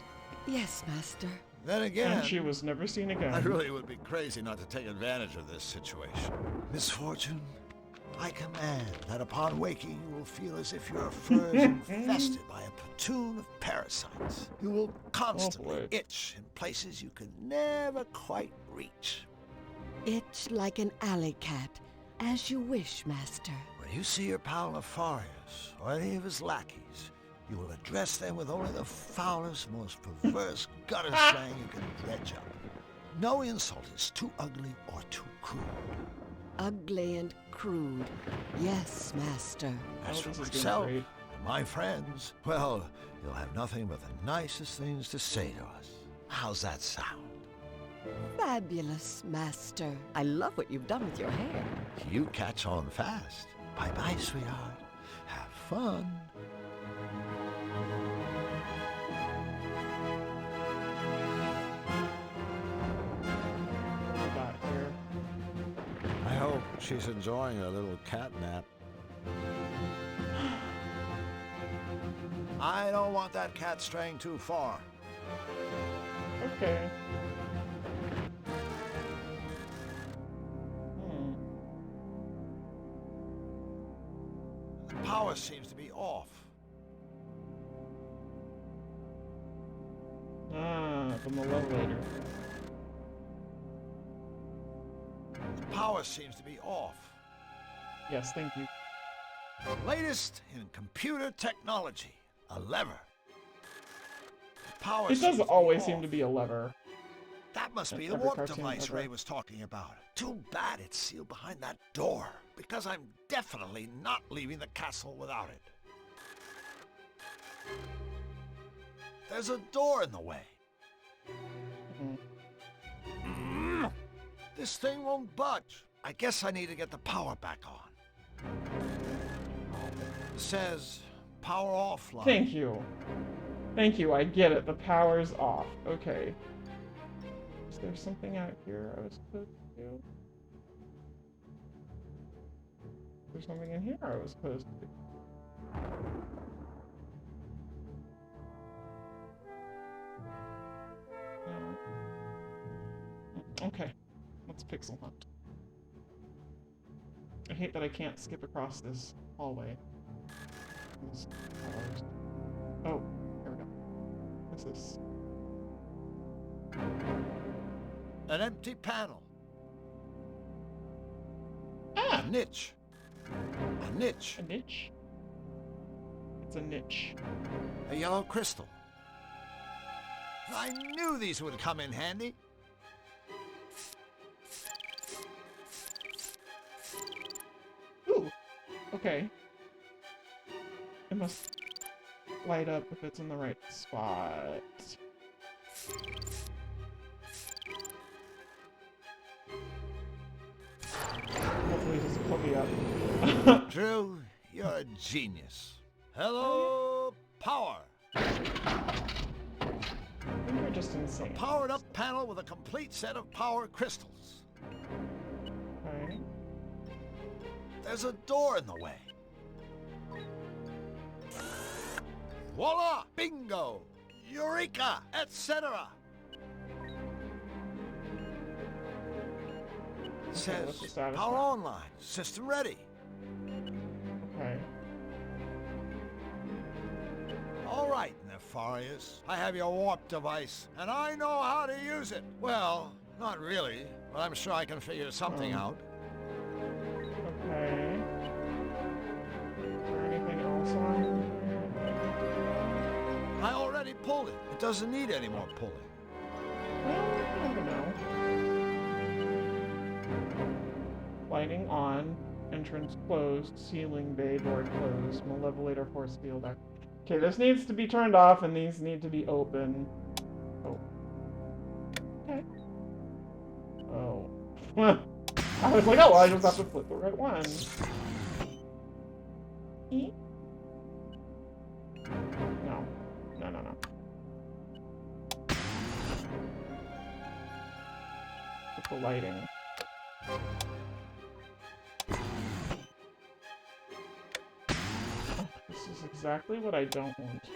Yes, master. Then again, And she was never seen again. I really would be crazy not to take advantage of this situation. Misfortune, I command that upon waking you will feel as if your fur is infested by a platoon of parasites. You will constantly boy. itch in places you could never quite reach. Itch like an alley cat. As you wish, master. When you see your pal Nefarious or any of his lackeys, you will address them with only the foulest, most perverse gutter slang you can dredge up. No insult is too ugly or too crude. Ugly and crude. Yes, master. As Oh, for this is myself getting great. and my friends, well, you'll have nothing but the nicest things to say to us. How's that sound? Fabulous, master. I love what you've done with your hair. You catch on fast. Bye-bye, sweetheart. Have fun. Got here. I hope she's enjoying her little cat nap. I don't want that cat straying too far. Okay. power seems to be off. Ah, the Malevolator. The power seems to be off. Yes, thank you. Latest in computer technology. A lever. The power It seems does to be always seem off. to be a lever. That must be in the every warp cartoon device ever. Ray was talking about. Too bad it's sealed behind that door, because I'm definitely not leaving the castle without it. There's a door in the way. This thing won't budge. I guess I need to get the power back on. It says power offline. Thank you. Thank you, I get it. The power's off. Okay. Is there something out here I was supposed to do? Is there something in here I was supposed to do? No. Okay. Let's pixel hunt. I hate that I can't skip across this hallway. Oh, there we go. What's this? An empty panel. Ah! A niche. A niche. A niche? It's a niche. A yellow crystal. I knew these would come in handy. Ooh! Okay. It must light up if it's in the right spot. Hopefully it doesn't put me up. Drew, you're a genius. Hello, power. I think you're just insane. Powered up panel with a complete set of power crystals. Okay. There's a door in the way. Voila! Bingo! Eureka! Etc. It what's says the status power now? online. System ready. Okay. All right, Nefarious. I have your warp device, and I know how to use it. Well, not really, but I'm sure I can figure something out. Okay. Is there anything else on here? I already pulled it. It doesn't need any more pulling. Well, you never know. Lighting on, entrance closed, ceiling bay door closed, Malevolator force field active. Okay, this needs to be turned off and these need to be open. Oh. Okay. Oh. I was like, oh, I just have to flip the right one. E? No. No, no, no. With the lighting. This is exactly what I don't want.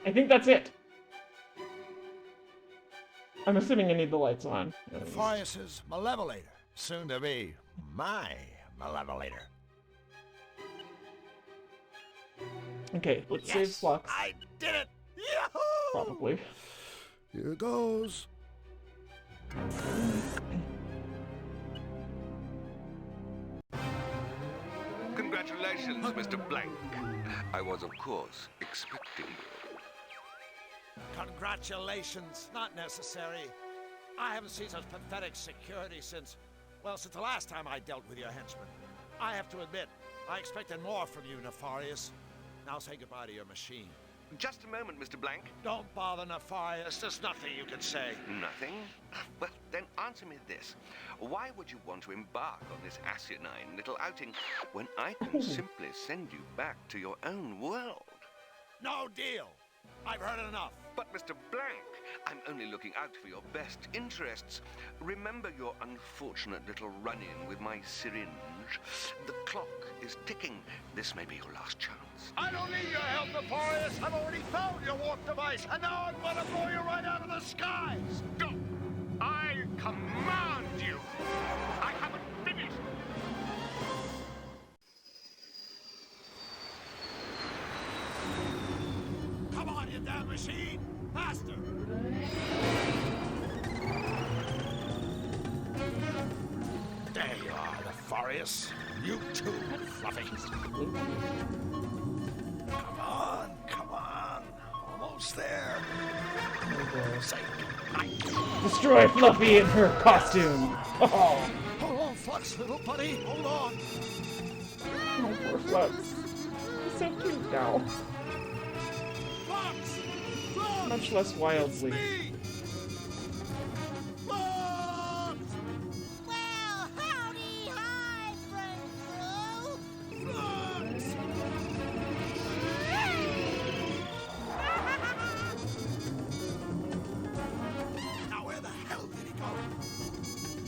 I think that's it. I'm assuming I need the lights on. Nefarious' Malevolator. Soon to be my Malevolator. Okay, let's save Flux. I did it! Yahoo! Probably. Here goes. Congratulations, Mr. Blank. I was, of course, expecting you. Congratulations. Not necessary. I haven't seen such pathetic security since the last time I dealt with your henchmen. I have to admit, I expected more from you, Nefarious. Now say goodbye to your machine. Just a moment, Mr. Blank. Don't bother, Nefarious. There's nothing you can say. Nothing? Well, then answer me this. Why would you want to embark on this asinine little outing when I can simply send you back to your own world? No deal. I've heard enough. But, Mr. Blank, I'm only looking out for your best interests. Remember your unfortunate little run-in with my syringe. The clock is ticking. This may be your last chance. I don't need your help, Nefarious. I've already found your warp device, and now I'm gonna blow you right out of the skies. Go! I command you! I haven't finished! damn machine! Faster! There you are, Nefarious. You too, Fluffy. Come on. Almost there. Say goodnight. Destroy Fluffy in her costume. Oh, Hold on, Flux, little buddy. Hold on. oh poor Flux. He's so cute now. Flux! Flux! Much less wildly. Me! Flux! Well, howdy, hi, friend crew. Flux! Now where the hell did he go?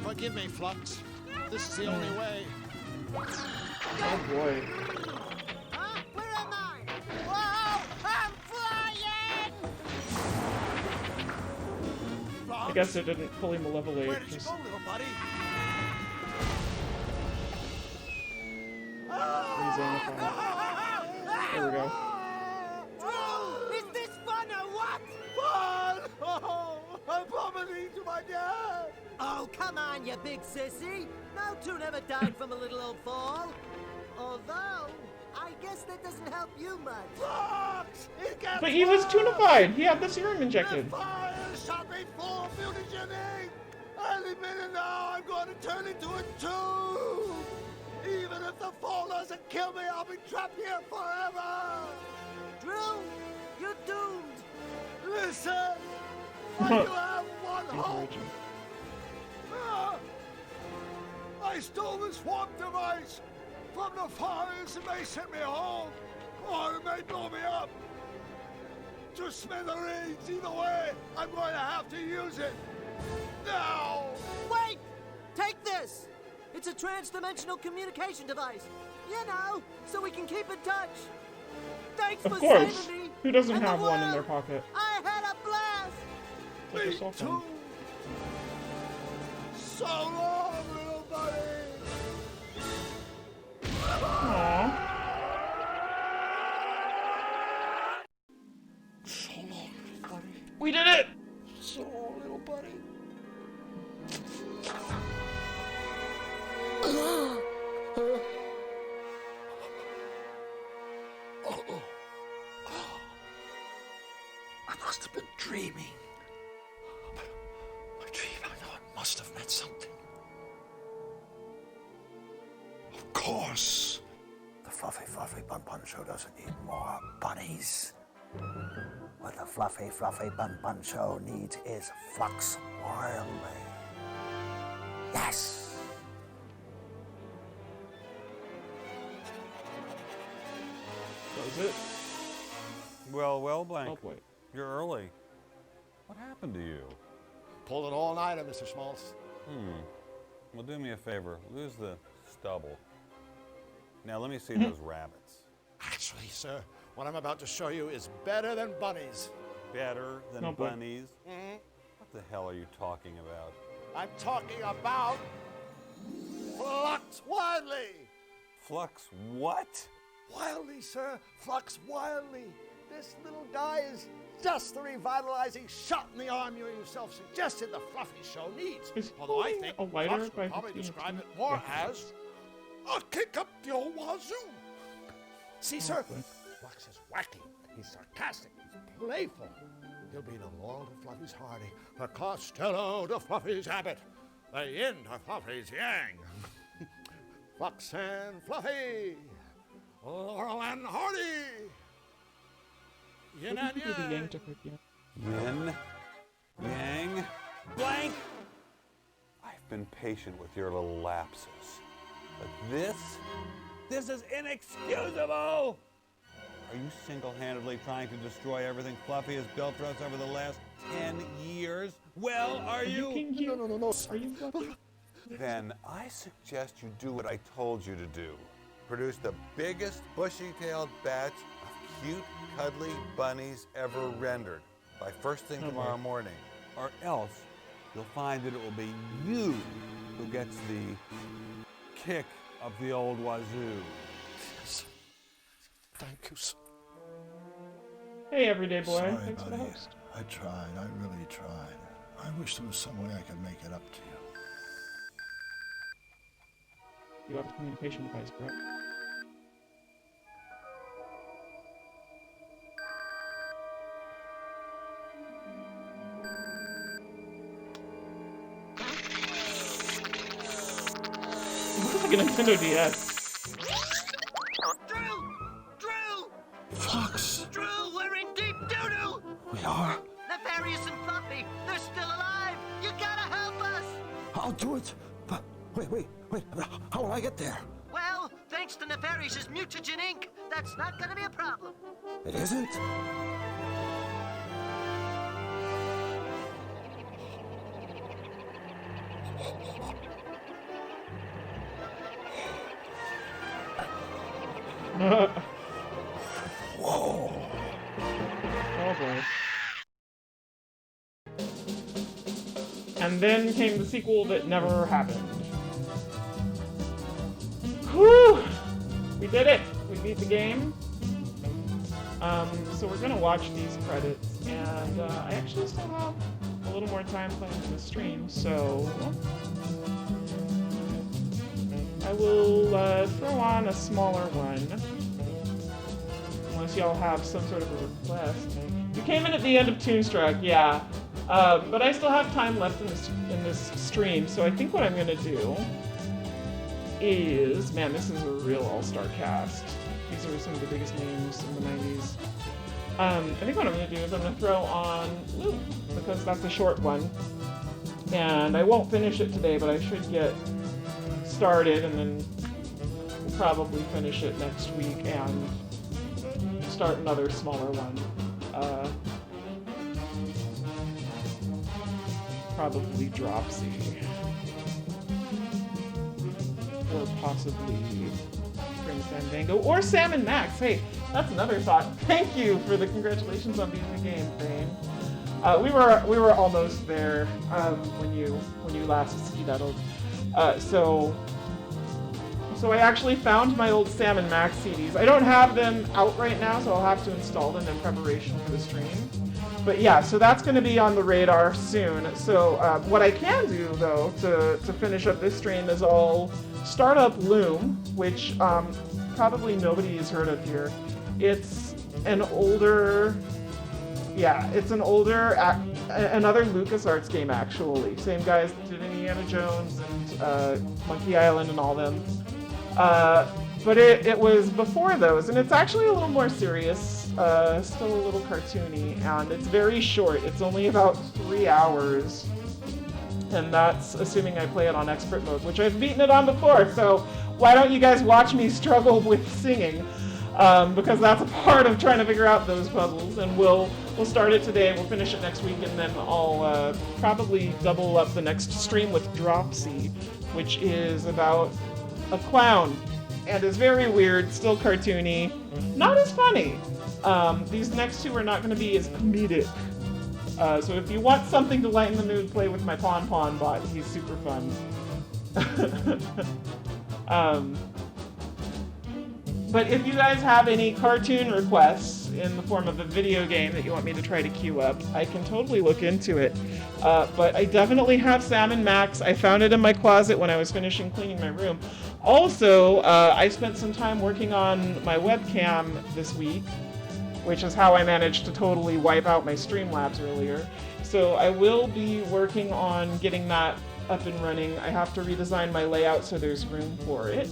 Forgive me, Flux. This is the only way. Oh boy. Huh? Where am I? Whoa! I'm flying! I guess it didn't fully malevolate. Where did you Just go, little buddy? freezing the fire. There we go. Drew, is this fun or what? Fun! Oh, I'm plummeting to my death! Oh, come on, you big sissy. No toon ever died from a little old fall. Although, I guess that doesn't help you much. Flux! It gets But he was worse! tunified. He had the serum The injected. fire shot me full of mutagenic! Any minute now, I'm going to turn into a tube! Even if the fall doesn't kill me, I'll be trapped here forever! Drew, you're doomed. Listen! I do have one He's hope! raging. Ah! I stole the swamp device from the fires and they sent me home, or it may blow me up. To smithereens, either way, I'm going to have to use it. Now! Wait! Take this! It's a trans-dimensional communication device. You know, so we can keep in touch. Thanks Of for course. saving me. Who doesn't and the have one in world. their pocket? I had a blast. Like your Me cell too! phone. So long, little buddy! Aww. So long, little buddy. We did it! So long, little buddy. I must have been dreaming. A dream, I know it must have meant something. Of course. The Fluffy Bun Bun Show doesn't need more bunnies. What the Fluffy Bun Bun Show needs is Flux Wildly. Yes! That was it? Well, Blank. Oh boy. You're early. What happened to you? Pulled an all-nighter, Mr. Schmaltz. Well, do me a favor. Lose the stubble. Now, let me see those rabbits. Actually, sir, what I'm about to show you is better than bunnies. Better than Oh, boy. bunnies? What the hell are you talking about? I'm talking about Flux Wildly. Flux what? Wildly, sir. Flux Wildly. This little guy is just the revitalizing shot in the arm you yourself suggested the Fluffy Show needs. Is Although I pulling think a lighter Flux by would probably 15 describe feet? it more Yeah. as a kick up the old wazoo. See, sir, boy. Flux is wacky. He's sarcastic. He's playful. He'll be the laurel to Fluffy's Hardy, the Costello to Fluffy's Abbott, the yin to Fluffy's Yang. Flux and Fluffy, Laurel and Hardy. Yin What and did you do the yang Yang. to her again? Yin, Yang, Blank! I've been patient with your little lapses. But this is inexcusable! Are you single-handedly trying to destroy everything Fluffy has built for us over the last 10 years? Well, are you? King Hugh? No, Are you Fluffy? Then I suggest you do what I told you to do. Produce the biggest bushy-tailed batch of cute, cuddly bunnies ever rendered. by first thing tomorrow morning, or else you'll find that it will be you who gets the kick of the old wazoo. Yes. Thank you, sir. Hey, everyday boy. Sorry, Thanks for the buddy. host. I tried. I really tried. I wish there was some way I could make it up to you. You have a communication device, correct? It looks like a Nintendo DS. Drew! Fox! Drew, we're in deep doo-doo! We are? Nefarious and Fluffy, they're still alive! You gotta help us! I'll do it. But wait. How will I get there? Well, thanks to Nefarious's mutagen ink, that's not gonna be a problem. It isn't? Whoa. Oh boy. And then came the sequel that never happened. Whew! We did it! We beat the game. So we're gonna watch these credits, and I actually still have a little more time playing in the stream, so I will throw on a smaller one. Unless y'all have some sort of a request. You came in at the end of Toonstruck, yeah. But I still have time left in this stream, so I think what I'm gonna do is, man, this is a real all-star cast. These are some of the biggest names in the 90s. I think what I'm gonna do is I'm gonna throw on Loom, because that's a short one. And I won't finish it today, but I should get started, and then we'll probably finish it next week and start another smaller one. Probably Dropsy. Or possibly Spring Fandango. Or Sam and Max. Hey, that's another thought. Thank you for the congratulations on beating the game, Thane. We were almost there when you last ski-duttled. So I actually found my old Sam and Max CDs. I don't have them out right now, so I'll have to install them in preparation for the stream. But yeah, so that's going to be on the radar soon. So what I can do, though, to finish up this stream is I'll start up Loom, which probably nobody has heard of here. It's an older... Yeah, it's an older... another LucasArts game, actually. Same guys that did Indiana Jones and Monkey Island and all them. But it was before those, and it's actually a little more serious. Still a little cartoony, and it's very short. It's only about 3 hours, and that's assuming I play it on expert mode, which I've beaten it on before, so why don't you guys watch me struggle with singing? Because that's a part of trying to figure out those puzzles, and we'll start it today, we'll finish it next week, and then I'll probably double up the next stream with Dropsy, which is about a clown, and is very weird, still cartoony, not as funny. These next two are not going to be as comedic. So if you want something to lighten the mood, play with my Pon bot. He's super fun. But if you guys have any cartoon requests in the form of a video game that you want me to try to queue up, I can totally look into it. But I definitely have Sam and Max. I found it in my closet when I was finishing cleaning my room. Also, I spent some time working on my webcam this week, which is how I managed to totally wipe out my Streamlabs earlier. So I will be working on getting that up and running. I have to redesign my layout so there's room for it.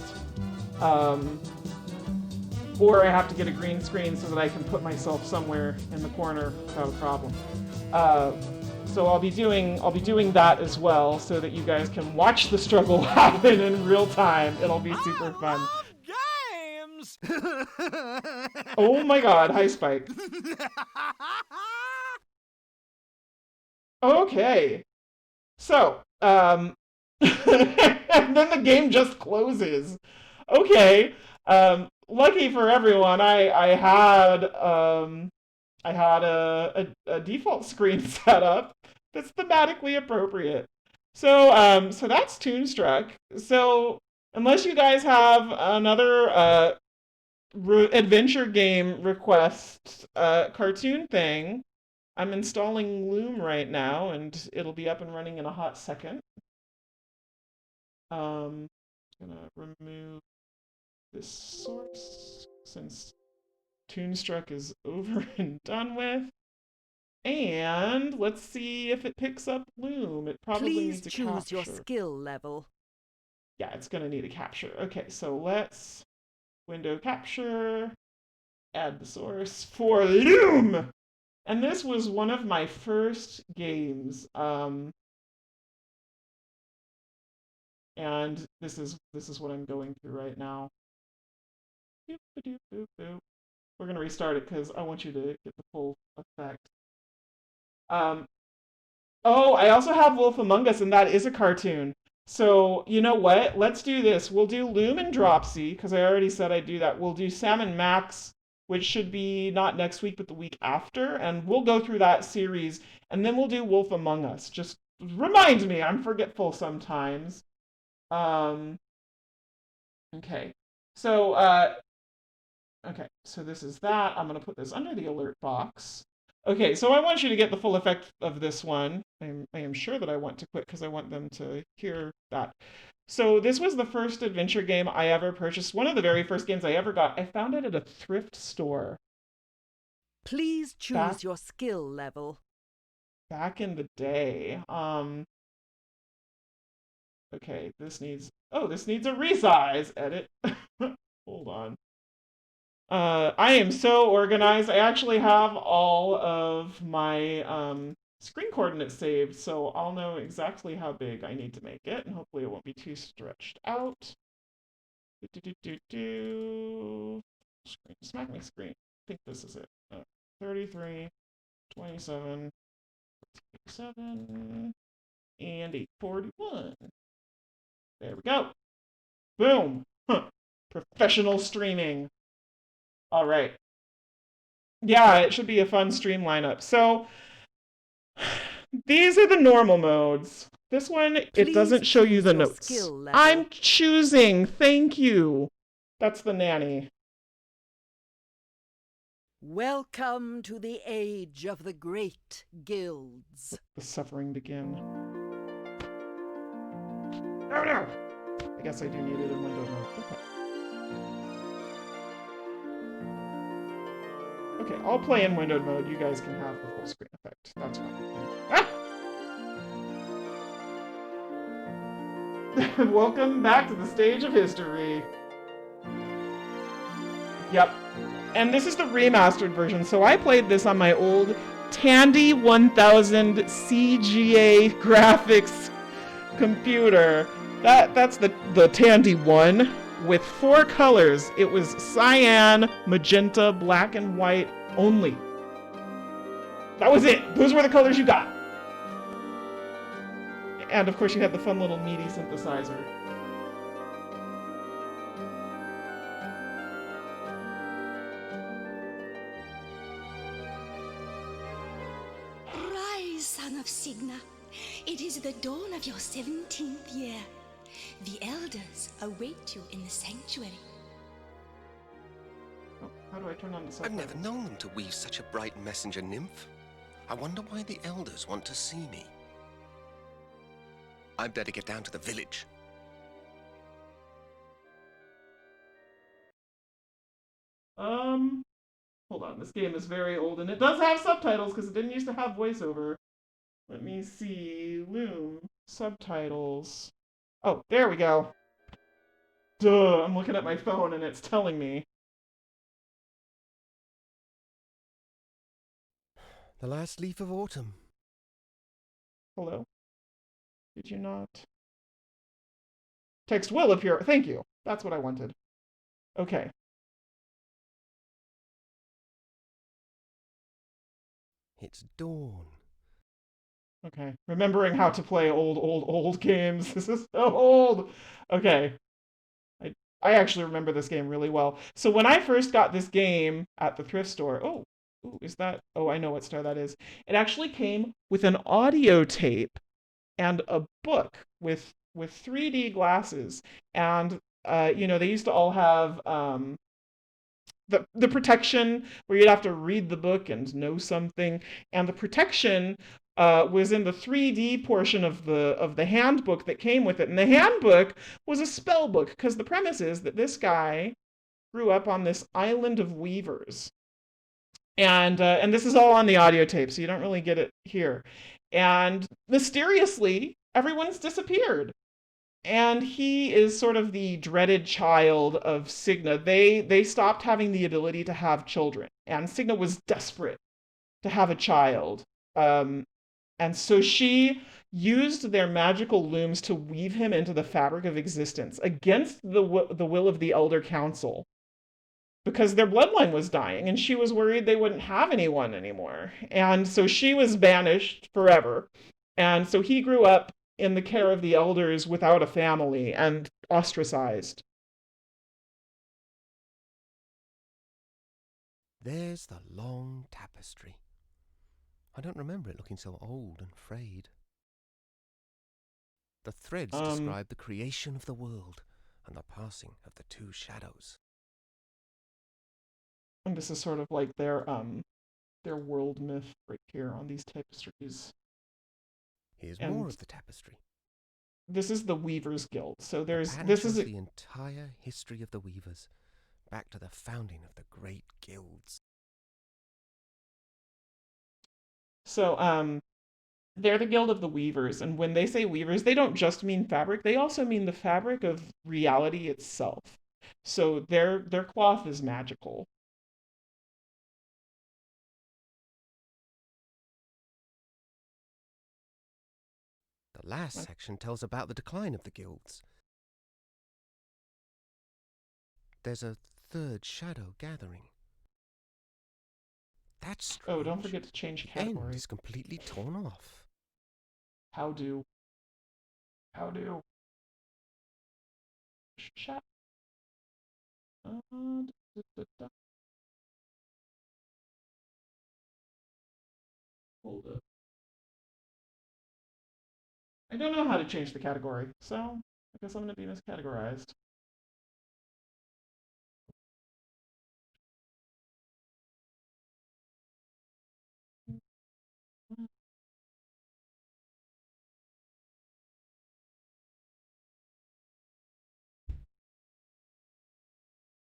Or I have to get a green screen so that I can put myself somewhere in the corner without a problem. So I'll be doing that as well, so that you guys can watch the struggle happen in real time. It'll be super fun. Games! Oh my god, hi Spike. Okay. So, and then the game just closes. Okay. Lucky for everyone, I had I had a default screen set up that's thematically appropriate. So that's Toonstruck. So unless you guys have another adventure game request cartoon thing, I'm installing Loom right now, and it'll be up and running in a hot second. Gonna remove this source since Toonstruck is over and done with. And let's see if it picks up Loom. It probably Please needs a choose capture. your skill level. Yeah, it's gonna need a capture. Okay, so let's window capture, add the source for Loom. And this was one of my first games. And this is what I'm going through right now. Boop, boop, boop, boop. We're gonna restart it because I want you to get the full effect. Oh, I also have Wolf Among Us, and that is a cartoon. So you know what? Let's do this. We'll do Loom and Dropsy because I already said I'd do that. We'll do Sam and Max, which should be not next week but the week after, and we'll go through that series, and then we'll do Wolf Among Us. Just remind me, I'm forgetful sometimes. Um, okay. So, so this is that. I'm going to put this under the alert box. Okay, so I want you to get the full effect of this one. I am sure that I want to quit because I want them to hear that. So this was the first adventure game I ever purchased. One of the very first games I ever got. I found it at a thrift store. Please choose your skill level. Back in the day. Okay, this needs a resize edit. Hold on. I am so organized. I actually have all of my screen coordinates saved, so I'll know exactly how big I need to make it, and hopefully it won't be too stretched out. Screen, smack me screen. I think this is it. 33, 27, 7, and 841. There we go. Boom. Professional streaming. All right. Yeah, it should be a fun stream lineup. So these are the normal modes. This one, it doesn't show you the notes. I'm choosing. Thank you. That's the nanny. Welcome to the age of the great guilds. The suffering begin. Oh no! I guess I do need it in window mode. Okay, I'll play in windowed mode. You guys can have the full screen effect. That's fine. Ah! Welcome back to the stage of history. Yep. And this is the remastered version. So I played this on my old Tandy 1000 CGA graphics computer. That's the Tandy 1 with 4 colors. It was cyan, magenta, black, and white only. That was it. Those were the colors you got. And of course you had the fun little MIDI synthesizer. Rise, son of Signa. It is the dawn of your 17th year. The elders await you in the sanctuary. Oh, how do I turn on the subtitles? I've never known them to weave such a bright messenger nymph. I wonder why the elders want to see me. I'd better get down to the village. Hold on. This game is very old, and it does have subtitles because it didn't used to have voiceover. Let me see. Loom. Subtitles. Oh, there we go. Duh, I'm looking at my phone and it's telling me. The last leaf of autumn. Hello? Did you not? Text will appear. Thank you. That's what I wanted. Okay. It's dawn. Okay. Remembering how to play old games. This is so old. Okay. I actually remember this game really well. So when I first got this game at the thrift store, oh, Ooh, is that? Oh, I know what star that is. It actually came with an audio tape and a book with 3D glasses. And they used to all have the protection where you'd have to read the book and know something, and the protection was in the 3D portion of the handbook that came with it. And the handbook was a spell book because the premise is that this guy grew up on this island of weavers, and this is all on the audio tape, so you don't really get it here. And mysteriously, everyone's disappeared. And he is sort of the dreaded child of Cigna. They stopped having the ability to have children, and Cigna was desperate to have a child. And so she used their magical looms to weave him into the fabric of existence against the will of the Elder Council, because their bloodline was dying and she was worried they wouldn't have anyone anymore. And so she was banished forever. And so he grew up in the care of the elders without a family and ostracized. There's the long tapestry. I don't remember it looking so old and frayed. The threads describe the creation of the world and the passing of the two shadows. And this is sort of like their world myth right here on these tapestries. Here's more of the tapestry. This is the Weavers Guild. So this is the entire history of the Weavers, back to the founding of the great guilds. So they're the Guild of the Weavers, and when they say weavers, they don't just mean fabric, they also mean the fabric of reality itself. So their cloth is magical. The last section tells about the decline of the guilds. There's a third shadow gathering. That's strange. Oh, don't forget to change category. The end is completely torn off. How do? Chat. Hold up. I don't know how to change the category, so I guess I'm going to be miscategorized.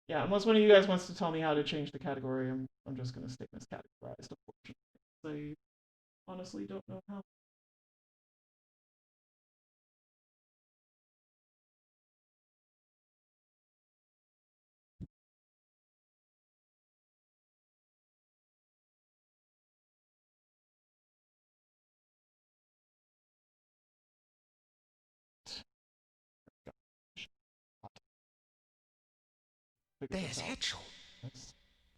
Yeah, unless one of you guys wants to tell me how to change the category, I'm just going to stay miscategorized, unfortunately. I honestly don't know how. There's Hetchel.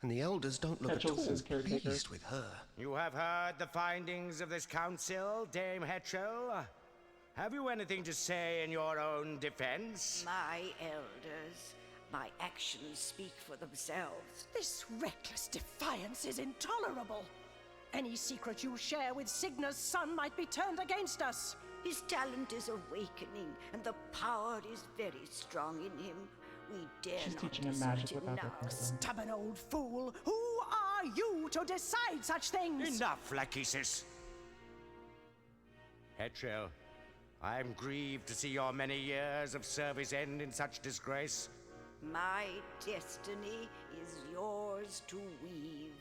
And the elders don't look at all pleased with her. You have heard the findings of this council, Dame Hetchel. Have you anything to say in your own defense? My elders, my actions speak for themselves. This reckless defiance is intolerable. Any secret you share with Cigna's son might be turned against us. His talent is awakening, and the power is very strong in him. We dare She's not teaching him desert magic it without now. their Stubborn old fool! Who are you to decide such things? Enough, Lachesis. Hetchel, I am grieved to see your many years of service end in such disgrace. My destiny is yours to weave.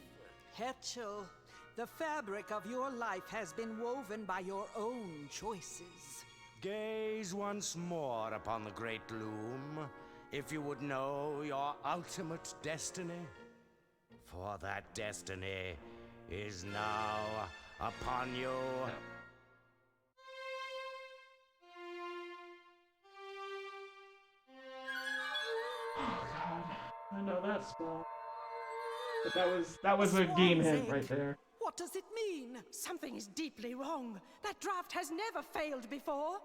Hetchel, the fabric of your life has been woven by your own choices. Gaze once more upon the great Loom, if you would know your ultimate destiny. For that destiny is now upon you. Oh god, I know that spell. But that was a game hint right there. What does it mean? Something is deeply wrong. That draft has never failed before.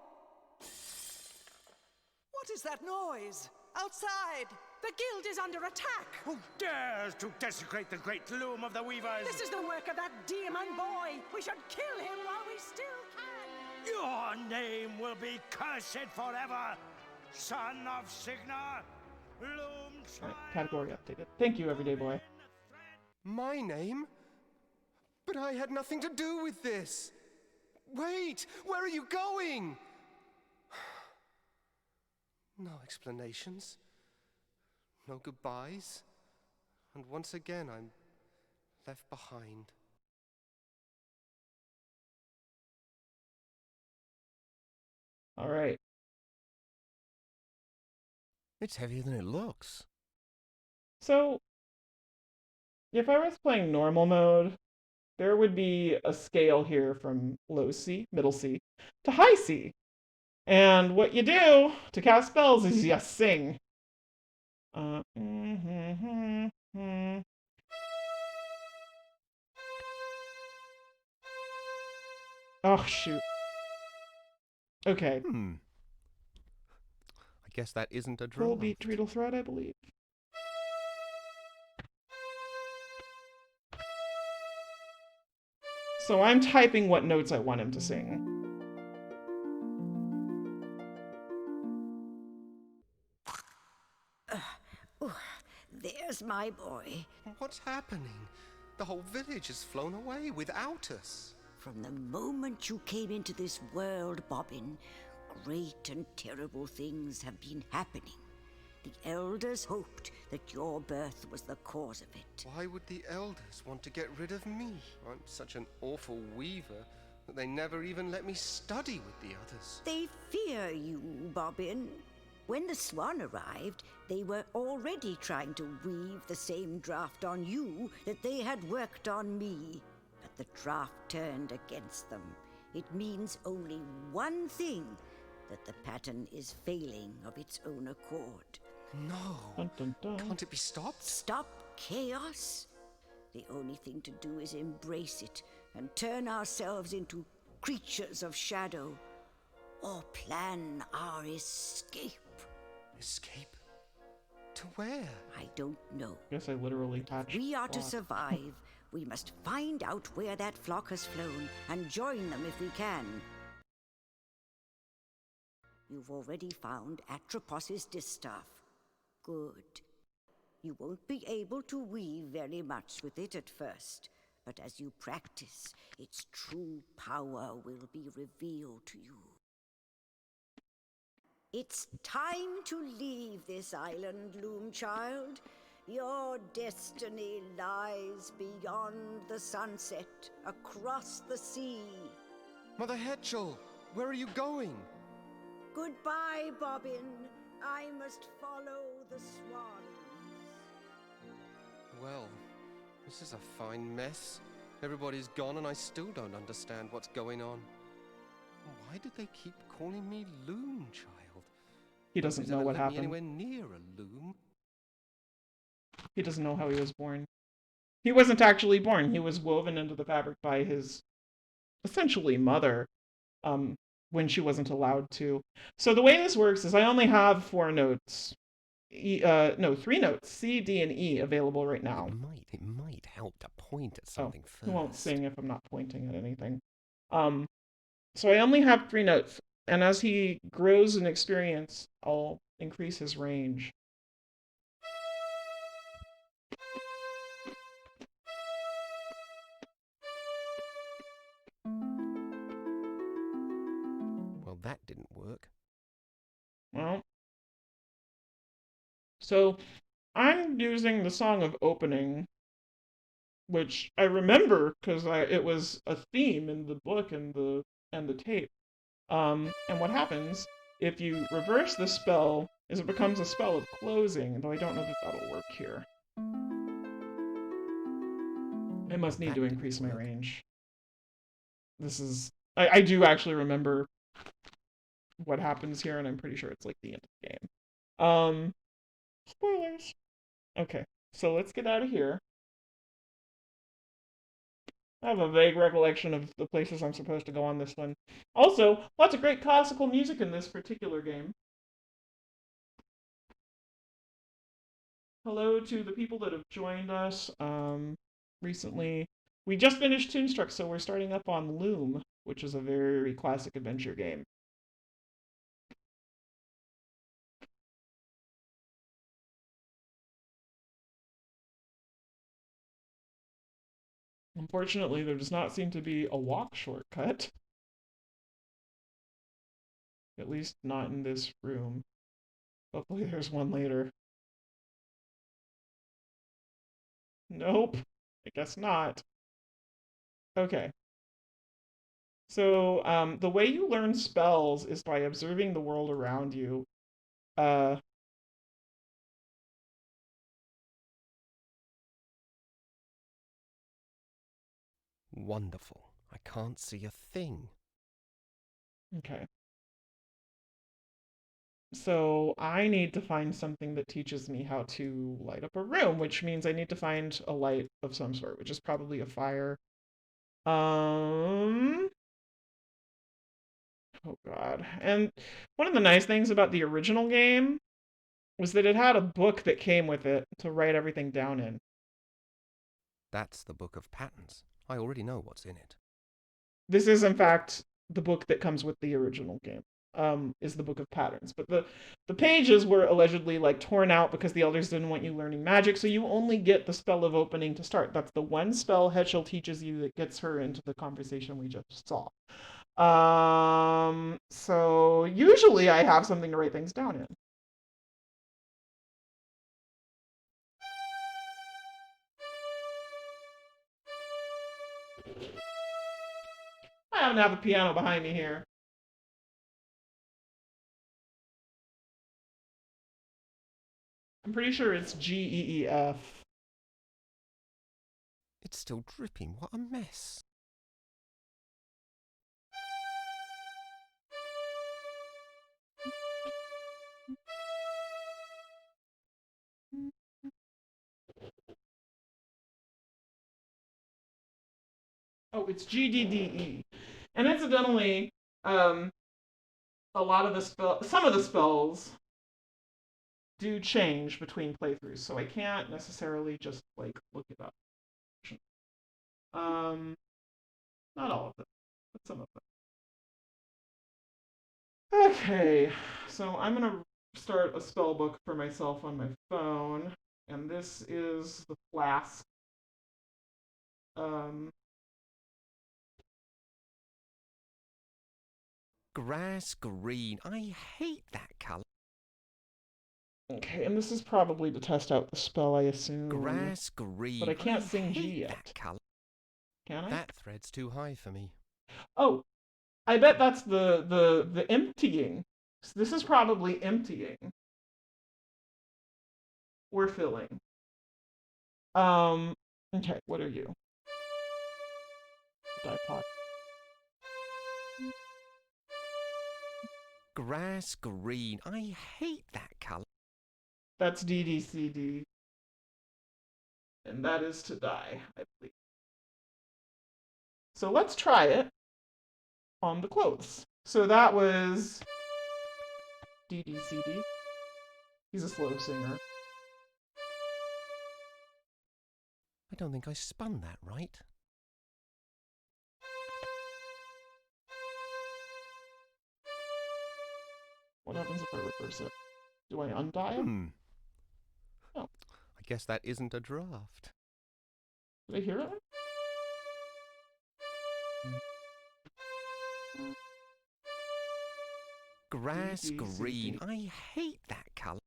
What is that noise? Outside! The guild is under attack! Who dares to desecrate the great loom of the weavers? This is the work of that demon boy! We should kill him while we still can! Your name will be cursed forever, son of Signa, Loom. Alright, category updated. Thank you, everyday boy. My name? But I had nothing to do with this. Wait, where are you going? No explanations. No goodbyes. And once again, I'm left behind. All right. It's heavier than it looks. So, if I was playing normal mode, there would be a scale here from low C, middle C, to high C. And what you do to cast spells is you sing. Oh, shoot. Okay. I guess that isn't a Full draw. beat treacle thread, I believe. So I'm typing what notes I want him to sing. There's my boy. What's happening? The whole village has flown away without us. From the moment you came into this world, Bobbin, great and terrible things have been happening. The elders hoped that your birth was the cause of it. Why would the elders want to get rid of me? I'm such an awful weaver that they never even let me study with the others. They fear you, Bobbin. When the swan arrived, they were already trying to weave the same draft on you that they had worked on me. But the draft turned against them. It means only one thing, that the pattern is failing of its own accord. No. Dun, dun, dun. Can't it be stopped? Stop chaos? The only thing to do is embrace it and turn ourselves into creatures of shadow, or plan our escape. Escape? To where? I don't know. Guess I literally patched. We are to flock. survive. We must find out where that flock has flown and join them if we can. You've already found Atropos' distaff. Good. You won't be able to weave very much with it at first, but as you practice, its true power will be revealed to you. It's time to leave this island, Loom Child. Your destiny lies beyond the sunset, across the sea. Mother Hetchel, where are you going? Goodbye, Bobbin. I must follow the swans. Well, this is a fine mess. Everybody's gone and I still don't understand what's going on. Why did they keep calling me Loom Child? He doesn't know what happened. Anywhere near a loom. He doesn't know how he was born. He wasn't actually born. He was woven into the fabric by his, essentially, mother, when she wasn't allowed to. So the way this works is I only have 4 notes. 3 notes, C, D, and E, available right now. It might help to point at something first. He won't sing if I'm not pointing at anything. So I only have 3 notes. And as he grows in experience, I'll increase his range. Well, that didn't work. Well, so I'm using the Song of Opening, which I remember because it was a theme in the book and the tape. And what happens if you reverse the spell is it becomes a spell of closing, though I don't know that that'll work here. I must need to increase my range. This is... I do actually remember what happens here, and I'm pretty sure it's like the end of the game. Spoilers! Okay, so let's get out of here. I have a vague recollection of the places I'm supposed to go on this one. Also, lots of great classical music in this particular game. hello to the people that have joined us recently. We just finished Toonstruck, so we're starting up on Loom, which is a very classic adventure game. Unfortunately, there does not seem to be a walk shortcut. At least not in this room. Hopefully there's one later. Nope. I guess not. Okay. So, the way you learn spells is by observing the world around you. Uh, Wonderful. I can't see a thing. okay. So I need to find something that teaches me how to light up a room, which means I need to find a light of some sort, which is probably a fire. Oh God. And one of the nice things about the original game was that it had a book that came with it to write everything down in. That's the Book of Patterns. I already know what's in it. This is, in fact, the book that comes with the original game. Is the Book of Patterns. But the pages were allegedly like torn out because the elders didn't want you learning magic, so you only get the spell of opening to start. That's the one spell Hetchel teaches you that gets her into the conversation we just saw. So usually I have something to write things down in. I happen to have a piano behind me here. I'm pretty sure it's G-E-E-F. It's still dripping. What a mess. Oh, it's G-D-D-E. And incidentally, a lot of some of the spells do change between playthroughs, so I can't necessarily just like look it up. Not all of them, but some of them. Okay, so I'm gonna start a spell book for myself on my phone, and this is the flask. Grass green. I hate that colour. Okay, and this is probably to test out the spell, I assume. Grass green. But I can't sing hate G yet. That colour. Can I? That thread's too high for me. Oh, I bet that's the emptying. So this is probably emptying. Or filling. Okay, what are you? Dipod. Grass green. I hate that colour. That's DDCD. And that is to die, I believe. So let's try it on the clothes. So that was DDCD. He's a slow singer. I don't think I spun that right. What happens if I reverse it? Do I undie him? Oh. I guess that isn't a draft. Did I hear it? Grass green. I hate that colour.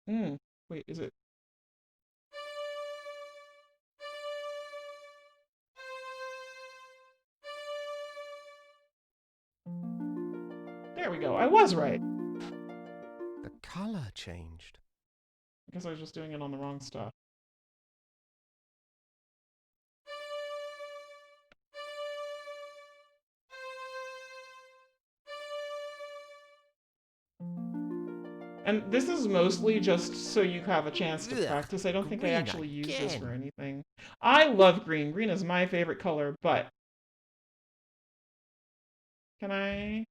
Wait, is it? There we go. I was right. The colour changed. I guess I was just doing it on the wrong stuff. And this is mostly just so you have a chance to practice. I don't think I actually use this for anything. I love green. Green is my favorite color, but... Can I...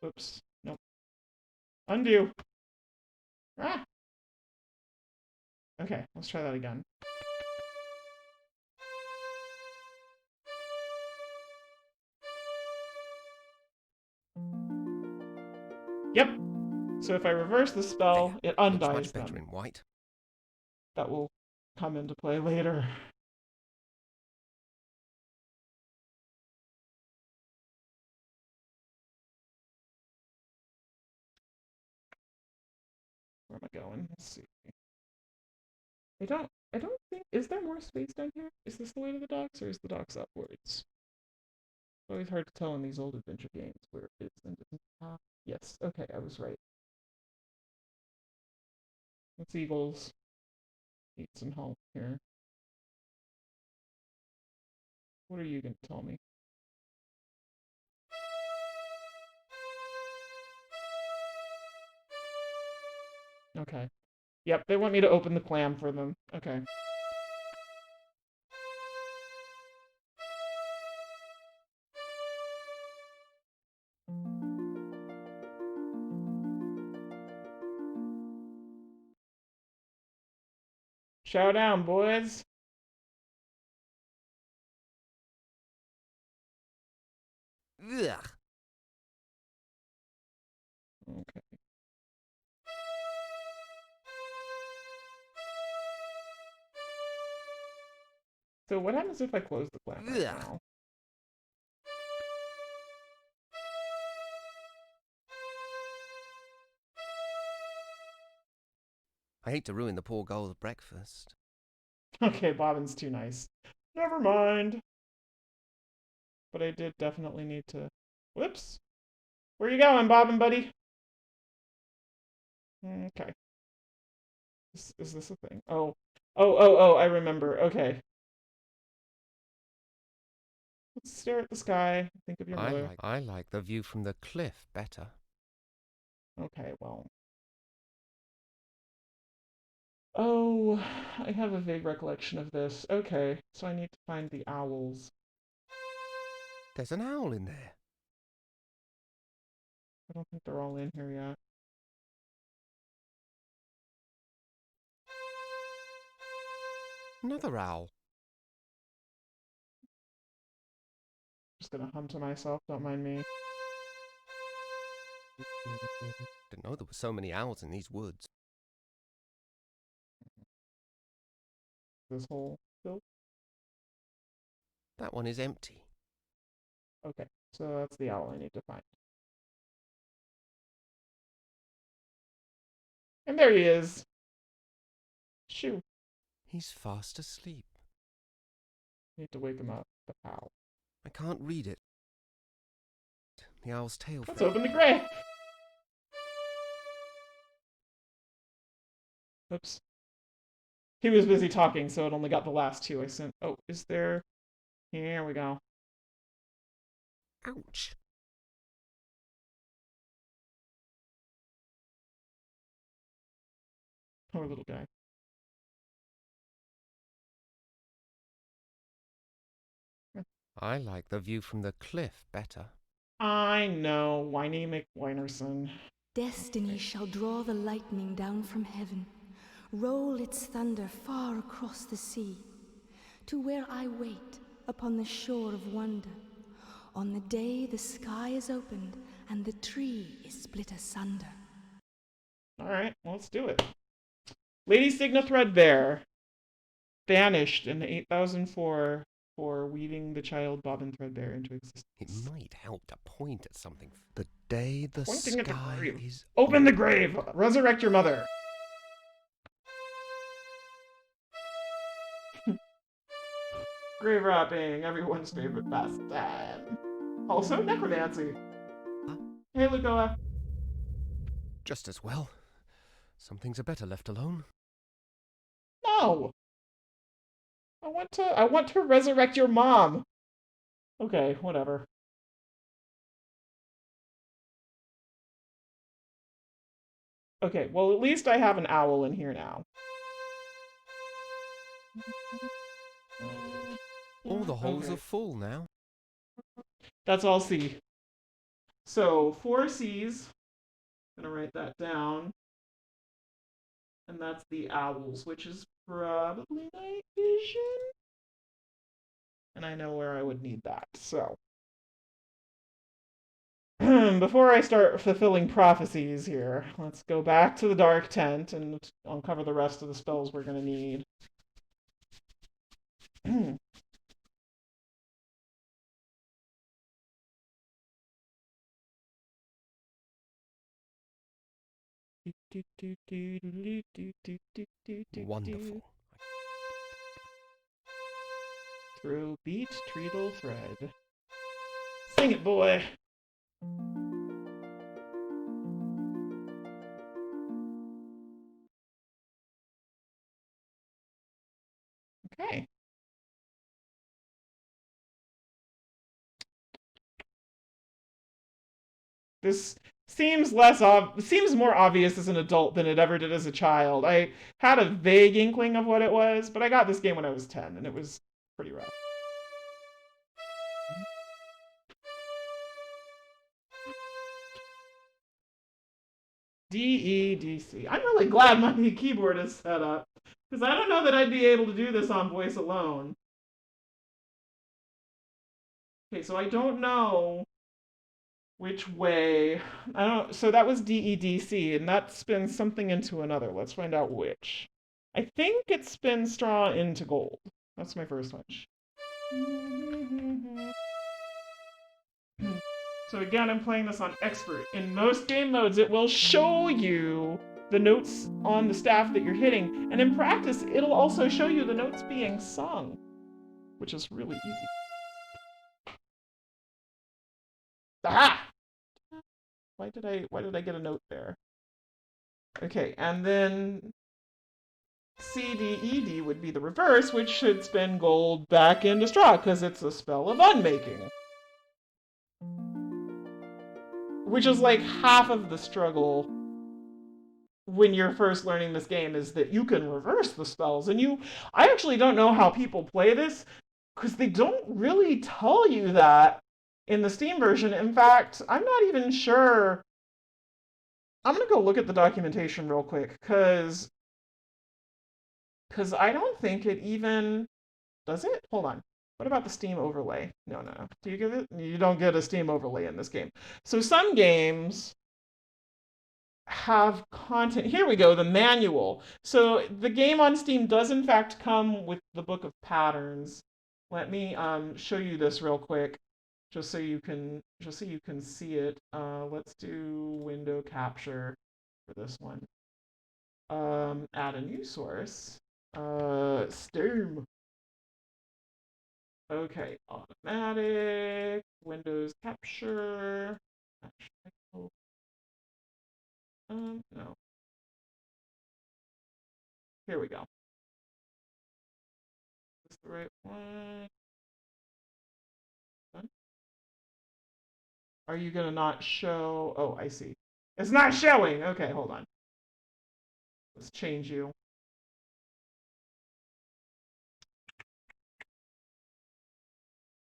Oops. Nope. Undo. Ah! Okay, let's try that again. Yep. So if I reverse the spell, it Looks undies much better them. in white. That will come into play later. Where am I going? Let's see. I don't think, is there more space down here? Is this the way to the docks, or is the docks upwards? It's always hard to tell in these old adventure games where it is and isn't. Yes, okay, I was right. It's Eagles. Eats and home here. What are you going to tell me? Okay. Yep, they want me to open the clam for them. Okay. Chow down, boys. Ugh. Okay. So what happens if I close the clam right now? I hate to ruin the poor girl's breakfast. Okay, Bobbin's too nice. Never mind. But I did definitely need to... Whoops. Where you going, Bobbin, buddy? Okay. Is this a thing? Oh. Oh, I remember. Okay. Let's stare at the sky. Think of your mother. I like the view from the cliff better. Okay, well. Oh, I have a vague recollection of this. Okay, so I need to find the owls. There's an owl in there. I don't think they're all in here yet. Another owl. Just gonna hum to myself, don't mind me. Didn't know there were so many owls in these woods. This hole filled? That one is empty. Okay, so that's the owl I need to find. And there he is. Shoo. He's fast asleep. Need to wake him up. But how? I can't read it. The owl's tail. Let's open the grave. Oops. He was busy talking, so it only got the last two I sent. Oh, is there... Here we go. Ouch. Poor little guy. I like the view from the cliff better. I know, Whiny McWhinerson. Destiny shall draw the lightning down from heaven, roll its thunder far across the sea, to where I wait upon the shore of wonder, on the day the sky is opened and the tree is split asunder. Alright, well, let's do it. Lady Signa Threadbare, banished in 8004 for weaving the child Bobbin Threadbare into existence. It might help to point at something. The day the Pointing at the sky grave. is... Open the grave! Resurrect your mother! Grave wrapping, everyone's favorite pastime. Also, necromancy. Huh? Hey, Lugoa. Just as well. Some things are better left alone. No! I want to resurrect your mom! Okay, whatever. Okay, well, at least I have an owl in here now. All the holes are full now. That's all C. So, 4 C's. I'm gonna write that down. And that's the owls, which is probably night vision. And I know where I would need that, so. Before I start fulfilling prophecies here, let's go back to the dark tent and uncover the rest of the spells we're going to need. Wonderful. Throw beat, treadle, thread. Sing it, boy! Okay. This seems seems more obvious as an adult than it ever did as a child. I had a vague inkling of what it was, but I got this game when I was 10, and it was pretty rough. D-E-D-C. I'm really glad my keyboard is set up, because I don't know that I'd be able to do this on voice alone. Okay, so I don't know which way. So that was D-E-D-C, and that spins something into another. Let's find out which. I think it spins straw into gold. That's my first hunch. So again, I'm playing this on expert. In most game modes, it will show you the notes on the staff that you're hitting, and in practice, it'll also show you the notes being sung, which is really easy. Aha! Why did I get a note there? Okay, and then C-D-E-D would be the reverse, which should spin gold back into straw, because it's a spell of unmaking. Which is like half of the struggle when you're first learning this game, is that you can reverse the spells. And I actually don't know how people play this, because they don't really tell you that in the Steam version. In fact, I'm not even sure. I'm going to go look at the documentation real quick, because I don't think it even... Does it? Hold on. What about the Steam overlay? No. Do you get it? You don't get a Steam overlay in this game. So some games have content. Here we go, the manual. So the game on Steam does in fact come with the book of patterns. Let me show you this real quick, just so you can see it. Let's do window capture for this one. Add a new source. Steam. Okay, automatic, Windows capture. No. Here we go. Is this the right one? Done? Are you gonna not show? Oh, I see. It's not showing. Okay, hold on. Let's change you.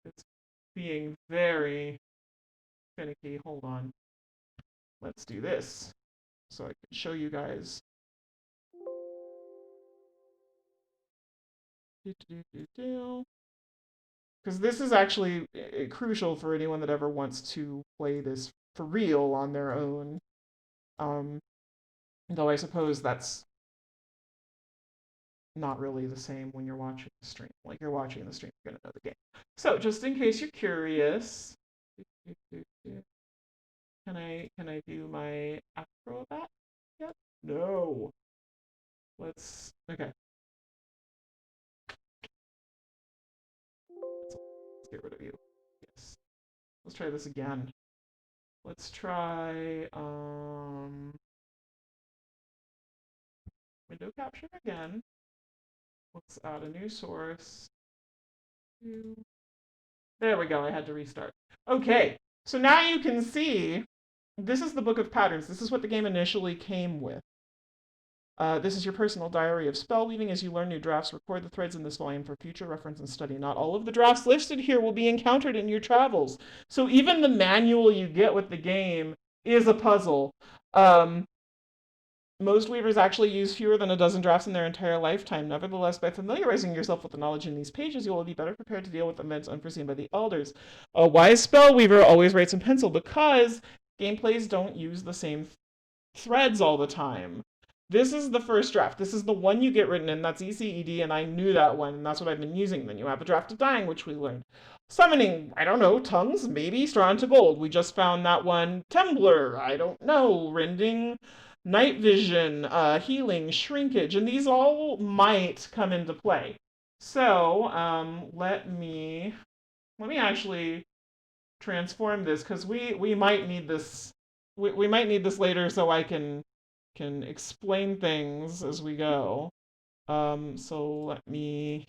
It's being very finicky. Hold on. Let's do this so I can show you guys. Because this is actually crucial for anyone that ever wants to play this for real on their own. Though I suppose that's not really the same when you're watching the stream. Like, you're watching the stream, you're going to know the game. So, just in case you're curious, can I do my acrobat yet? No. Let's get rid of you. Yes. Let's try this again. Let's try window capture again. Let's add a new source. There we go, I had to restart. Okay, so now you can see, this is the book of patterns. This is what the game initially came with. This is your personal diary of spell weaving. As you learn new drafts, record the threads in this volume for future reference and study. Not all of the drafts listed here will be encountered in your travels. So even the manual you get with the game is a puzzle. Most weavers actually use fewer than a dozen drafts in their entire lifetime. Nevertheless, by familiarizing yourself with the knowledge in these pages, you will be better prepared to deal with events unforeseen by the elders. A wise spell weaver always writes in pencil because gameplays don't use the same threads all the time. This is the first draft. This is the one you get written in. That's ECED, and I knew that one, and that's what I've been using. Then you have a draft of dying, which we learned. Summoning, I don't know, tongues, maybe, straw into gold. We just found that one. Tembler, I don't know. Rending, night vision, healing, shrinkage, and these all might come into play. So, let me actually transform this, because we might need this. We might need this later so I can explain things as we go. So let me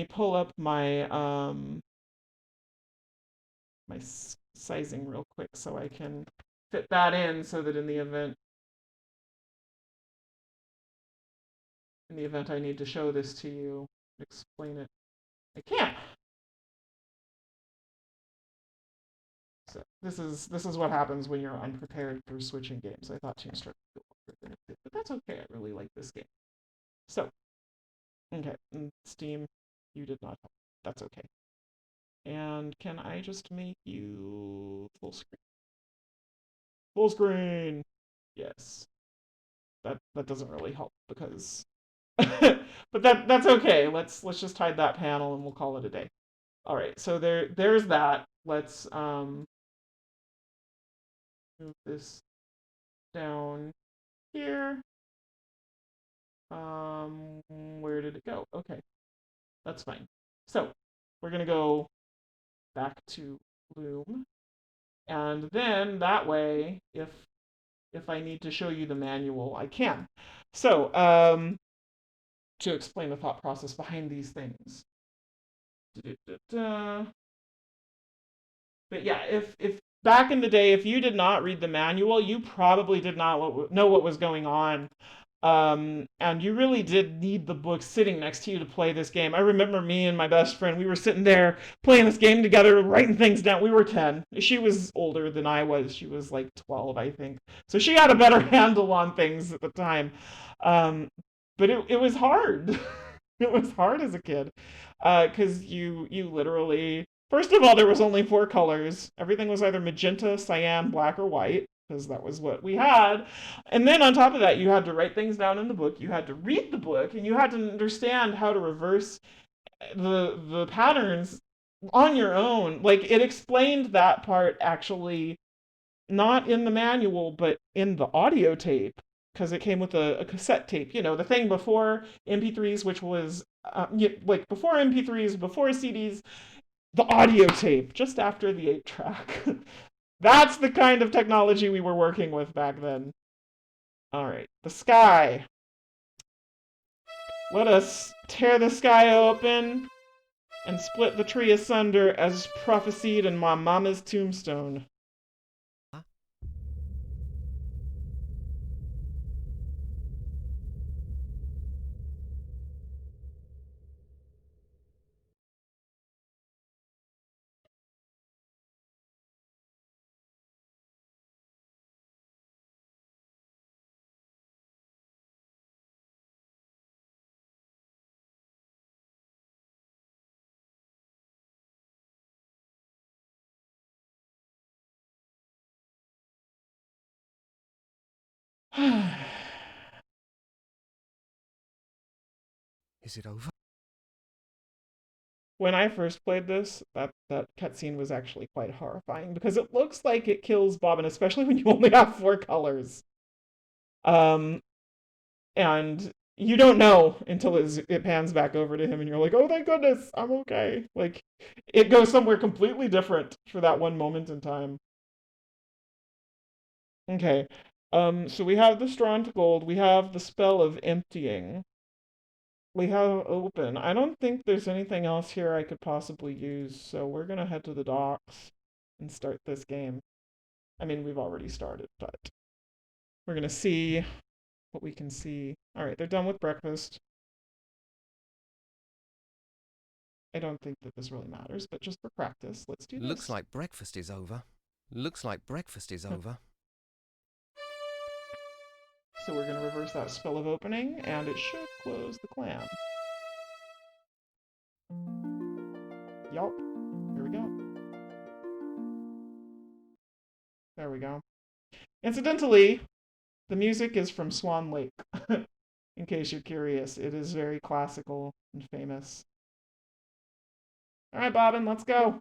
pull up my my sizing real quick so I can fit that in, so that in the event I need to show this to you, explain it, I can't. So this is what happens when you're unprepared for switching games. I thought Toonstruck would go longer than it did, but that's okay. I really like this game. So, okay, Steam, you did not help. That's okay. And can I just make you full screen? Full screen! Yes. That doesn't really help because but that's okay. Let's just hide that panel and we'll call it a day. All right. So there's that. Let's move this down here. Where did it go? Okay. That's fine. So, we're going to go back to Loom. And then that way, if I need to show you the manual, I can. So, to explain the thought process behind these things. But yeah, if back in the day, if you did not read the manual, you probably did not know what was going on. And you really did need the book sitting next to you to play this game. I remember me and my best friend, we were sitting there playing this game together, writing things down. We were 10. She was older than I was. She was like 12, I think. So she had a better handle on things at the time. But it was hard. It was hard as a kid. Because you literally... First of all, there was only 4 colors. Everything was either magenta, cyan, black, or white, because that was what we had. And then on top of that, you had to write things down in the book, you had to read the book, and you had to understand how to reverse the patterns on your own. Like, it explained that part actually not in the manual, but in the audio tape, because it came with a cassette tape. You know, the thing before MP3s, which was, like, before MP3s, before CDs, the audio tape, just after the 8-track. That's the kind of technology we were working with back then. Alright, the sky. Let us tear the sky open and split the tree asunder as prophesied in my mama's tombstone. Is it over? When I first played this, that cutscene was actually quite horrifying, because it looks like it kills Bobbin, especially when you only have 4 colors. And you don't know until it pans back over to him and you're like, oh thank goodness, I'm okay. Like, it goes somewhere completely different for that one moment in time. Okay, so we have the straw into gold, we have the spell of emptying. We have open. I don't think there's anything else here I could possibly use, so we're gonna head to the docks and start this game. I mean, we've already started, but we're gonna see what we can see. Alright, they're done with breakfast. I don't think that this really matters, but just for practice, let's do this. Looks like breakfast is over. Looks like breakfast is over. So we're going to reverse that spell of opening, and it should close the clam. Yup. Here we go. There we go. Incidentally, the music is from Swan Lake. In case you're curious, it is very classical and famous. All right, Bobbin, let's go.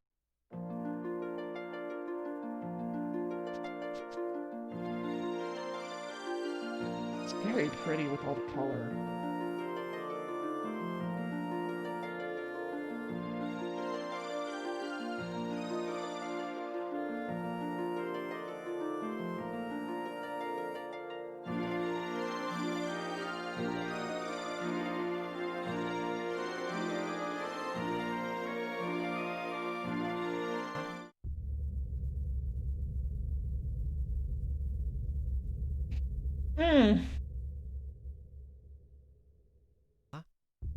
It's very pretty with all the color.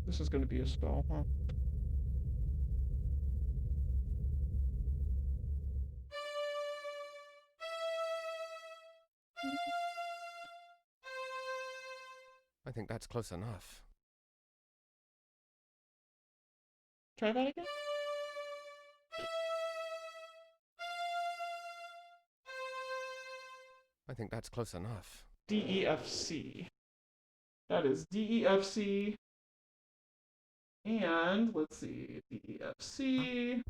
This is going to be a spell, huh? I think that's close enough. Try that again? I think that's close enough. DEFC. That is DEFC. And let's see, DEFC.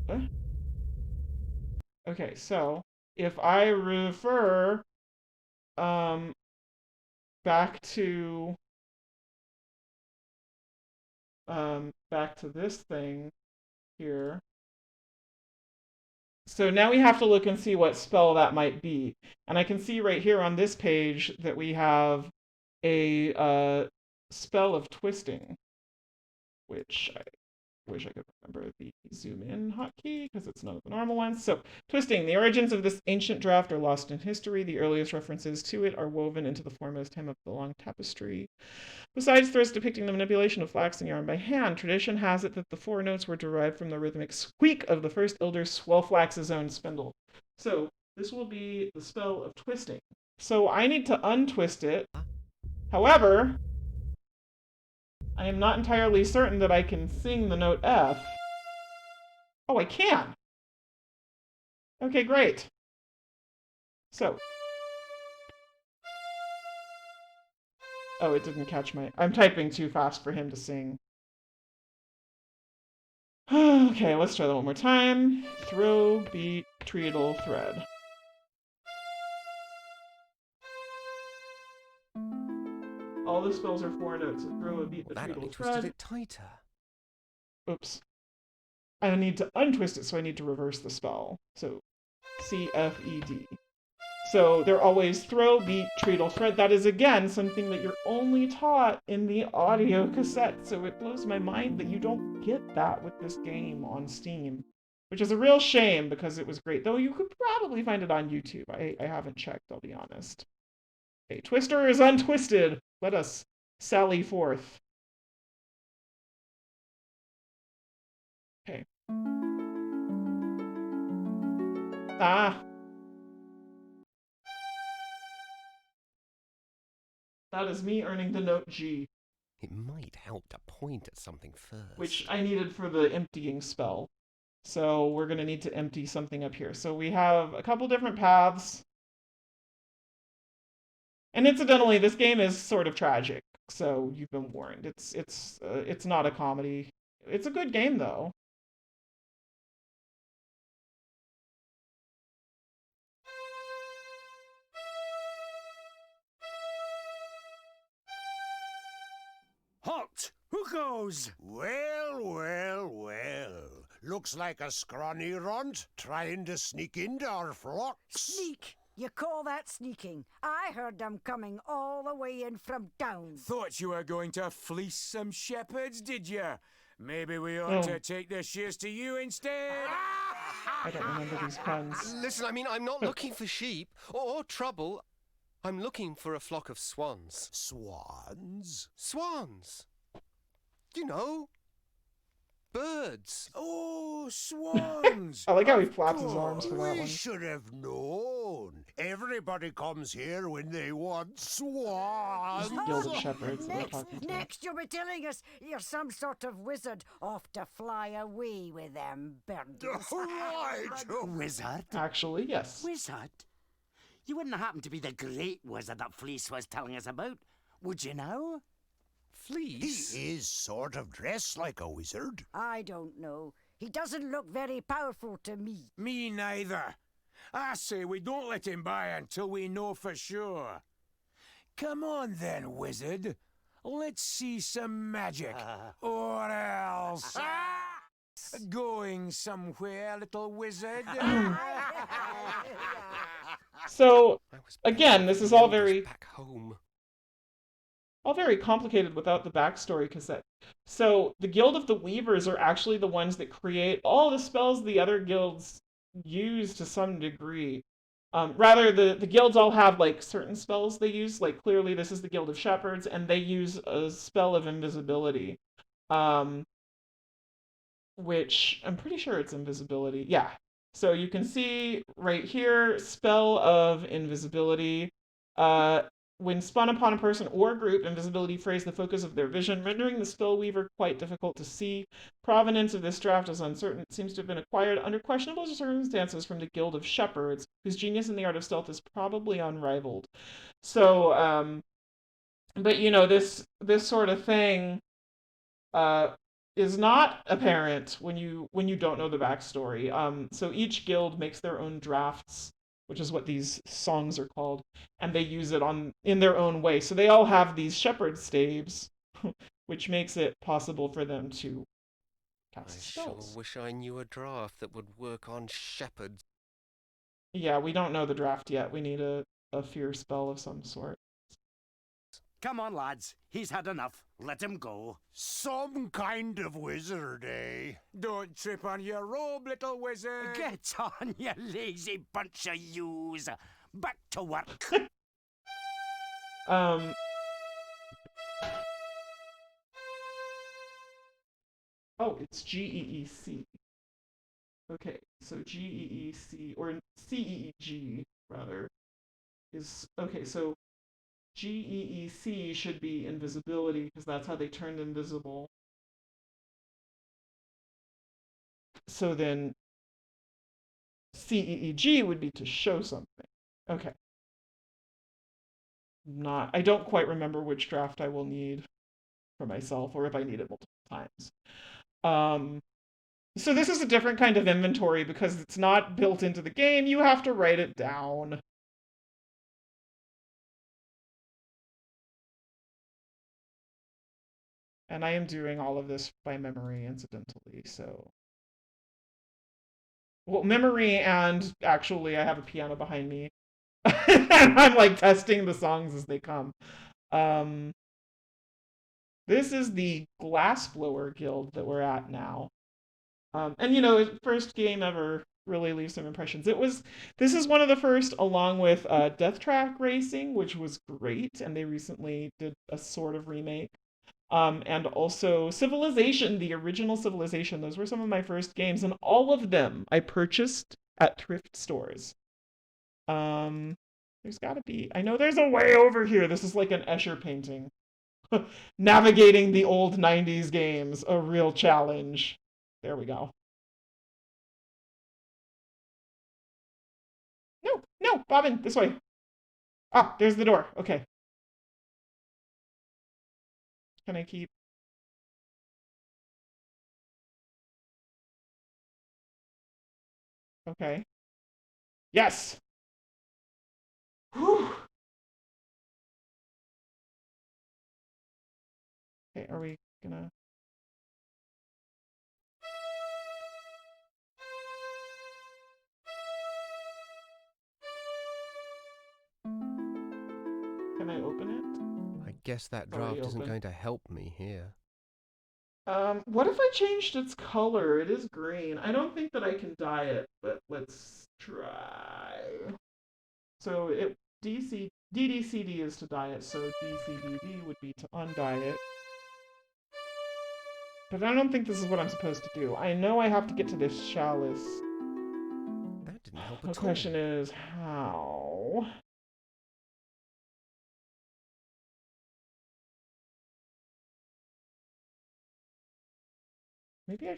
What? Okay, so if I refer back to this thing here. So now we have to look and see what spell that might be. And I can see right here on this page that we have a spell of twisting, which I wish I could remember the zoom in hotkey because it's none of the normal ones. So, twisting. The origins of this ancient draft are lost in history. The earliest references to it are woven into the foremost hem of the long tapestry. Besides threads depicting the manipulation of flax and yarn by hand, tradition has it that the 4 notes were derived from the rhythmic squeak of the first elder Swellflax's own spindle. So, this will be the spell of twisting. So, I need to untwist it. However, I am not entirely certain that I can sing the note F. Oh, I can! Okay, great. So. Oh, it didn't catch my... I'm typing too fast for him to sing. Okay, let's try that one more time. Throw, beat, treadle, thread. All the spells are 4 notes. So throw, a beat, a treadle, thread. Twisted it tighter. Oops. I need to untwist it, so I need to reverse the spell. So, C, F, E, D. So they're always throw, beat, treadle, thread. That is, again, something that you're only taught in the audio cassette. So it blows my mind that you don't get that with this game on Steam. Which is a real shame, because it was great. Though you could probably find it on YouTube. I haven't checked, I'll be honest. Okay, Twister is untwisted. Let us sally forth. Okay. Ah. That is me earning the note G. It might help to point at something first. Which I needed for the emptying spell. So we're going to need to empty something up here. So we have a couple different paths. And incidentally, this game is sort of tragic. So you've been warned. It's not a comedy. It's a good game, though. Halt! Who goes? Well, well, well. Looks like a scrawny runt trying to sneak into our flocks. Sneak? You call that sneaking? I heard them coming all the way in from town. Thought you were going to fleece some shepherds, did you? Maybe we ought to take the shears to you instead. I don't remember these puns. Listen, I mean, I'm not looking for sheep or trouble. I'm looking for a flock of swans. Swans? Swans. You know, birds. Oh, swans! I like how he Of flaps his arms course. for that We one. should have known. Everybody comes here when they want swans. The Guild of Shepherds that they're talking to. Next, you'll be telling us you're some sort of wizard off to fly away with them birdies. Right. Wizard? Actually, yes. Wizard? You wouldn't happen to be the great wizard that Fleece was telling us about, would you now? Fleece? He is sort of dressed like a wizard. I don't know. He doesn't look very powerful to me. Me neither. I say we don't let him by until we know for sure. Come on then, wizard. Let's see some magic. Or else... Going somewhere, little wizard? So, again, this is all very... Back home. all very complicated without the backstory cassette. So the Guild of the Weavers are actually the ones that create all the spells the other guilds use to some degree. Rather, the guilds all have like certain spells they use. Like clearly this is the Guild of Shepherds, and they use a spell of invisibility. Which I'm pretty sure it's invisibility. Yeah. So you can see right here, spell of invisibility. When spun upon a person or group, invisibility frays the focus of their vision, rendering the spellweaver quite difficult to see. Provenance of this draft is uncertain. It seems to have been acquired under questionable circumstances from the Guild of Shepherds, whose genius in the art of stealth is probably unrivaled. So, but you know, this sort of thing is not apparent when you don't know the backstory. So each guild makes their own drafts, which is what these songs are called, and they use it in their own way. So they all have these shepherd staves, which makes it possible for them to cast spells. Sure wish I knew a draft that would work on shepherds. Yeah, we don't know the draft yet. We need a fear spell of some sort. Come on, lads. He's had enough. Let him go. Some kind of wizard, eh? Don't trip on your robe, little wizard. Get on, you lazy bunch of yous. Back to work. Oh, it's GEEC. Okay, so GEEC, or CEEG, rather, is... Okay, so GEEC should be invisibility, because that's how they turned invisible. So then CEEG would be to show something. Okay. I don't quite remember which draft I will need for myself, or if I need it multiple times. So this is a different kind of inventory because it's not built into the game. You have to write it down. And I am doing all of this by memory, incidentally, so... Well, memory, and actually I have a piano behind me. And I'm like testing the songs as they come. This is the Glassblower Guild that we're at now. And you know, first game ever really leaves some impressions. This is one of the first, along with Death Track Racing, which was great, and they recently did a sort of remake. And also Civilization, the original Civilization. Those were some of my first games, and all of them I purchased at thrift stores. There's gotta be... I know there's a way over here. This is like an Escher painting. Navigating the old 90s games, a real challenge. There we go. No, Bobbin, this way. Ah, there's the door. Okay. Can I keep... Okay. Yes! Whew! Okay, are we gonna... Can I open it? I guess that Already draft isn't open. going to help me here. What if I changed its color? It is green. I don't think that I can dye it, but let's try. So DDCD is to dye it, so DCDD would be to undye it. But I don't think this is what I'm supposed to do. I know I have to get to this chalice. That didn't help The at all. question is, how? Maybe I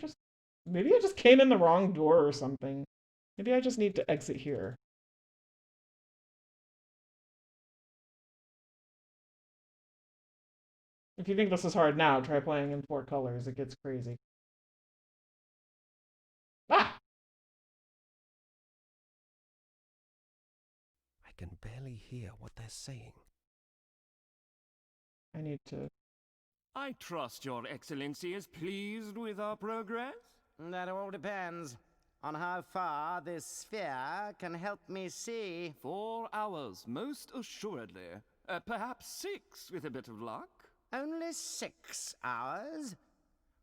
just came in the wrong door or something. Maybe I just need to exit here. If you think this is hard now, try playing in 4 colors. It gets crazy. Ah! I can barely hear what they're saying. I need to... I trust your excellency is pleased with our progress? That all depends on how far this sphere can help me see. 4 hours, most assuredly. Perhaps 6 with a bit of luck. Only 6 hours?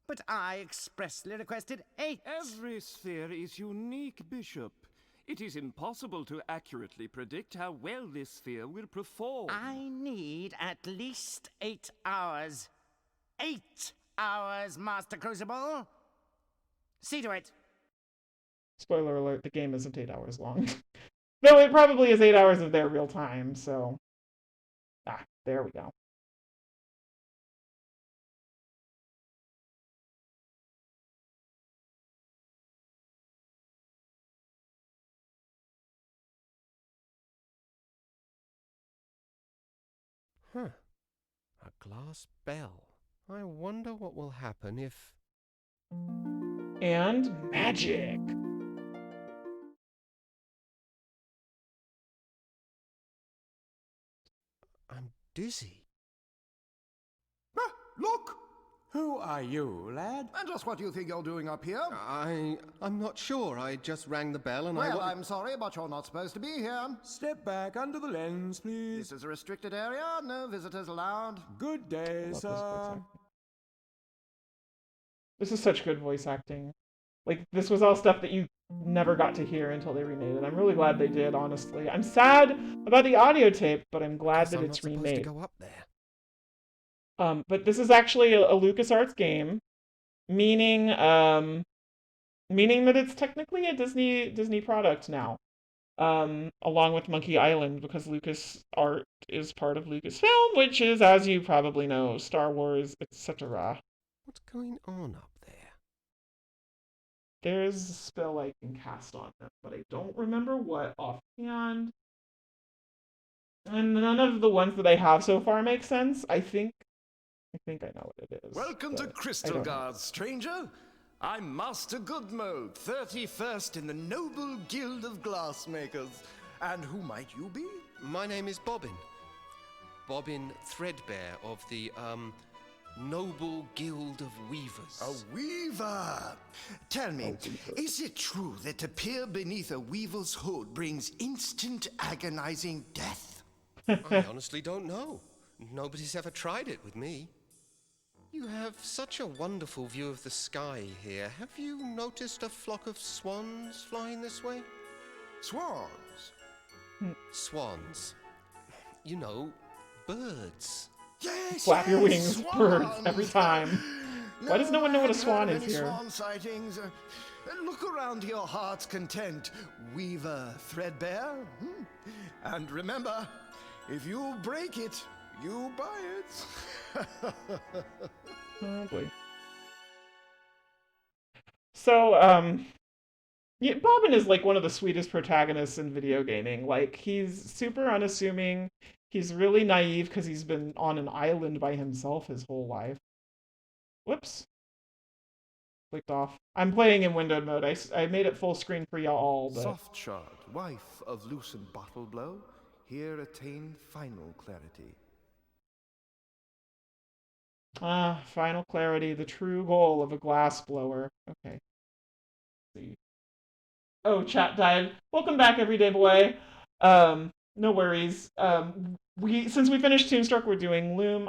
But I expressly requested 8. Every sphere is unique, Bishop. It is impossible to accurately predict how well this sphere will perform. I need at least 8 hours. 8 hours, Master Crucible. See to it. Spoiler alert, the game isn't 8 hours long. Though it probably is 8 hours of their real time, so... Ah, there we go. Huh. A glass bell. I wonder what will happen if... And magic! I'm dizzy. Ah, look! Who are you, lad? And just what do you think you're doing up here? I'm not sure. I just rang the bell and Well, I'm sorry, but you're not supposed to be here. Step back under the lens, please. This is a restricted area. No visitors allowed. Good day, sir. This is such good voice acting. Like, this was all stuff that you never got to hear until they remade it. I'm really glad they did, honestly. I'm sad about the audio tape, but I'm glad that it's remade. To go up there. But this is actually a LucasArts game, meaning that it's technically a Disney product now, along with Monkey Island, because LucasArts is part of Lucasfilm, which is, as you probably know, Star Wars, etc. What's going on up there? There's a spell I can cast on them, but I don't remember what offhand. And none of the ones that I have so far make sense. I think I know what it is. Welcome to Crystal Guard, stranger. I'm Master Goodmode, 31st in the Noble Guild of Glassmakers. And who might you be? My name is Bobbin. Bobbin Threadbare of the, Noble Guild of Weavers. A weaver! Tell me, is it true that to peer beneath a weaver's hood brings instant agonizing death? I honestly don't know. Nobody's ever tried it with me. You have such a wonderful view of the sky here. Have you noticed a flock of swans flying this way? Swans? Swans. You know, birds. Yes, Flap your wings, swans. birds, every time. Why does no one know what a swan is any here? Swan sightings. Look around to your heart's content, Weaver Threadbare. And remember, if you break it, you buy it. Oh boy. So, yeah, Bobbin is like one of the sweetest protagonists in video gaming. Like, he's super unassuming. He's really naive because he's been on an island by himself his whole life. Whoops. Clicked off. I'm playing in windowed mode. I made it full screen for y'all, but... Softshard, wife of Lucent Bottleblow, here attain final clarity. Ah, final clarity, the true goal of a glass blower. Okay. Let's see. Oh, chat died. Welcome back, everyday boy. No worries. Since we finished Toonstruck, we're doing Loom.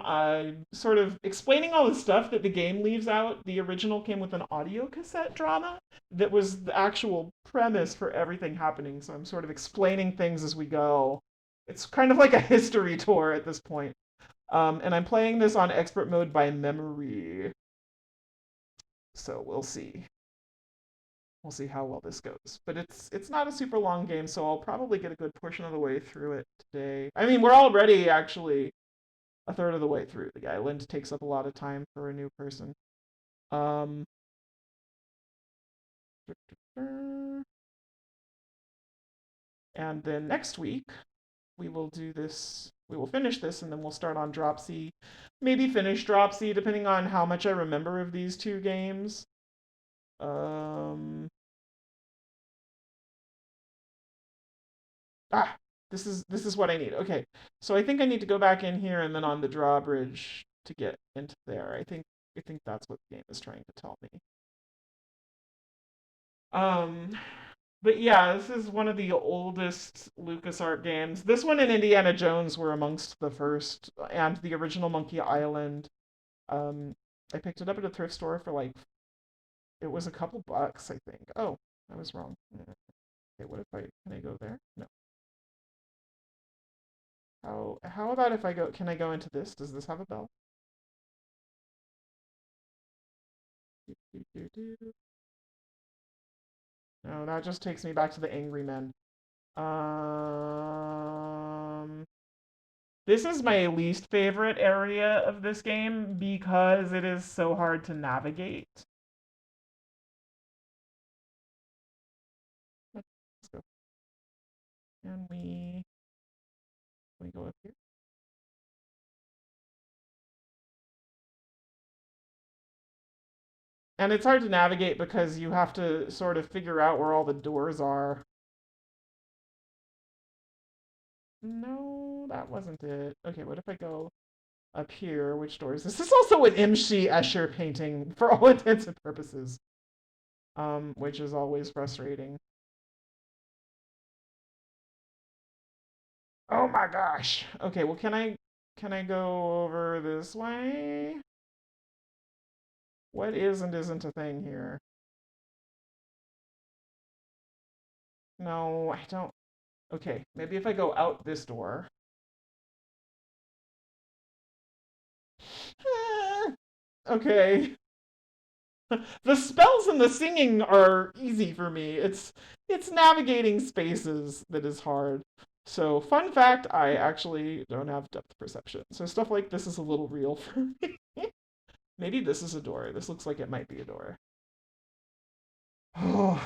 Sort of explaining all the stuff that the game leaves out. The original came with an audio cassette drama that was the actual premise for everything happening. So I'm sort of explaining things as we go. It's kind of like a history tour at this point. And I'm playing this on expert mode by memory. So we'll see. We'll see how well this goes. But it's not a super long game, so I'll probably get a good portion of the way through it today. I mean, we're already actually a third of the way through. The island takes up a lot of time for a new person. And then next week, we will do this. We will finish this, and then we'll start on Drop C. Maybe finish Drop C, depending on how much I remember of these two games. This is what I need. Okay, so I think I need to go back in here and then on the drawbridge to get into there. I think that's what the game is trying to tell me. But yeah, this is one of the oldest LucasArts games. This one and Indiana Jones were amongst the first, and the original Monkey Island. I picked it up at a thrift store for like, it was a couple bucks, I think. Oh, I was wrong. Okay, what if can I go there? No. How about if can I go into this? Does this have a bell? No, that just takes me back to the Angry Men. This is my least favorite area of this game because it is so hard to navigate. Let's go. Can we go up here? And it's hard to navigate because you have to sort of figure out where all the doors are. No, that wasn't it. Okay, what if I go up here? Which door is this? This is also an M.C. Escher painting for all intents and purposes, which is always frustrating. Oh my gosh. Okay, well, can I go over this way? What is and isn't a thing here? No, I don't. Okay, maybe if I go out this door. Okay. The spells and the singing are easy for me. It's navigating spaces that is hard. So, fun fact, I actually don't have depth perception. So stuff like this is a little real for me. Maybe this is a door. This looks like it might be a door. Oh.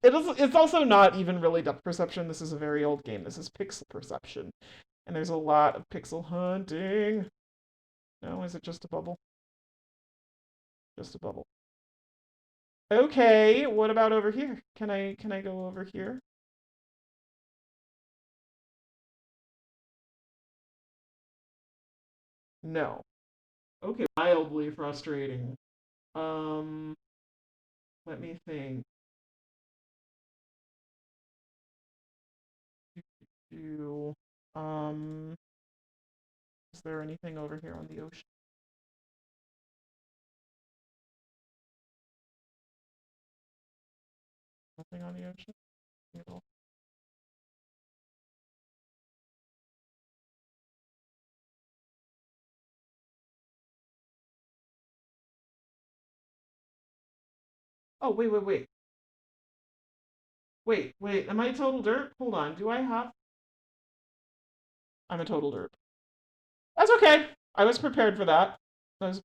It's also not even really depth perception. This is a very old game. This is pixel perception. And there's a lot of pixel hunting. No, is it just a bubble? Just a bubble. Okay, what about over here? Can I go over here? No. Okay, mildly frustrating. Let me think. Is there anything over here on the ocean? Nothing on the ocean? At all? Oh, wait. Wait, am I total derp? Hold on, do I have... I'm a total derp. That's okay. I was prepared for that. I was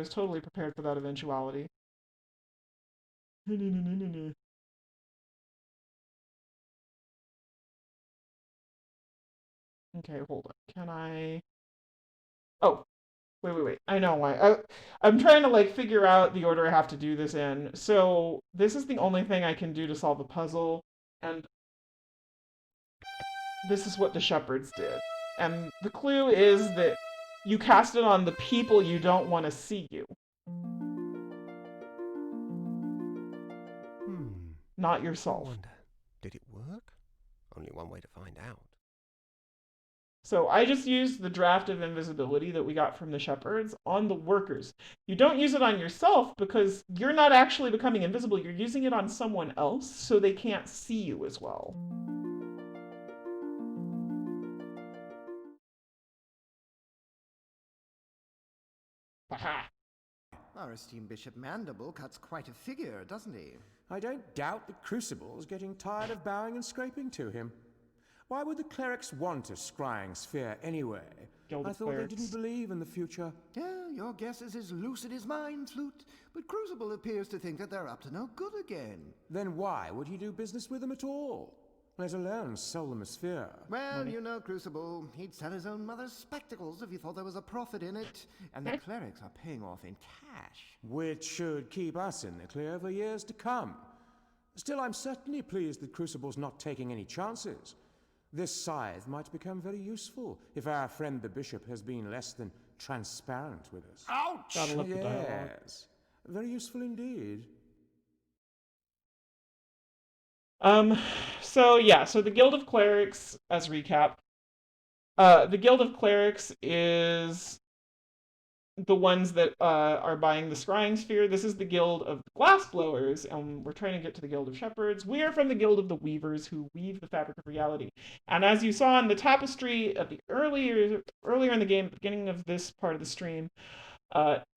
totally prepared for that eventuality. Okay, hold on. Can I... Oh, wait. I know why. I'm trying to like figure out the order I have to do this in. So this is the only thing I can do to solve the puzzle, and this is what the shepherds did. And the clue is that you cast it on the people you don't want to see you. Not yourself. I wonder, did it work? Only one way to find out. So I just used the draft of invisibility that we got from the shepherds on the workers. You don't use it on yourself because you're not actually becoming invisible. You're using it on someone else so they can't see you as well. Aha. Our esteemed Bishop Mandible cuts quite a figure, doesn't he? I don't doubt that Crucible's getting tired of bowing and scraping to him. Why would the clerics want a scrying sphere anyway? Guild I of thought they Clerics. didn't believe in the future. Yeah, your guess is as lucid as mine, Flute. But Crucible appears to think that they're up to no good again. Then why would he do business with them at all? Let alone sell them a sphere. Well, you know, Crucible, he'd sell his own mother's spectacles if he thought there was a profit in it. And the clerics are paying off in cash. Which should keep us in the clear for years to come. Still, I'm certainly pleased that Crucible's not taking any chances. This scythe might become very useful if our friend the bishop has been less than transparent with us. Ouch! Gotta love the dialogue. Yes, very useful indeed. So the Guild of Clerics, as recap, the Guild of Clerics is the ones that are buying the Scrying Sphere. This is the Guild of Glassblowers, and we're trying to get to the Guild of Shepherds. We are from the Guild of the Weavers, who weave the fabric of reality. And as you saw in the tapestry at the earlier in the game, at the beginning of this part of the stream,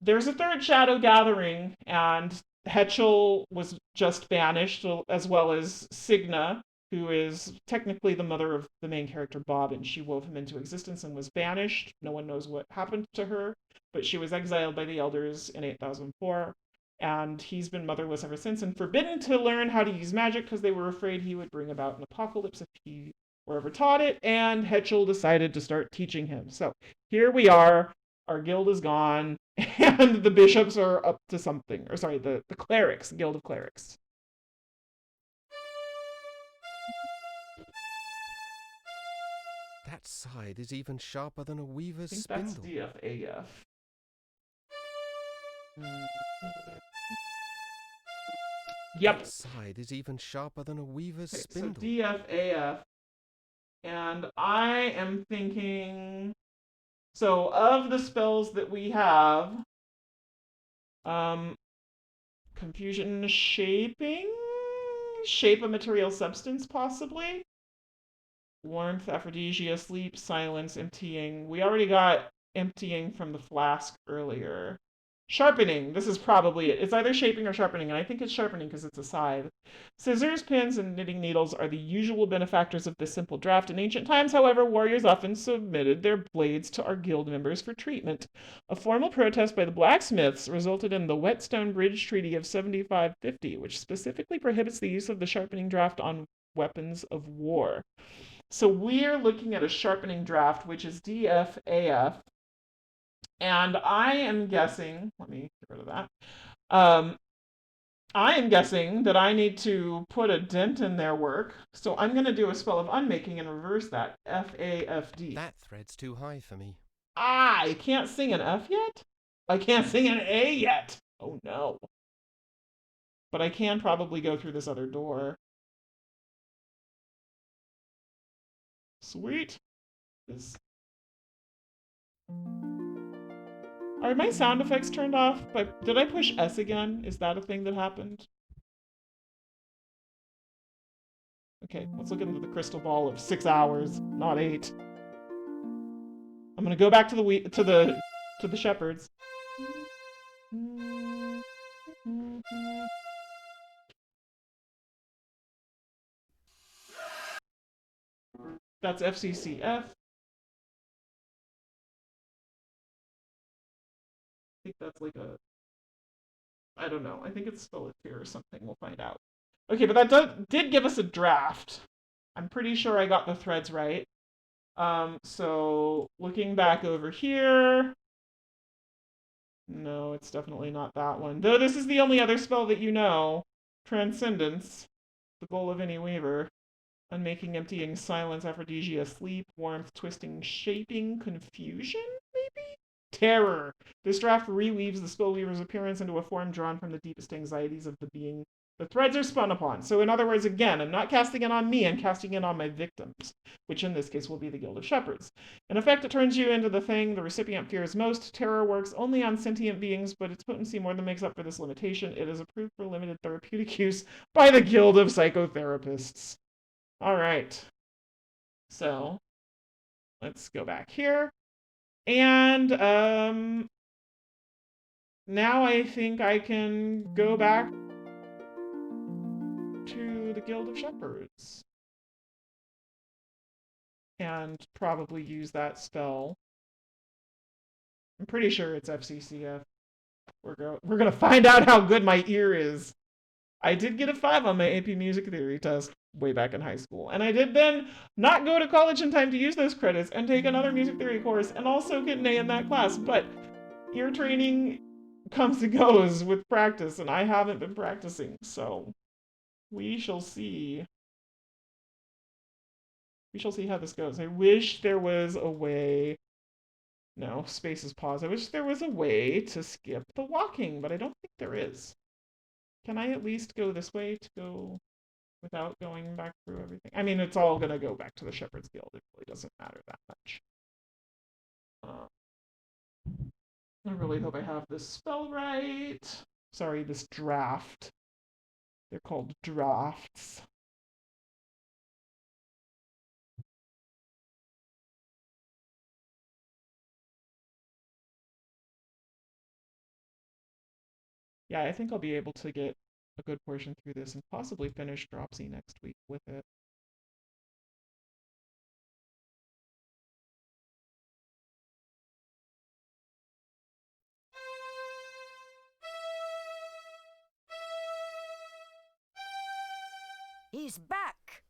there's a third Shadow Gathering, and Hetchel was just banished, as well as Signa, who is technically the mother of the main character, Bob, and she wove him into existence and was banished. No one knows what happened to her, but she was exiled by the elders in 8004, and he's been motherless ever since and forbidden to learn how to use magic because they were afraid he would bring about an apocalypse if he were ever taught it, and Hetchel decided to start teaching him. So here we are, our guild is gone, and the bishops are up to something. Or sorry, the clerics, Guild of Clerics. That scythe is even sharper than a weaver's I think spindle. that's DFAF. Yep. That scythe is even sharper than a weaver's Okay, spindle. so DFAF. And I am thinking, so of the spells that we have, confusion, shaping, shape a material substance possibly, warmth, aphrodisia, sleep, silence, emptying. We already got emptying from the flask earlier. Sharpening, this is probably it. It's either shaping or sharpening, and I think it's sharpening because it's a scythe. Scissors, pins, and knitting needles are the usual benefactors of this simple draft. In ancient times, however, warriors often submitted their blades to our guild members for treatment. A formal protest by the blacksmiths resulted in the Whetstone Bridge Treaty of 7550, which specifically prohibits the use of the sharpening draft on weapons of war. So we're looking at a sharpening draft, which is DFAF. And I am guessing, let me get rid of that. I am guessing that I need to put a dent in their work. So I'm going to do a spell of unmaking and reverse that. FAFD. That thread's too high for me. I can't sing an F yet? I can't sing an A yet. Oh no. But I can probably go through this other door. Sweet. Are my sound effects turned off? Did I push S again? Is that a thing that happened? Okay, let's look into the crystal ball of 6 hours, not 8. I'm gonna go back to the shepherds. That's FCCF. I think that's like I don't know. I think it's still a tier or something. We'll find out. Okay, but that did give us a draft. I'm pretty sure I got the threads right. So looking back over here. No, it's definitely not that one. Though this is the only other spell that you know. Transcendence. The goal of any weaver. Unmaking, emptying, silence, aphrodisia, sleep, warmth, twisting, shaping, confusion, maybe? Terror. This draft reweaves the spellweaver's appearance into a form drawn from the deepest anxieties of the being the threads are spun upon. So in other words, again, I'm not casting it on me, I'm casting it on my victims, which in this case will be the Guild of Shepherds. In effect, it turns you into the thing the recipient fears most. Terror works only on sentient beings, but its potency more than makes up for this limitation. It is approved for limited therapeutic use by the Guild of Psychotherapists. All right. So let's go back here. And now I think I can go back to the Guild of Shepherds and probably use that spell. I'm pretty sure it's FCCF. We're gonna find out how good my ear is. I did get a 5 on my AP Music Theory test way back in high school, and I did then not go to college in time to use those credits and take another music theory course and also get an A in that class. But ear training comes and goes with practice, and I haven't been practicing, so we shall see. We shall see how this goes. I wish there was a way. No, space is pause. I wish there was a way to skip the walking, but I don't think there is. Can I at least go this way to go without going back through everything? I mean, it's all going to go back to the Shepherd's Guild. It really doesn't matter that much. I really hope I have this spell right. Sorry, this draft. They're called drafts. Yeah, I think I'll be able to get a good portion through this and possibly finish Dropsy next week with it. He's back.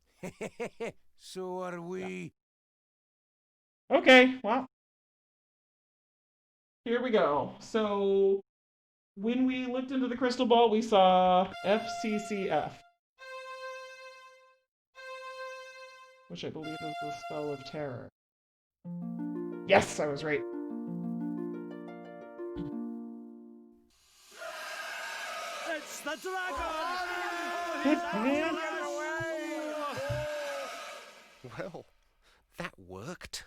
So are we. Okay, well. Here we go. So, when we looked into the crystal ball, we saw FCCF, which I believe is the spell of terror. Yes, I was right. It's the dragon! Well, that worked.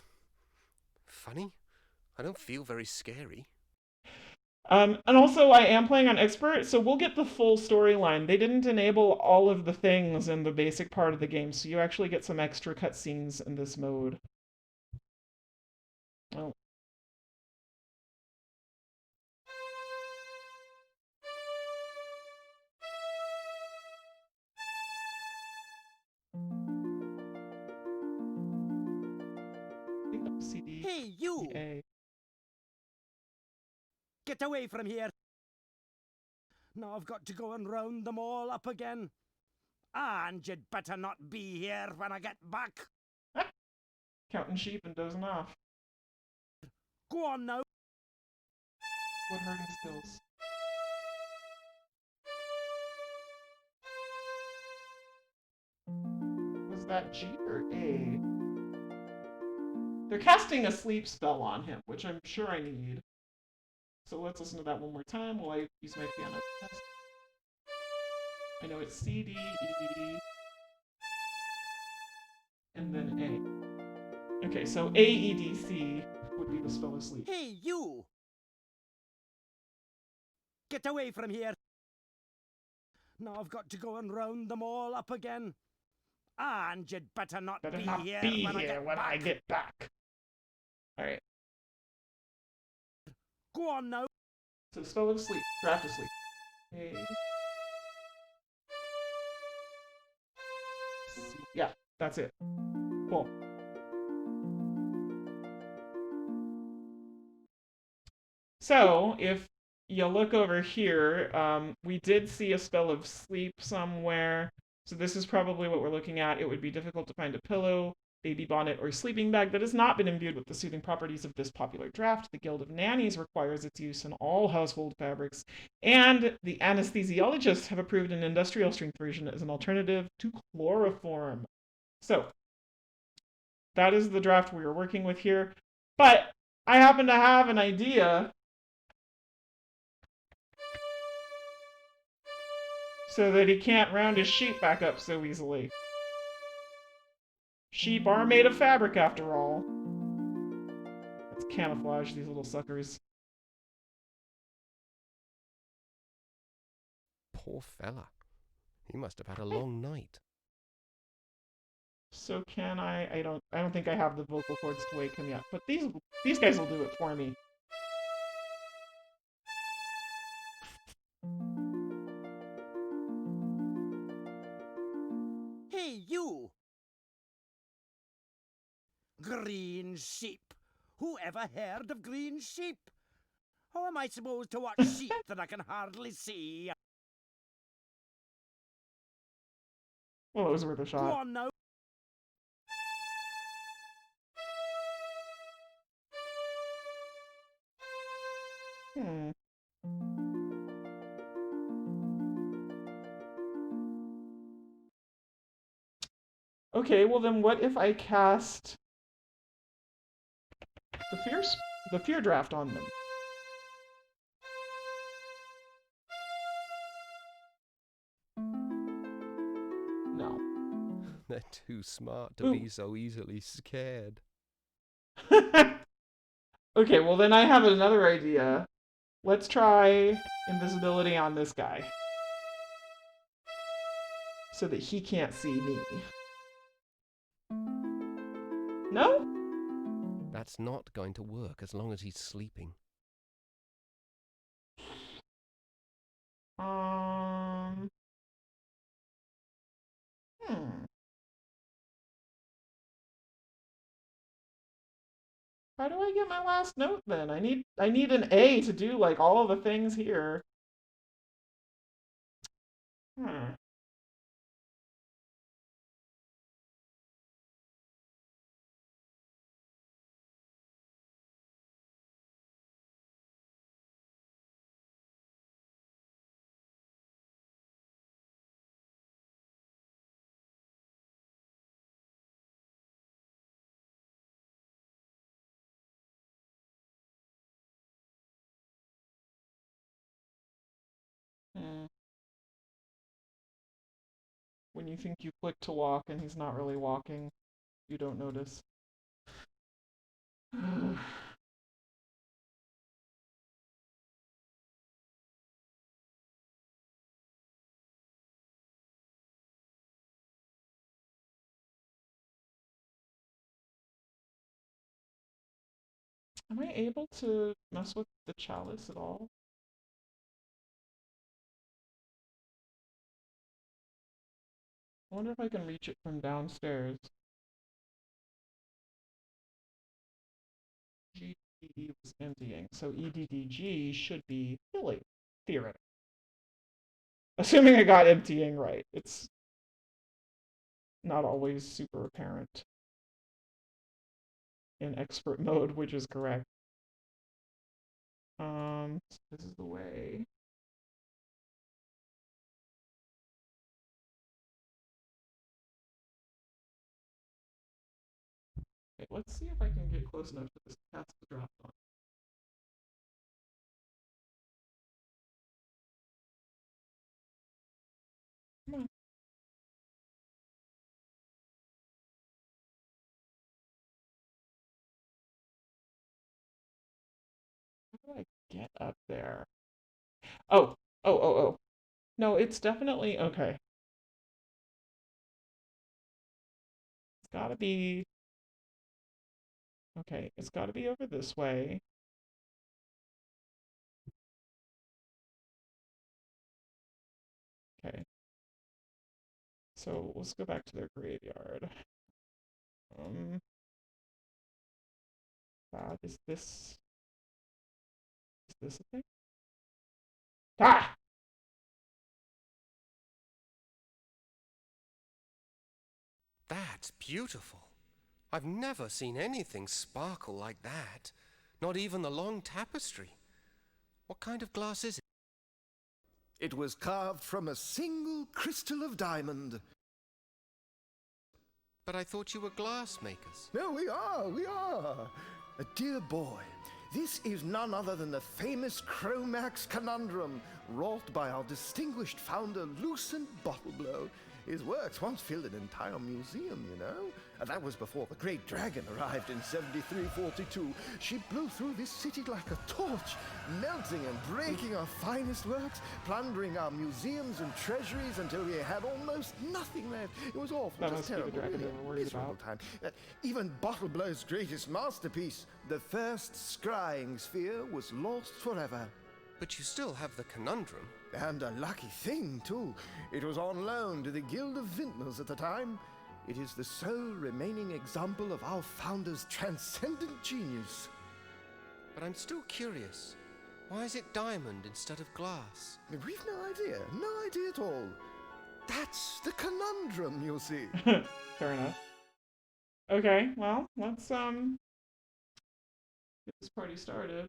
Funny. I don't feel very scary. And also, I am playing on Expert, so we'll get the full storyline. They didn't enable all of the things in the basic part of the game, so you actually get some extra cutscenes in this mode. Oh. CD. Hey, you! A. Get away from here! Now I've got to go and round them all up again. And you'd better not be here when I get back. Counting sheep and dozing off. Go on now. Wood herding skills. Was that G or A? They're casting a sleep spell on him, which I'm sure I need. So let's listen to that one more time while I use my piano test. I know it's C, D, E, and then A. Okay, so AEDC would be the spell of sleep. Hey, you! Get away from here! Now I've got to go and round them all up again. And you'd better not be here when I get back. Alright. Go on now. So spell of sleep. Draft of sleep. A. C. Yeah, that's it. Cool. So, if you look over here, we did see a spell of sleep somewhere. So this is probably what we're looking at. It would be difficult to find a pillow, baby bonnet, or sleeping bag that has not been imbued with the soothing properties of this popular draft. The Guild of Nannies requires its use in all household fabrics, and the anesthesiologists have approved an industrial strength version as an alternative to chloroform. So, that is the draft we are working with here. But I happen to have an idea so that he can't round his sheep back up so easily. Sheep are made of fabric, after all. Let's camouflage these little suckers. Poor fella. He must have had a long night. So can I don't think I have the vocal cords to wake him yet, but these guys will do it for me. Green sheep. Who ever heard of green sheep? How am I supposed to watch sheep that I can hardly see? Well, it was worth a Go shot. on now. Hmm. Okay, well then what if I cast the fear draft on them? No. They're too smart to Ooh. be so easily scared. Okay, well then I have another idea. Let's try invisibility on this guy. So that he can't see me. No? That's not going to work as long as he's sleeping. How do I get my last note then? I need an A to do like all of the things here. Hmm. Hmm. When you think you click to walk and he's not really walking, you don't notice. Am I able to mess with the chalice at all? I wonder if I can reach it from downstairs. GDD was emptying, so EDDG should be filling, theoretically. Assuming I got emptying right. It's not always super apparent in expert mode, which is correct. This is the way. Okay, let's see if I can get close enough to this cast the draft on. Come on. How do I get up there? Oh. No, it's definitely okay. It's gotta be. Okay, it's gotta be over this way. Okay. So let's go back to their graveyard. Is this a thing? Ah! That's beautiful. I've never seen anything sparkle like that. Not even the long tapestry. What kind of glass is it? It was carved from a single crystal of diamond. But I thought you were glass makers. No, we are. Dear boy, this is none other than the famous Chromax conundrum, wrought by our distinguished founder, Lucent Bottleblow. His works once filled an entire museum, you know. And that was before the Great Dragon arrived in 7342. She blew through this city like a torch, melting and breaking our finest works, plundering our museums and treasuries until we had almost nothing left. It was awful, That just must be the terrible, dragon really they were worried miserable about. time. Even Bottleblow's greatest masterpiece, the first scrying sphere, was lost forever. But you still have the conundrum. And a lucky thing, too. It was on loan to the Guild of Vintners at the time. It is the sole remaining example of our founder's transcendent genius. But I'm still curious. Why is it diamond instead of glass? We've no idea at all. That's the conundrum, you see. Fair enough. Okay, well, let's get this party started.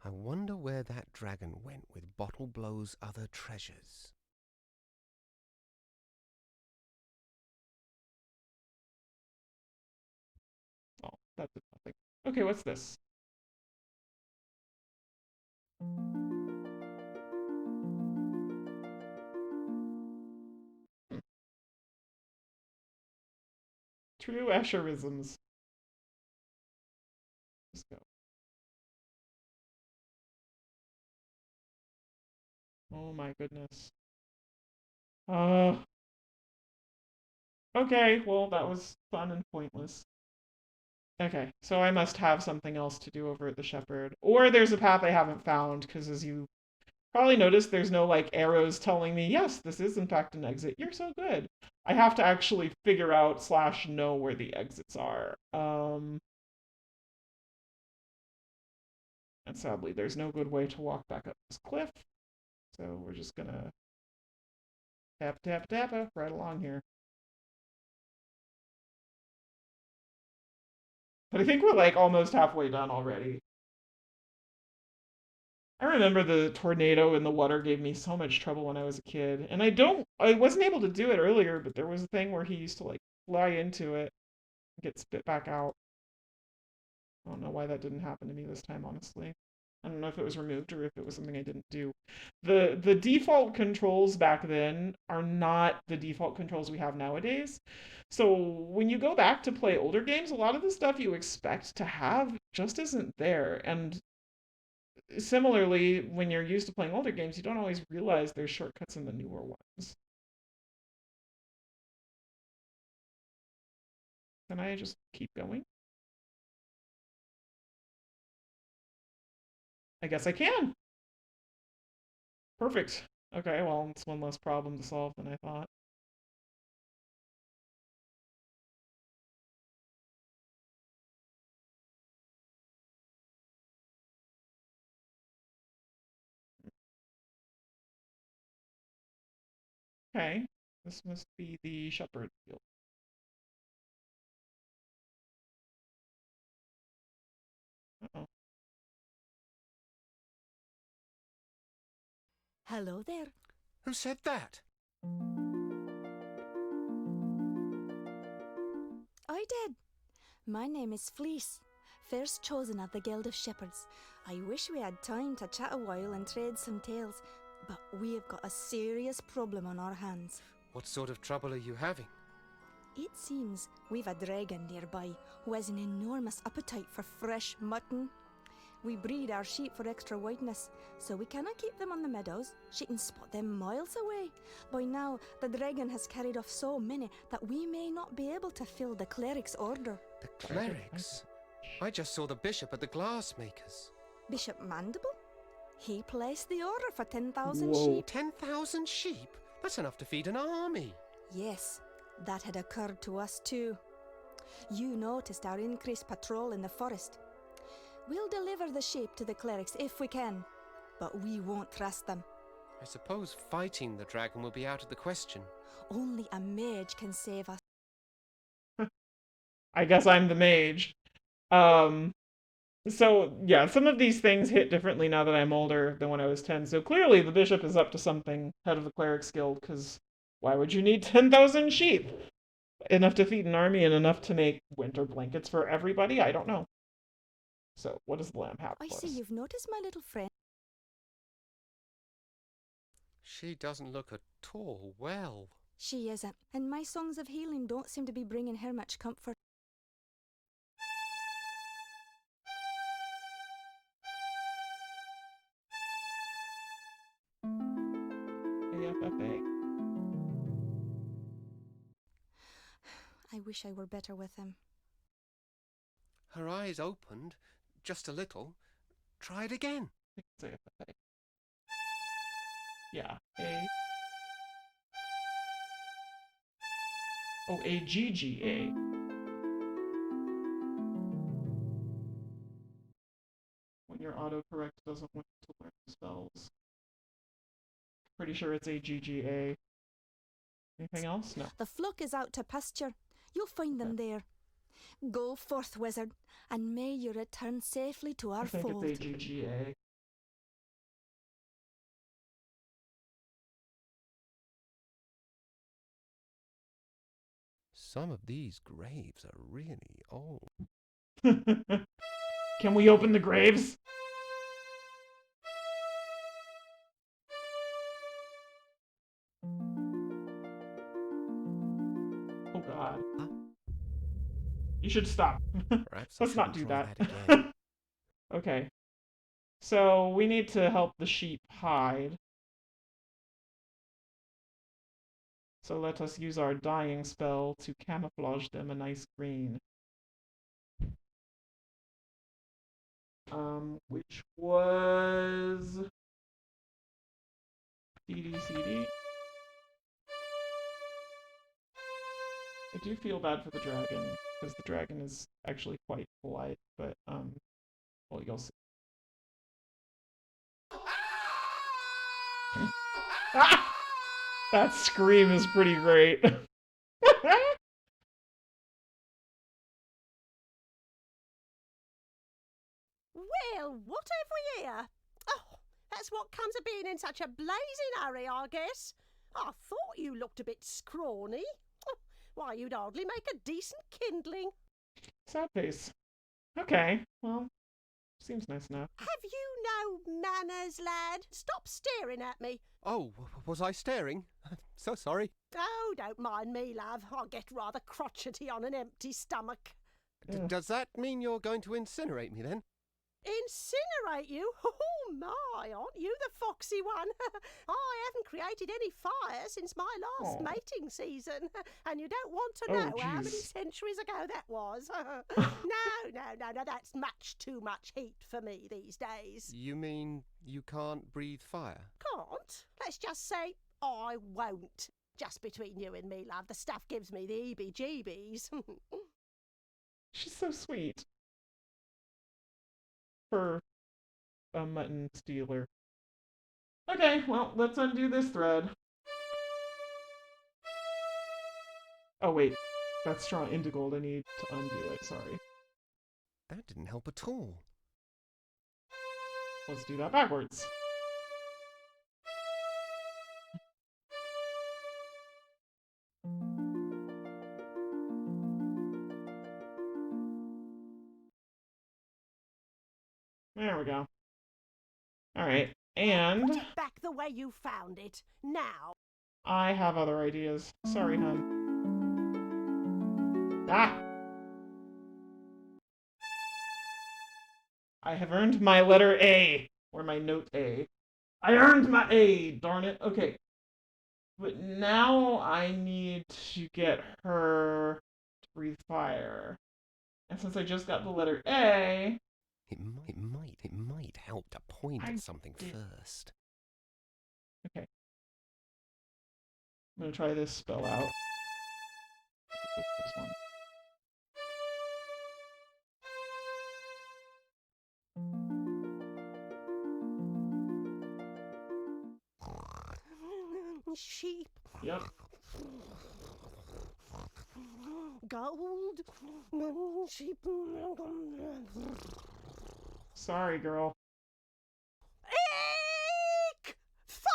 I wonder where that dragon went with Bottle Blow's other treasures. Oh, that did nothing. Okay, what's this? True Escherisms. Let's go. Oh my goodness. Okay, well, that was fun and pointless. Okay, so I must have something else to do over at the Shepherd. Or there's a path I haven't found, because as you probably noticed, there's no, like, arrows telling me, yes, this is in fact an exit. You're so good. I have to actually figure out / know where the exits are. And sadly, there's no good way to walk back up this cliff. So we're just gonna tap, tap, tap right along here. But I think we're like almost halfway done already. I remember the tornado in the water gave me so much trouble when I was a kid. And I wasn't able to do it earlier, but there was a thing where he used to like fly into it and get spit back out. I don't know why that didn't happen to me this time, honestly. I don't know if it was removed or if it was something I didn't do. The default controls back then are not the default controls we have nowadays. So when you go back to play older games, a lot of the stuff you expect to have just isn't there. And similarly, when you're used to playing older games, you don't always realize there's shortcuts in the newer ones. Can I just keep going? I guess I can. Perfect. Okay, well, it's one less problem to solve than I thought. Okay, this must be the shepherd field. Uh-oh. Hello there. Who said that? I did. My name is Fleece, first chosen of the Guild of Shepherds. I wish we had time to chat a while and trade some tales, but we have got a serious problem on our hands. What sort of trouble are you having? It seems we've a dragon nearby who has an enormous appetite for fresh mutton. We breed our sheep for extra whiteness, so we cannot keep them on the meadows. She can spot them miles away. By now, the dragon has carried off so many that we may not be able to fill the cleric's order. The clerics? I just saw the bishop at the glassmakers. Bishop Mandible? He placed the order for 10,000 sheep. 10,000 sheep? That's enough to feed an army. Yes, that had occurred to us too. You noticed our increased patrol in the forest. We'll deliver the sheep to the clerics if we can, but we won't trust them. I suppose fighting the dragon will be out of the question. Only a mage can save us. I guess I'm the mage. So, yeah, some of these things hit differently now that I'm older than when I was 10. So clearly the bishop is up to something, head of the clerics guild, because why would you need 10,000 sheep? Enough to feed an army and enough to make winter blankets for everybody? I don't know. So, what does the lamb have for I us? see you've noticed my little friend. She doesn't look at all well. She isn't, and my songs of healing don't seem to be bringing her much comfort. FFA. I wish I were better with him. Her eyes opened, just a little. Try it again. I can say FFA. Yeah, A. Oh, AGGA. When your autocorrect doesn't want to learn spells. Pretty sure it's AGGA. Anything else? No. The flock is out to pasture. You'll find them there. Go forth, wizard, and may you return safely to our I think fold. it's AGGA. Some of these graves are really old. Can we open the graves? Oh god. Huh? You should stop. Perhaps Let's not shouldn't do try that. again. Okay. So we need to help the sheep hide. So let us use our dying spell to camouflage them a nice green. Which was DDCD. I do feel bad for the dragon, because the dragon is actually quite polite, but, well, you'll see. Ah! That scream is pretty great. Well, what have we here? Oh, that's what comes of being in such a blazing hurry, I guess. I thought you looked a bit scrawny. Oh, why, you'd hardly make a decent kindling. Sad face. Okay, well, seems nice enough. Have you no manners, lad? Stop staring at me. Oh, was I staring? So sorry. Oh, don't mind me, love. I get rather crotchety on an empty stomach. Does that mean you're going to incinerate me then? Incinerate you? Oh my, aren't you the foxy one? I haven't created any fire since my last mating season, and you don't want to know how many centuries ago that was. No, that's much too much heat for me these days. You mean you can't breathe fire? Can't? Let's just say I won't. Just between you and me, love, the stuff gives me the heebie-jeebies. She's so sweet. For a mutton stealer. Okay, well, let's undo this thread. Oh, wait. That's straw indigold. I need to undo it, sorry. That didn't help at all. Let's do that backwards. There we go. Alright, and... Put it back the way you found it, now. I have other ideas. Sorry, hun. Ah! I have earned my letter A. Or my note A. I earned my A, darn it. Okay. But now I need to get her to breathe fire. And since I just got the letter A... It might help to point at something first. Okay. I'm gonna try this spell out. This one. Sheep. Yep. Gold. Sheep. Sorry, girl. Eek! Fire!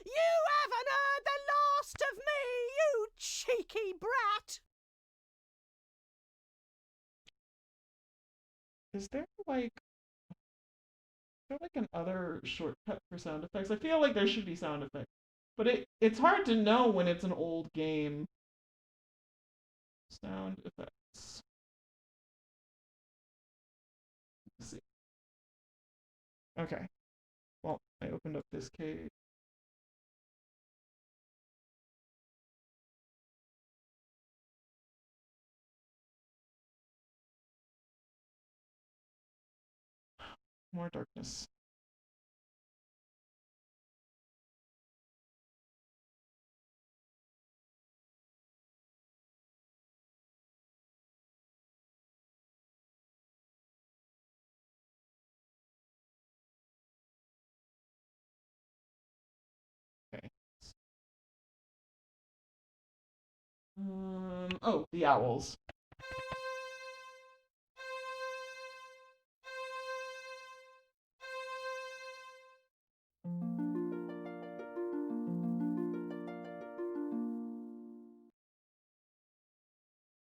You haven't heard the last of me, you cheeky brat! Is there an other shortcut for sound effects? I feel like there should be sound effects. But it's hard to know when it's an old game. Sound effects. Okay. Well, I opened up this cage. More darkness. Okay. Oh, the owls.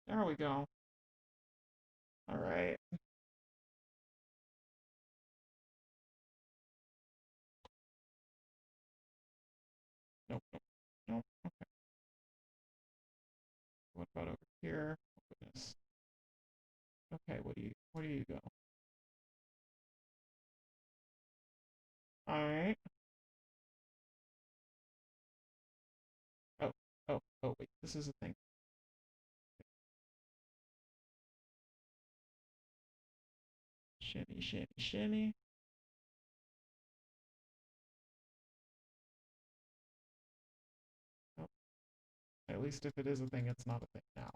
There we go. All right. Nope, nope, nope. Okay. What about over here? Oh, goodness. Okay, where do you go? All right. Oh, oh, wait. This is a thing. Shimmy, shimmy, shimmy. Oh, at least if it is a thing, it's not a thing now.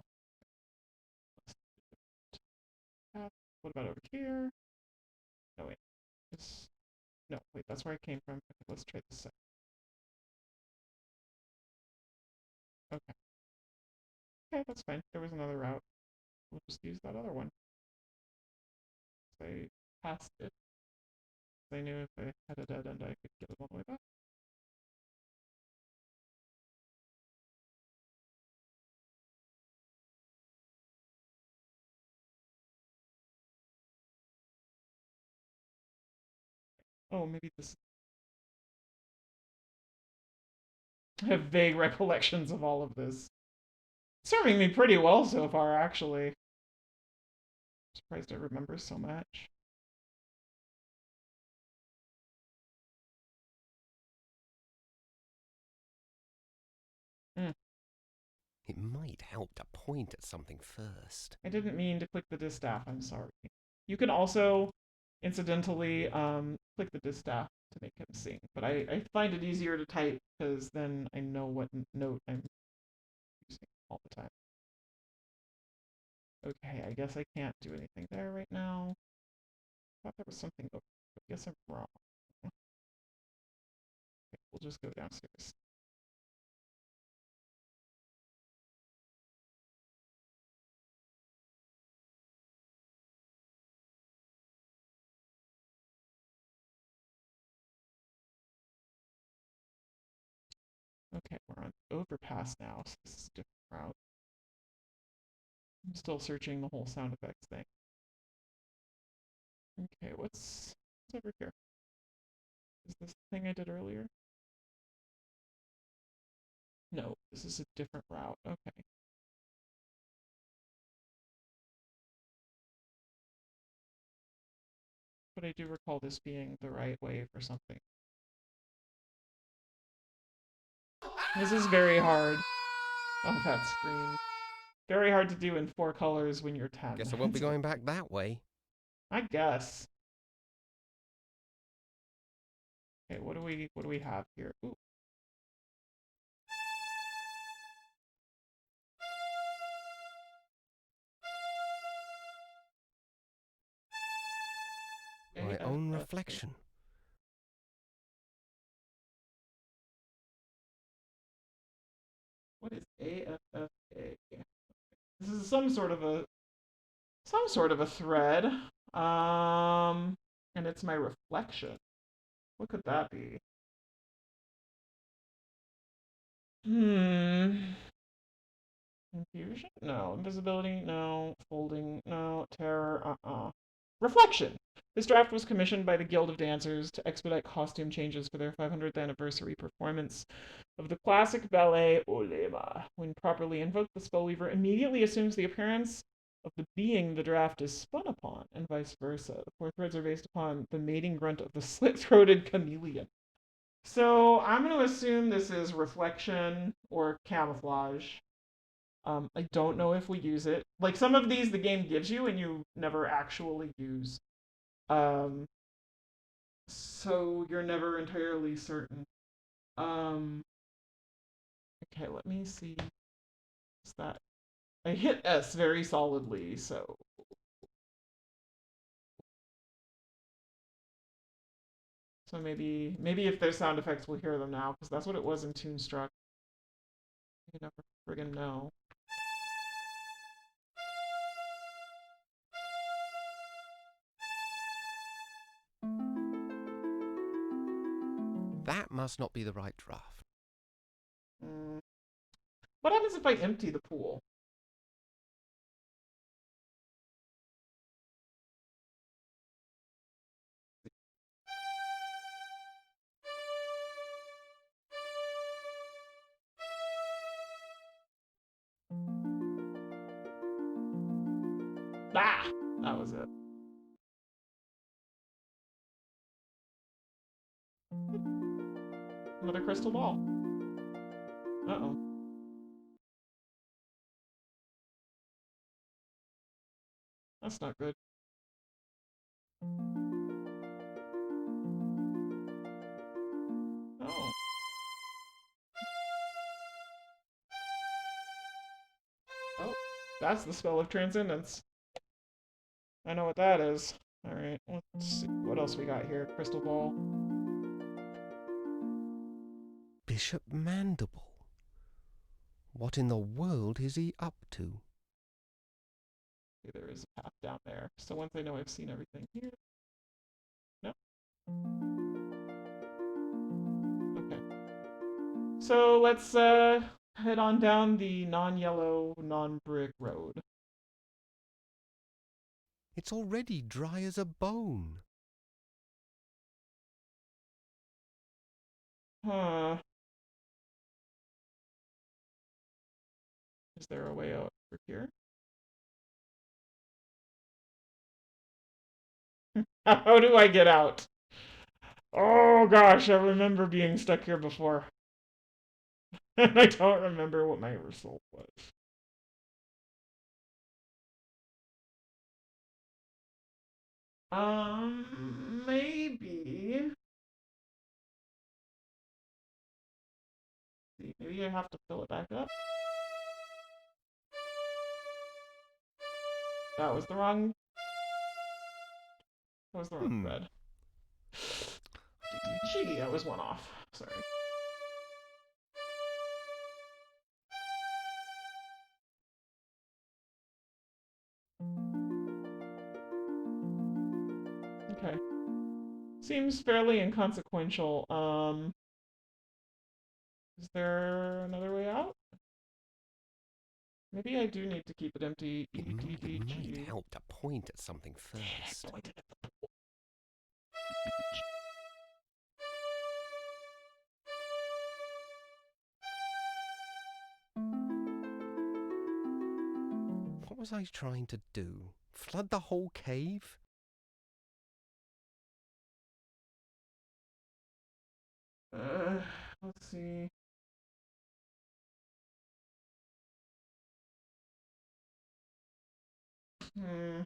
What about over here? No, wait. This... No, wait, that's where I came from. Okay, let's try this second. Okay. Okay, that's fine. There was another route. We'll just use that other one. I passed it. I knew if I had a dead end, I could get it all the way back. Oh, maybe this... I have vague recollections of all of this. Serving me pretty well so far, actually. Surprised I remember so much. It might help to point at something first. I didn't mean to click the distaff, I'm sorry. You can also, incidentally, click the distaff to make him sing. But I find it easier to type, because then I know what note I'm using all the time. Okay, I guess I can't do anything there right now. I thought there was something over here. I guess I'm wrong. Okay, we'll just go downstairs. Okay, we're on overpass now, so this is a different route. I'm still searching the whole sound effects thing. Okay, what's over here? Is this the thing I did earlier? No, this is a different route. Okay. But I do recall this being the right way for something. This is very hard. Oh, that screen. Very hard to do in 4 colors when you're 10. Guess I won't be going back that way. I guess. Okay, what do we have here? Ooh. My own reflection. What is AFFA? This is some sort of a thread. And it's my reflection. What could that be? Confusion? No. Invisibility? No. Folding? No. Terror? Reflection! This draft was commissioned by the Guild of Dancers to expedite costume changes for their 500th anniversary performance of the classic ballet Olema. When properly invoked, the Spellweaver immediately assumes the appearance of the being the draft is spun upon, and vice versa. The four threads are based upon the mating grunt of the slit-throated chameleon. So I'm going to assume this is reflection or camouflage. I don't know if we use it. Like, some of these the game gives you and you never actually use. So you're never entirely certain. Okay, let me see. What's that? I hit S very solidly, so... So maybe if there's sound effects, we'll hear them now, because that's what it was in Toonstruck. You never friggin' know. That must not be the right draft. What happens if I empty the pool? Ah! That was it. Another crystal ball. Uh-oh. That's not good. Oh. Oh, that's the spell of transcendence. I know what that is. Alright, let's see what else we got here. Crystal ball. Bishop Mandible. What in the world is he up to? Okay, there is a path down there. So once I know I've seen everything here. No. Okay. So let's head on down the non-yellow, non-brick road. It's already dry as a bone. Huh. Is there a way out for here? How do I get out? Oh gosh, I remember being stuck here before. And I don't remember what my result was. Maybe. See, maybe I have to fill it back up. That was the wrong. That was the wrong thread. Gee, I was one off. Sorry. Okay. Seems fairly inconsequential. Is there another way out? Maybe I do need to keep it empty. It might help to point at something first. Pointed at the pool. What was I trying to do? Flood the whole cave? Let's see. Hmm.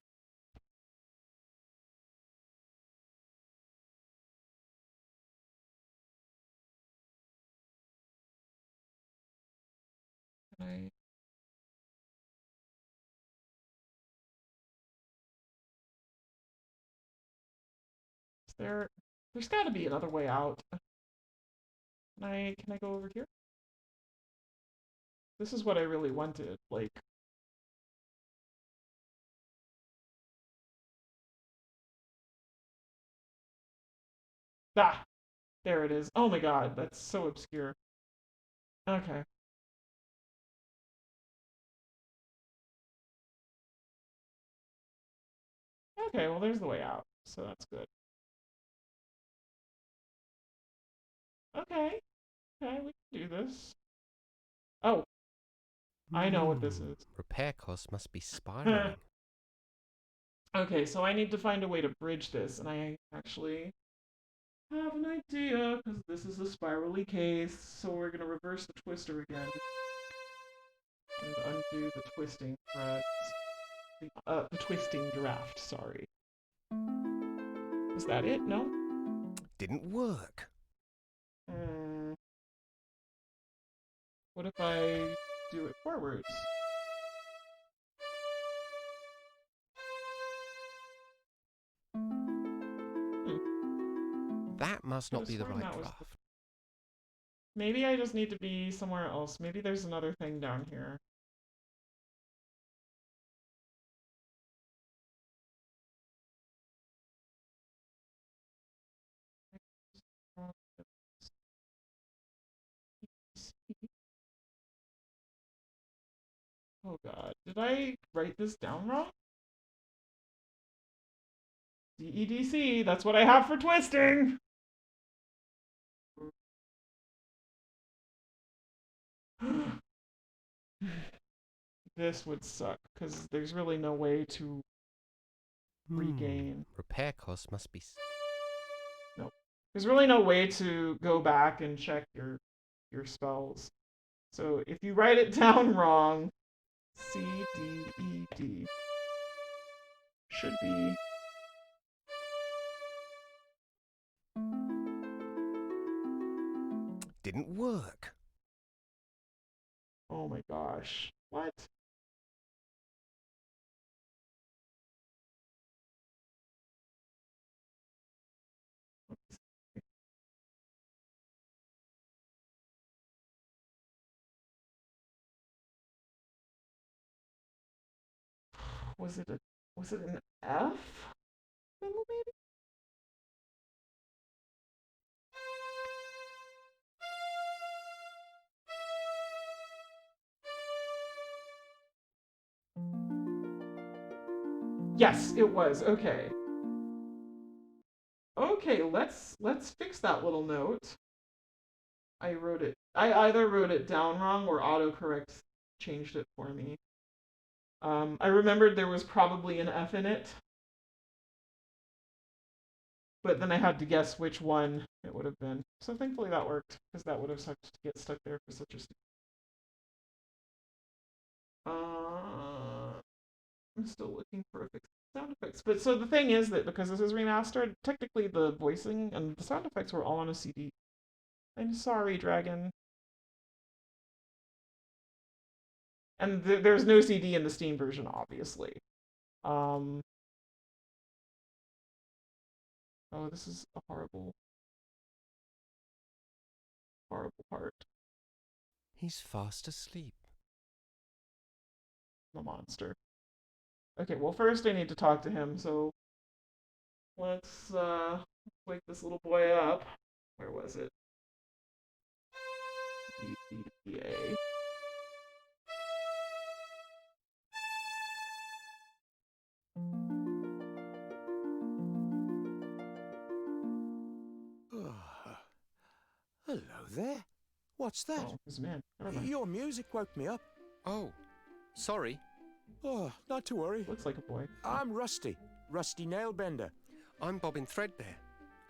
Can Is there? There's got to be another way out. Can I go over here? This is what I really wanted. Like. Ah! There it is. Oh my god, that's so obscure. Okay. Okay, well there's the way out, so that's good. Okay. Okay, we can do this. Oh. I know what this is. Repair costs must be spiraling. Okay, so I need to find a way to bridge this, and I actually have an idea, because this is a spirally case, so we're going to reverse the twister again. And undo the twisting threads. The twisting draft, sorry. Is that it? No? Didn't work. What if I do it forwards? That must not be the right draft. Maybe I just need to be somewhere else. Maybe there's another thing down here. Oh god, did I write this down wrong? DEDC, that's what I have for twisting! This would suck, because there's really no way to regain. Repair costs must be... Nope. There's really no way to go back and check your spells. So if you write it down wrong, C, D, E, D. Should be... Didn't work. Oh my gosh. What? Was it an F? Maybe? Yes, it was. Okay. Okay, let's fix that little note. I either wrote it down wrong or autocorrect changed it for me. I remembered there was probably an F in it. But then I had to guess which one it would have been. So thankfully that worked, because that would have sucked to get stuck there for such a I'm still looking for sound effects. But so the thing is that because this is remastered, technically the voicing and the sound effects were all on a CD. I'm sorry, Dragon. And there's no CD in the Steam version, obviously. Oh, this is a horrible part. He's fast asleep. The monster. Okay, well first I need to talk to him, so let's wake this little boy up. Where was it? EPA. Hello there. What's that? Oh, it's man. Your music woke me up. Oh, sorry. Oh, not to worry. Looks like a boy. I'm Rusty Nailbender. I'm Bobbin Threadbare,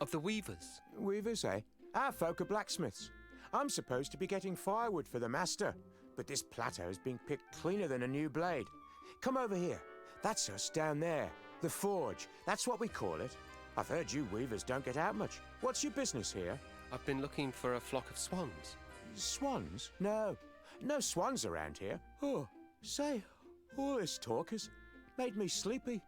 of the Weavers. Weavers, eh? Our folk are blacksmiths. I'm supposed to be getting firewood for the master, but this plateau is being picked cleaner than a new blade. Come over here. That's us down there. The forge. That's what we call it. I've heard you weavers don't get out much. What's your business here? I've been looking for a flock of swans. Swans? No. No swans around here. Oh, say, all this talk has made me sleepy.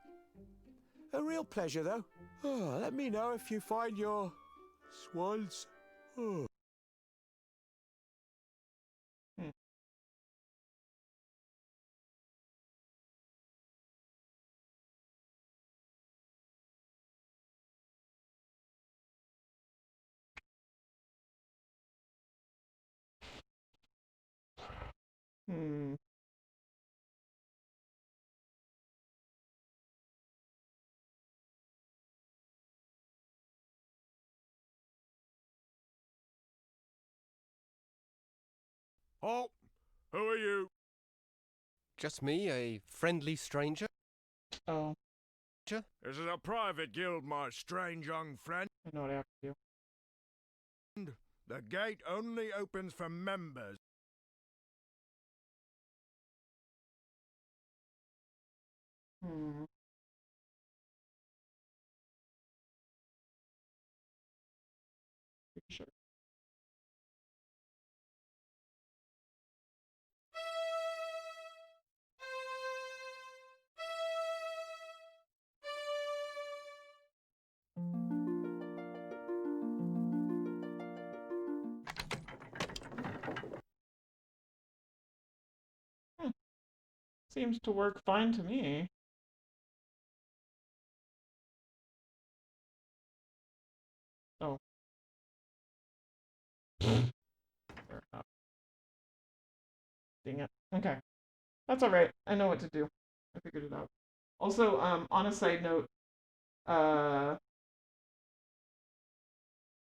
A real pleasure, though. Oh, let me know if you find your swans. Oh. Oh, who are you? Just me, a friendly stranger. Oh. This is a private guild, my strange young friend. I know what I have to do. The gate only opens for members. Hmm. Pretty sure. Seems to work fine to me. Oh. Fair enough. Dang it. Okay. That's alright. I know what to do. I figured it out. Also, on a side note,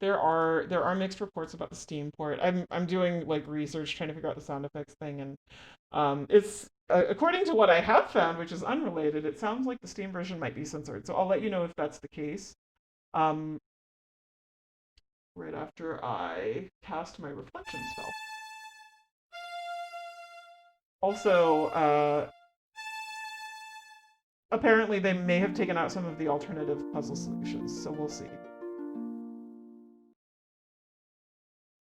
there are mixed reports about the Steam port. I'm doing like research trying to figure out the sound effects thing, and it's according to what I have found, which is unrelated, it sounds like the Steam version might be censored. So I'll let you know if that's the case. Right after I cast my reflection spell. Also, apparently they may have taken out some of the alternative puzzle solutions, so we'll see.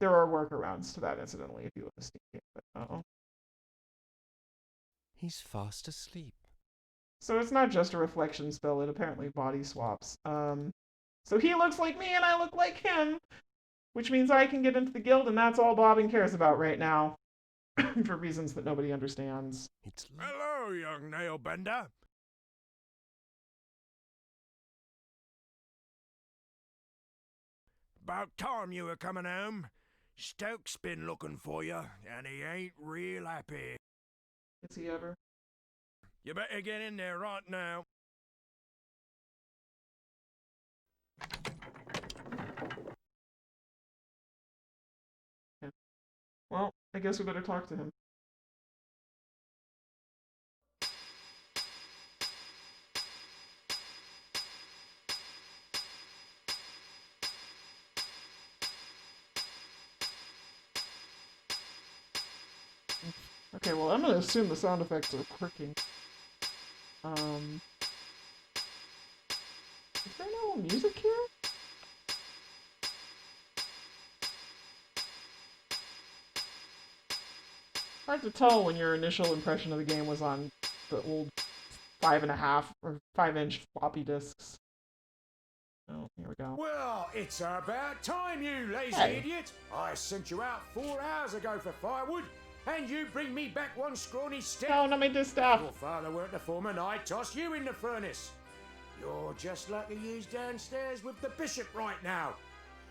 There are workarounds to that, incidentally, if you have a Steam game, but uh-oh. He's fast asleep. So it's not just a reflection spell, it apparently body swaps. So he looks like me and I look like him, which means I can get into the guild, and that's all Bobbin cares about right now. For reasons that nobody understands. Hello, young nail bender. About time you were coming home. Stoke's been looking for you, and he ain't real happy. Is he ever? You better get in there right now. Yeah. Well, I guess we better talk to him. Okay, well, I'm gonna assume the sound effects are working. Is there no music here? Hard to tell when your initial impression of the game was on the old 5.5 or 5-inch floppy disks. Oh, here we go. Well, it's about time, you lazy idiot. I sent you out 4 hours ago for firewood, and you bring me back one scrawny stick. No, not my distaff. Your father weren't the foreman, I'd toss you in the furnace. You're just like the use downstairs with the bishop right now.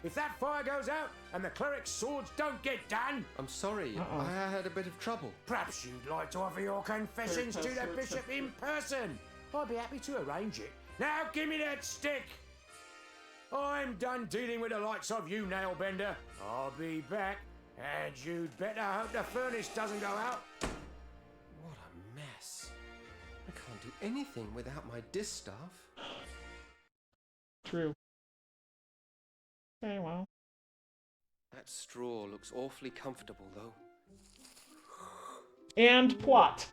If that fire goes out and the cleric's swords don't get done... I'm sorry, I had a bit of trouble. Perhaps you'd like to offer your confessions to the bishop in person. I'd be happy to arrange it. Now give me that stick. I'm done dealing with the likes of you, Nailbender. I'll be back, and you'd better hope the furnace doesn't go out. What a mess. I can't do anything without my distaff. True. Okay, well. That straw looks awfully comfortable, though. And plot.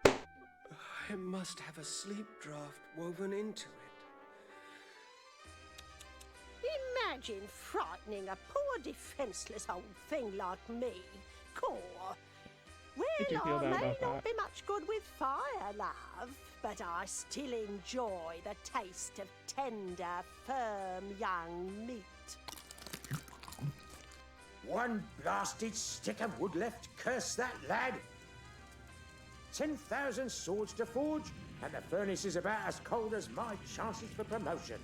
It must have a sleep draft woven into it. Imagine frightening a poor defenseless old thing like me. Core. Well, I may not be much good with fire, love, but I still enjoy the taste of tender, firm young meat. One blasted stick of wood left, curse that lad! 10,000 swords to forge, and the furnace is about as cold as my chances for promotion.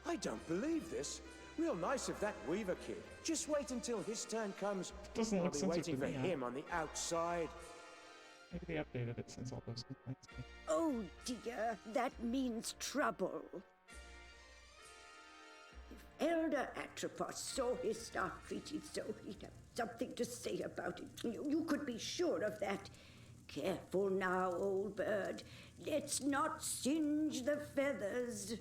I don't believe this. Real nice of that Weaver kid. Just wait until his turn comes. Doesn't I'll look be censored waiting to for me, him on the outside. Maybe they updated it since all those complaints came. Oh dear, that means trouble. If Elder Atropos saw his staff treated so, he'd have something to say about it. You could be sure of that. Careful now, old bird. Let's not singe the feathers.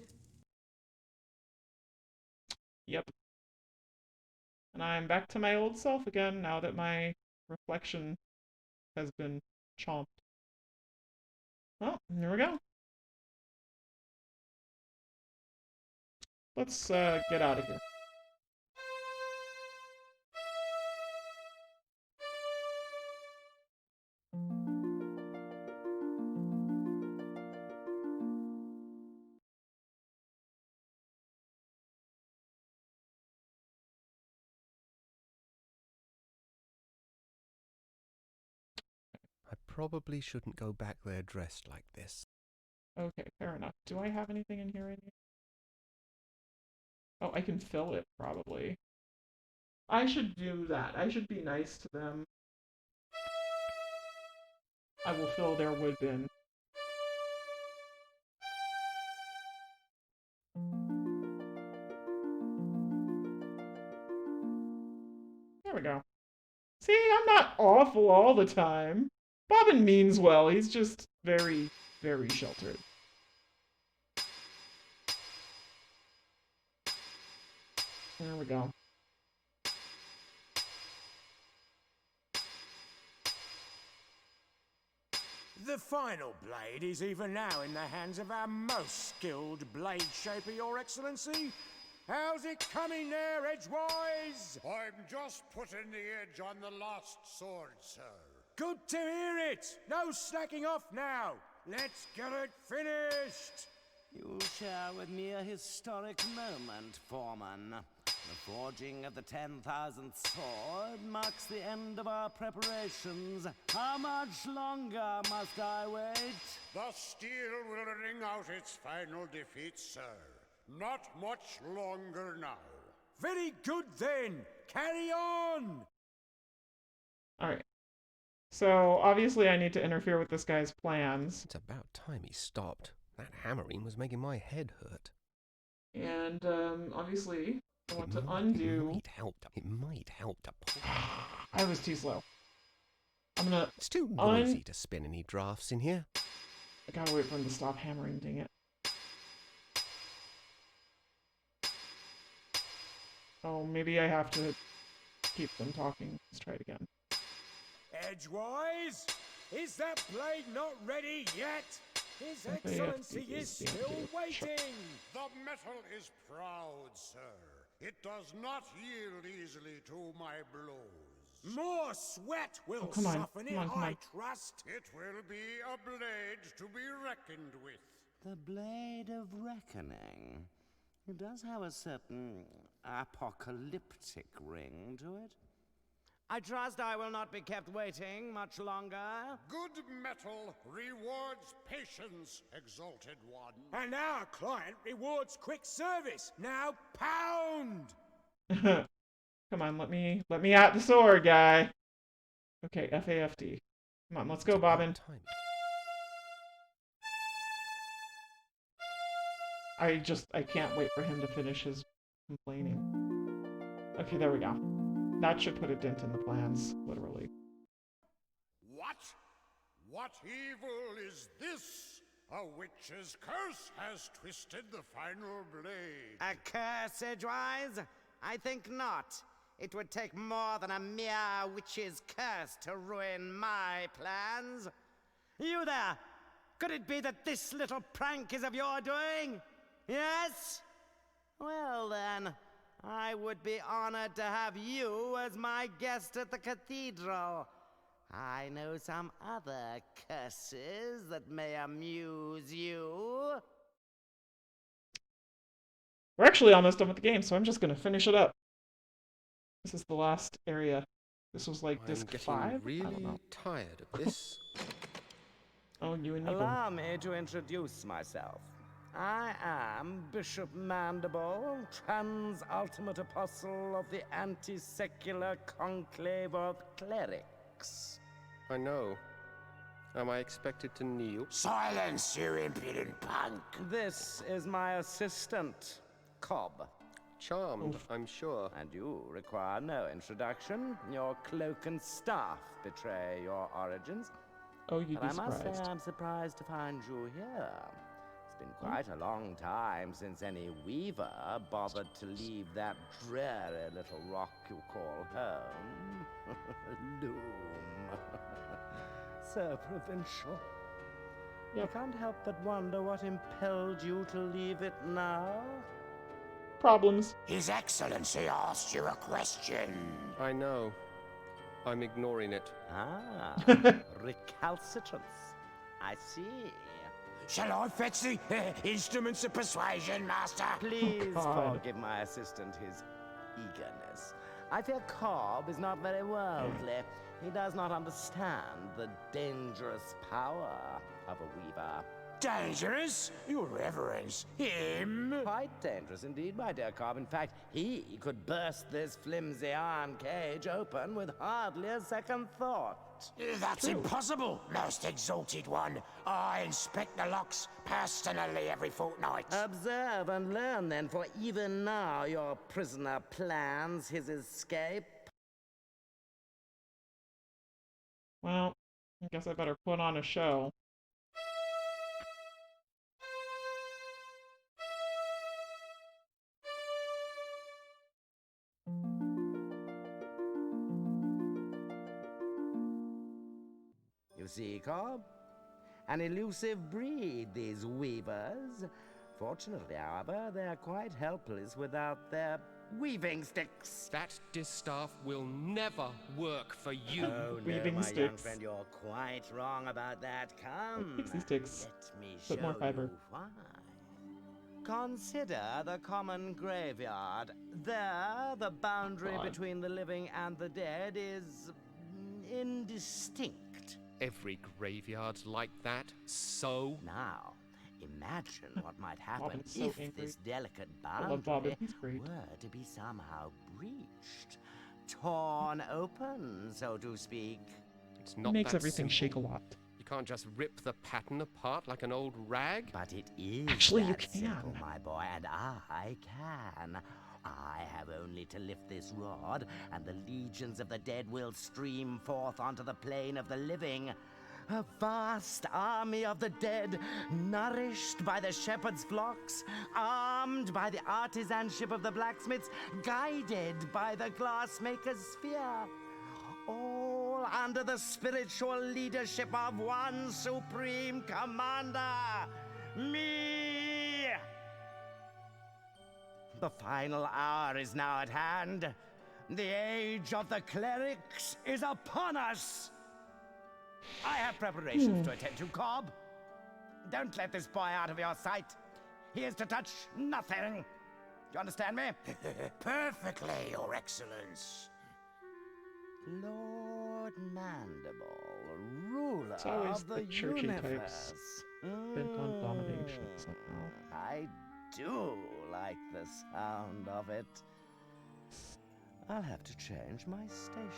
Yep. And I'm back to my old self again now that my reflection has been chomped. Well, here we go. Let's get out of here. I probably shouldn't go back there dressed like this. Okay, fair enough. Do I have anything in here right now? Oh, I can fill it, probably. I should do that. I should be nice to them. I will fill their wood bin. There we go. See, I'm not awful all the time. Bobbin means well. He's just very, very sheltered. There we go. The final blade is even now in the hands of our most skilled blade shaper, Your Excellency. How's it coming there, Edgewise? I'm just putting the edge on the last sword, sir. Good to hear it. No slacking off now. Let's get it finished. You share with me a historic moment, Foreman. The forging of the 10,000th sword marks the end of our preparations. How much longer must I wait? The steel will ring out its final defeat, sir. Not much longer now. Very good then. Carry on. Alright. So, obviously I need to interfere with this guy's plans. It's about time he stopped. That hammering was making my head hurt. And, obviously, I want to undo... It might help to pull. I was too slow. I'm gonna... It's too noisy to spin any drafts in here. I gotta wait for him to stop hammering, dang it. Oh, maybe I have to keep them talking. Let's try it again. Edgewise, is that blade not ready yet? His Excellency is still waiting. The metal is proud, sir. It does not yield easily to my blows. More sweat will come on, soften it, come on. I trust. It will be a blade to be reckoned with. The Blade of Reckoning. It does have a certain apocalyptic ring to it. I trust I will not be kept waiting much longer. Good metal rewards patience, exalted one. And our client rewards quick service. Now pound! Come on, let me at the sword, guy. Okay, FAFD. Come on, let's go, Bobbin. I can't wait for him to finish his complaining. Okay, there we go. That should put a dent in the plans, literally. What? What evil is this? A witch's curse has twisted the final blade. A curse, Edgewise? I think not. It would take more than a mere witch's curse to ruin my plans. You there! Could it be that this little prank is of your doing? Yes? Well then, I would be honored to have you as my guest at the cathedral. I know some other curses that may amuse you. We're actually almost done with the game, so I'm just gonna finish it up. This is the last area. This was like disc 5? I'm I really don't know. tired of this. Oh, you and me. Allow me to introduce myself. I am Bishop Mandible, trans-ultimate apostle of the anti-secular conclave of clerics. I know. Am I expected to kneel? Silence, you impudent punk! This is my assistant, Cobb. Charmed, I'm sure. And you require no introduction. Your cloak and staff betray your origins. Oh, you'd But be I must say surprised. I'm surprised to find you here. It's been quite a long time since any weaver bothered to leave that dreary little rock you call home. Loom. So provincial. Yep. I can't help but wonder what impelled you to leave it now. Problems. His Excellency asked you a question. I know. I'm ignoring it. Ah, recalcitrance. I see. Shall I fetch the instruments of persuasion, Master? Please God. forgive my assistant his eagerness. I fear Cobb is not very worldly. He does not understand the dangerous power of a weaver. Dangerous? Your Reverence, him? Quite dangerous indeed, my dear Cobb. In fact, he could burst this flimsy iron cage open with hardly a second thought. That's impossible, most exalted one. I inspect the locks personally every fortnight. Observe and learn then, for even now your prisoner plans his escape. Well, I guess I better put on a show. You see, Cobb? An elusive breed, these weavers. Fortunately, however, they're quite helpless without their weaving sticks. That distaff will never work for you. Oh, no, Weaving my young sticks. friend, you're quite wrong about that. Come, Pixie sticks. let me Put show more fiber. you why. Consider the common graveyard. There, the boundary God. between the living and the dead is indistinct. Every graveyard's like that, so... Now, imagine what might happen Bobbin's so if angry. this delicate I love Bobbin. boundary He's great. were to be somehow breached, torn open, so to speak. It's He not makes that everything simple. shake a lot. You can't just rip the pattern apart like an old rag. But it is Actually, you that can. simple, my boy, and I can. I have only to lift this rod, and the legions of the dead will stream forth onto the plane of the living. A vast army of the dead, nourished by the shepherd's flocks, armed by the artisanship of the blacksmiths, guided by the glassmaker's spear. All under the spiritual leadership of one supreme commander, me! The final hour is now at hand. The age of the clerics is upon us. I have preparations to attend to, Cobb. Don't let this boy out of your sight. He is to touch nothing. Do you understand me? Perfectly, Your Excellence. Lord Mandible, ruler It's always of the the churchy universe. types bent on domination somehow. I do like the sound of it. I'll have to change my stationery.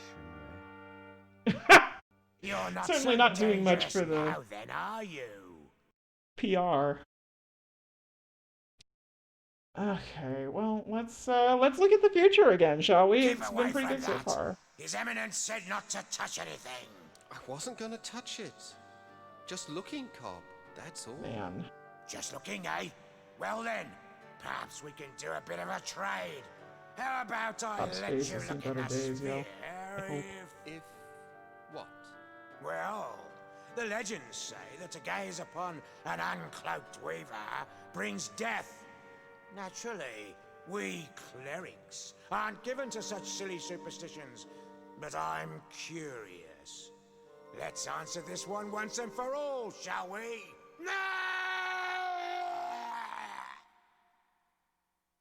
You're not Certainly so not doing much dangerous for the now, then, are you? PR. Okay, well, let's look at the future again, shall we? Keep It's away been pretty from good so that. far. His Eminence said not to touch anything. I wasn't gonna touch it. Just looking, Cobb. That's all. Man. Just looking, eh? Well then, perhaps we can do a bit of a trade. How about I Cobb's let face you has seen look in better a days, yo. sphere I hope. If what? Well, the legends say that to gaze upon an uncloaked weaver brings death. Naturally, we clerics aren't given to such silly superstitions, but I'm curious. Let's answer this one once and for all, shall we?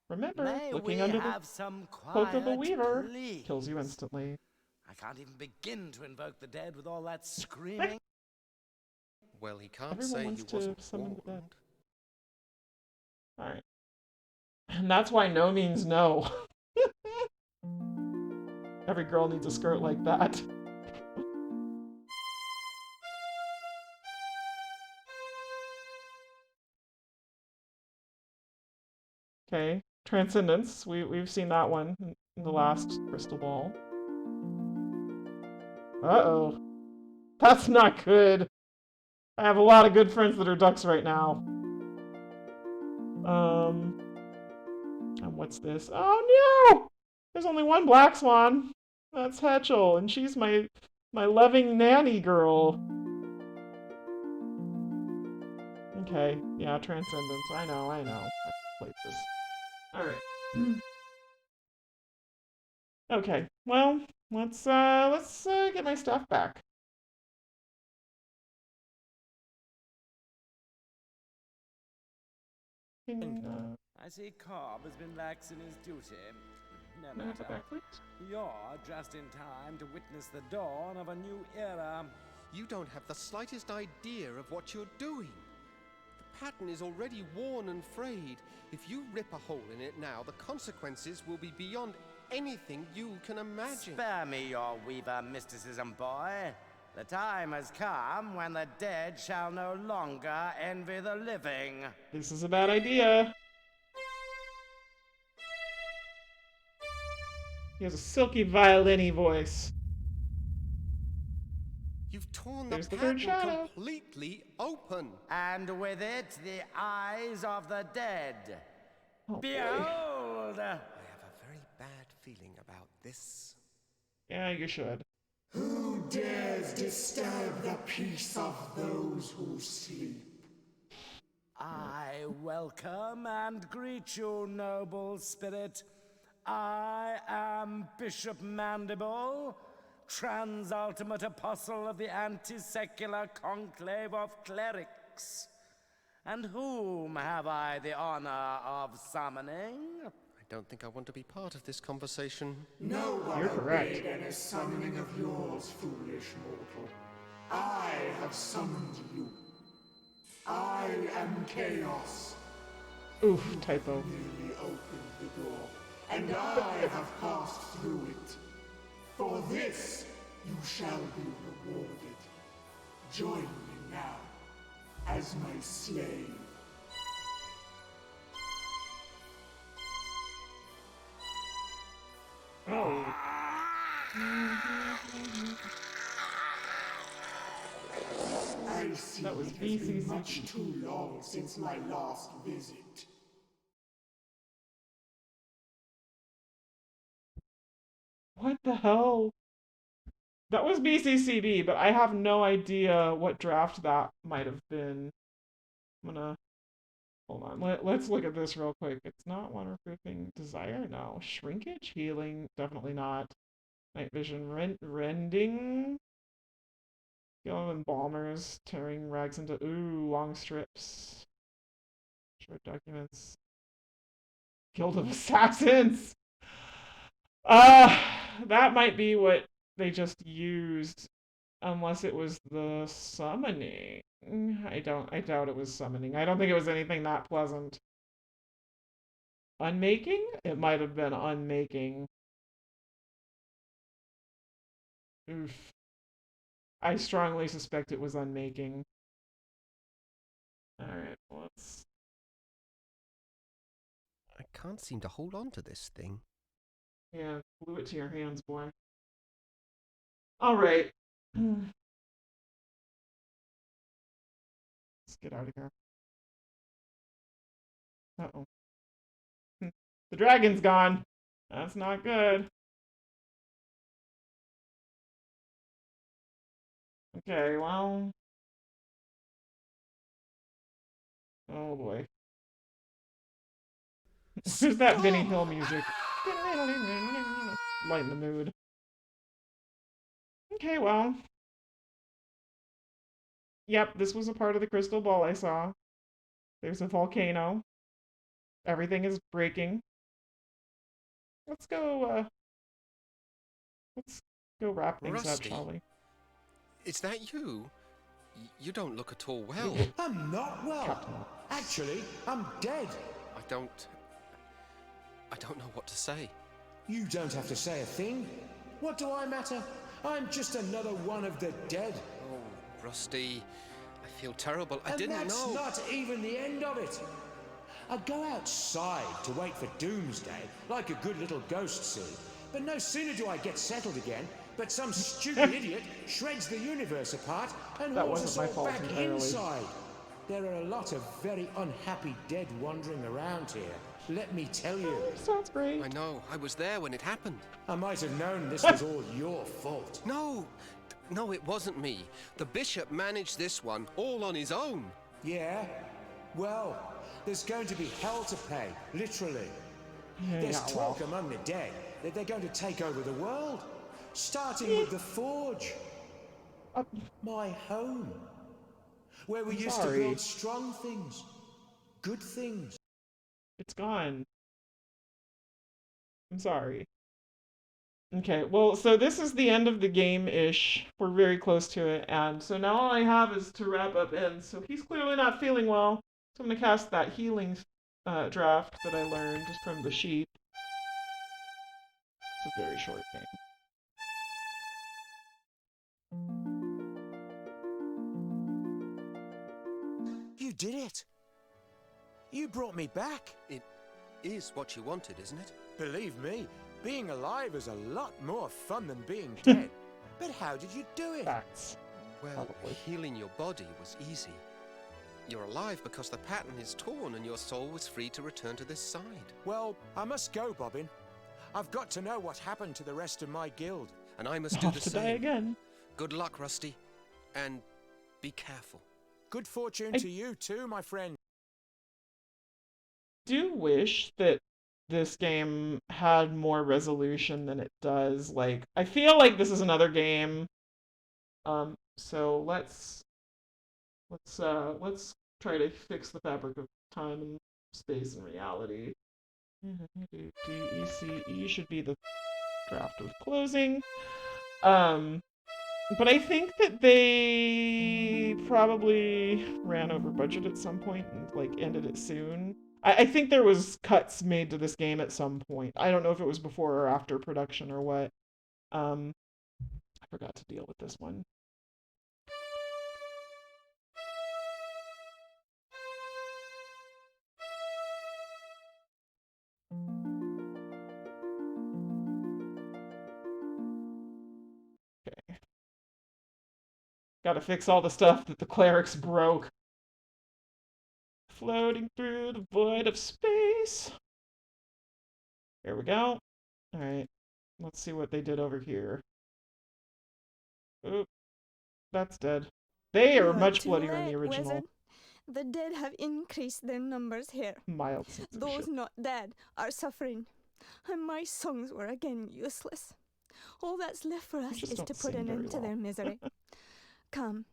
Remember, May looking we under the have some cloak of a quiet, weaver please? kills you instantly. I can't even begin to invoke the dead with all that screaming. Well, he can't Everyone say wants he to wasn't summon the dead. warned. Alright. And that's why no means no. Every girl needs a skirt like that. Okay, Transcendence. We've seen that one in the last Crystal Ball. Uh-oh. That's not good. I have a lot of good friends that are ducks right now. And what's this? Oh no! There's only one black swan. That's Hetchel, and she's my loving nanny girl. Okay, yeah, Transcendence. I know. I played this. Alright. Okay, well, let's get my stuff back. I see Cobb has been lax in his duty. No matter. You're just in time to witness the dawn of a new era. You don't have the slightest idea of what you're doing. The pattern is already worn and frayed. If you rip a hole in it now, the consequences will be beyond anything you can imagine. Spare me your weaver mysticism, boy. The time has come when the dead shall no longer envy the living. This is a bad idea. He has a silky violin-y voice. You've torn There's the the third pattern shadow. completely open. And with it, the eyes of the dead. Oh, Behold! I have a very bad feeling about this. Yeah, you should. Who dares disturb the peace of those who sleep? I welcome and greet you, noble spirit. I am Bishop Mandible, Transultimate Apostle of the Anti-Secular Conclave of Clerics. And whom have I the honor of summoning? I don't think I want to be part of this conversation. No one You're correct. obeyed any summoning of yours, foolish mortal. I have summoned you. I am Chaos. Oof, typo. Merely opened the door, and I have passed through it. For this, you shall be rewarded. Join me now, as my slave. Oh. I see That was it has been BCC. much too long since my last visit. What the hell? That was BCCB, but I have no idea what draft that might have been. I'm gonna... Hold on. Let's look at this real quick. It's not waterproofing. Desire? No. Shrinkage? Healing? Definitely not. Night vision. Rending? Yellow embalmers. Tearing rags into... Ooh, long strips. Short documents. Guild of Assassins! That might be what they just used, unless it was the summoning. I doubt it was summoning. I don't think it was anything that pleasant. Unmaking? It might have been unmaking. Oof. I strongly suspect it was unmaking. Alright, let's... I can't seem to hold on to this thing. Yeah, glue it to your hands, boy. Alright. Let's get out of here. Uh-oh. The dragon's gone. That's not good. Okay, well... Oh boy. Where's that Benny Hill music? Lighten the mood. Okay, well. Yep, this was a part of the crystal ball I saw. There's a volcano. Everything is breaking. Let's go wrap things Rusty? up, shall we? Is that you? You don't look at all well. I'm not well. Actually, I'm dead. I don't know what to say. You don't have to say a thing. What do I matter? I'm just another one of the dead. Oh, Rusty, I feel terrible. I didn't And that's know. not even the end of it. I go outside to wait for doomsday, like a good little ghost seed. But no sooner do I get settled again, but some stupid idiot shreds the universe apart and That hauls us wasn't my all fault back entirely. inside. There are a lot of very unhappy dead wandering around here. Let me tell you. Sounds great. I know. I was there when it happened. I might have known this was all your fault. No, it wasn't me. The bishop managed this one all on his own. Yeah? Well, there's going to be hell to pay, literally. Yeah, There's talk well. among the dead that they're going to take over the world, starting with the Forge. My home. Where we used to build strong things, good things. It's gone. I'm sorry. Okay, well, so this is the end of the game-ish. We're very close to it, and so now all I have is to wrap up in. So he's clearly not feeling well, so I'm going to cast that healing draft that I learned from the sheep. It's a very short game. You did it. You brought me back. It is what you wanted, isn't it? Believe me, being alive is a lot more fun than being dead. But how did you do it? Facts. Well, healing your body was easy. You're alive because the pattern is torn and your soul was free to return to this side. Well, I must go, Bobbin. I've got to know what happened to the rest of my guild. And I must do the same. Die again. Good luck, Rusty. And be careful. Good fortune to you too, my friend. I do wish that this game had more resolution than it does. Like, I feel like this is another game. So let's try to fix the fabric of time and space and reality. DECE should be the draft of closing. But I think that they probably ran over budget at some point and like ended it soon. I think there was cuts made to this game at some point. I don't know if it was before or after production or what. I forgot to deal with this one. Okay. Gotta fix all the stuff that the clerics broke. Floating through the void of space. There we go. Alright. Let's see what they did over here. Oop. That's dead. They are much bloodier in the original. Wizard. The dead have increased their numbers here. Mild censorship. Those not dead are suffering. And my songs were again useless. All that's left for us is to put an end to their misery. Come,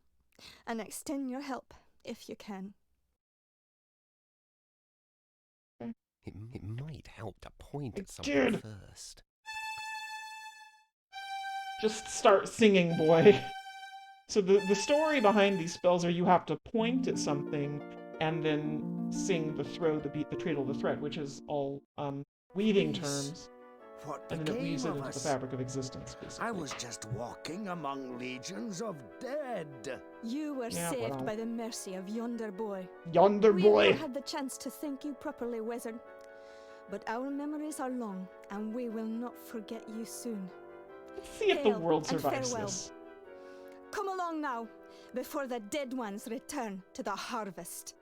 and extend your help, if you can. It might help to point at something first. Just start singing, boy. So the story behind these spells are you have to point at something and then sing the throw, the beat, the treadle, the threat, which is all weaving terms. What and then it weaves it into the fabric of existence, basically. I was just walking among legions of dead. You were saved by the mercy of yonder boy. Yonder boy! We never had the chance to thank you properly, wizard. But our memories are long, and we will not forget you soon. Let's see if the world survives this. Come along now, before the dead ones return to the harvest.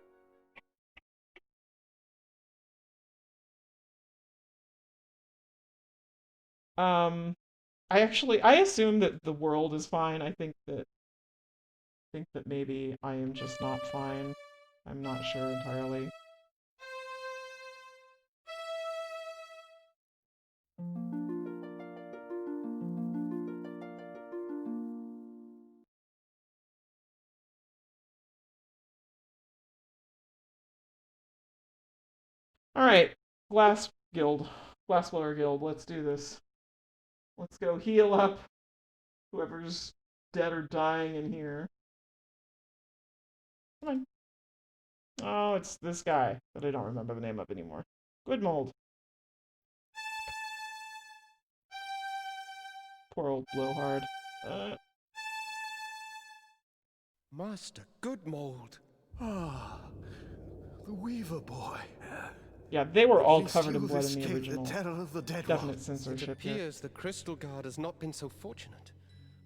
I assume that the world is fine. I think that maybe I am just not fine. I'm not sure entirely. Alright, Glassblower Guild, let's do this. Let's go heal up whoever's dead or dying in here. Come on. Oh, it's this guy that I don't remember the name of anymore. Good mold. Poor old Blowhard. Master Goodmold. Ah, the Weaver boy. Yeah, they were At all least covered in you've blood in the escaped original. terror of the dead Definite ones. censorship It here. appears the Crystal Guard has not been so fortunate.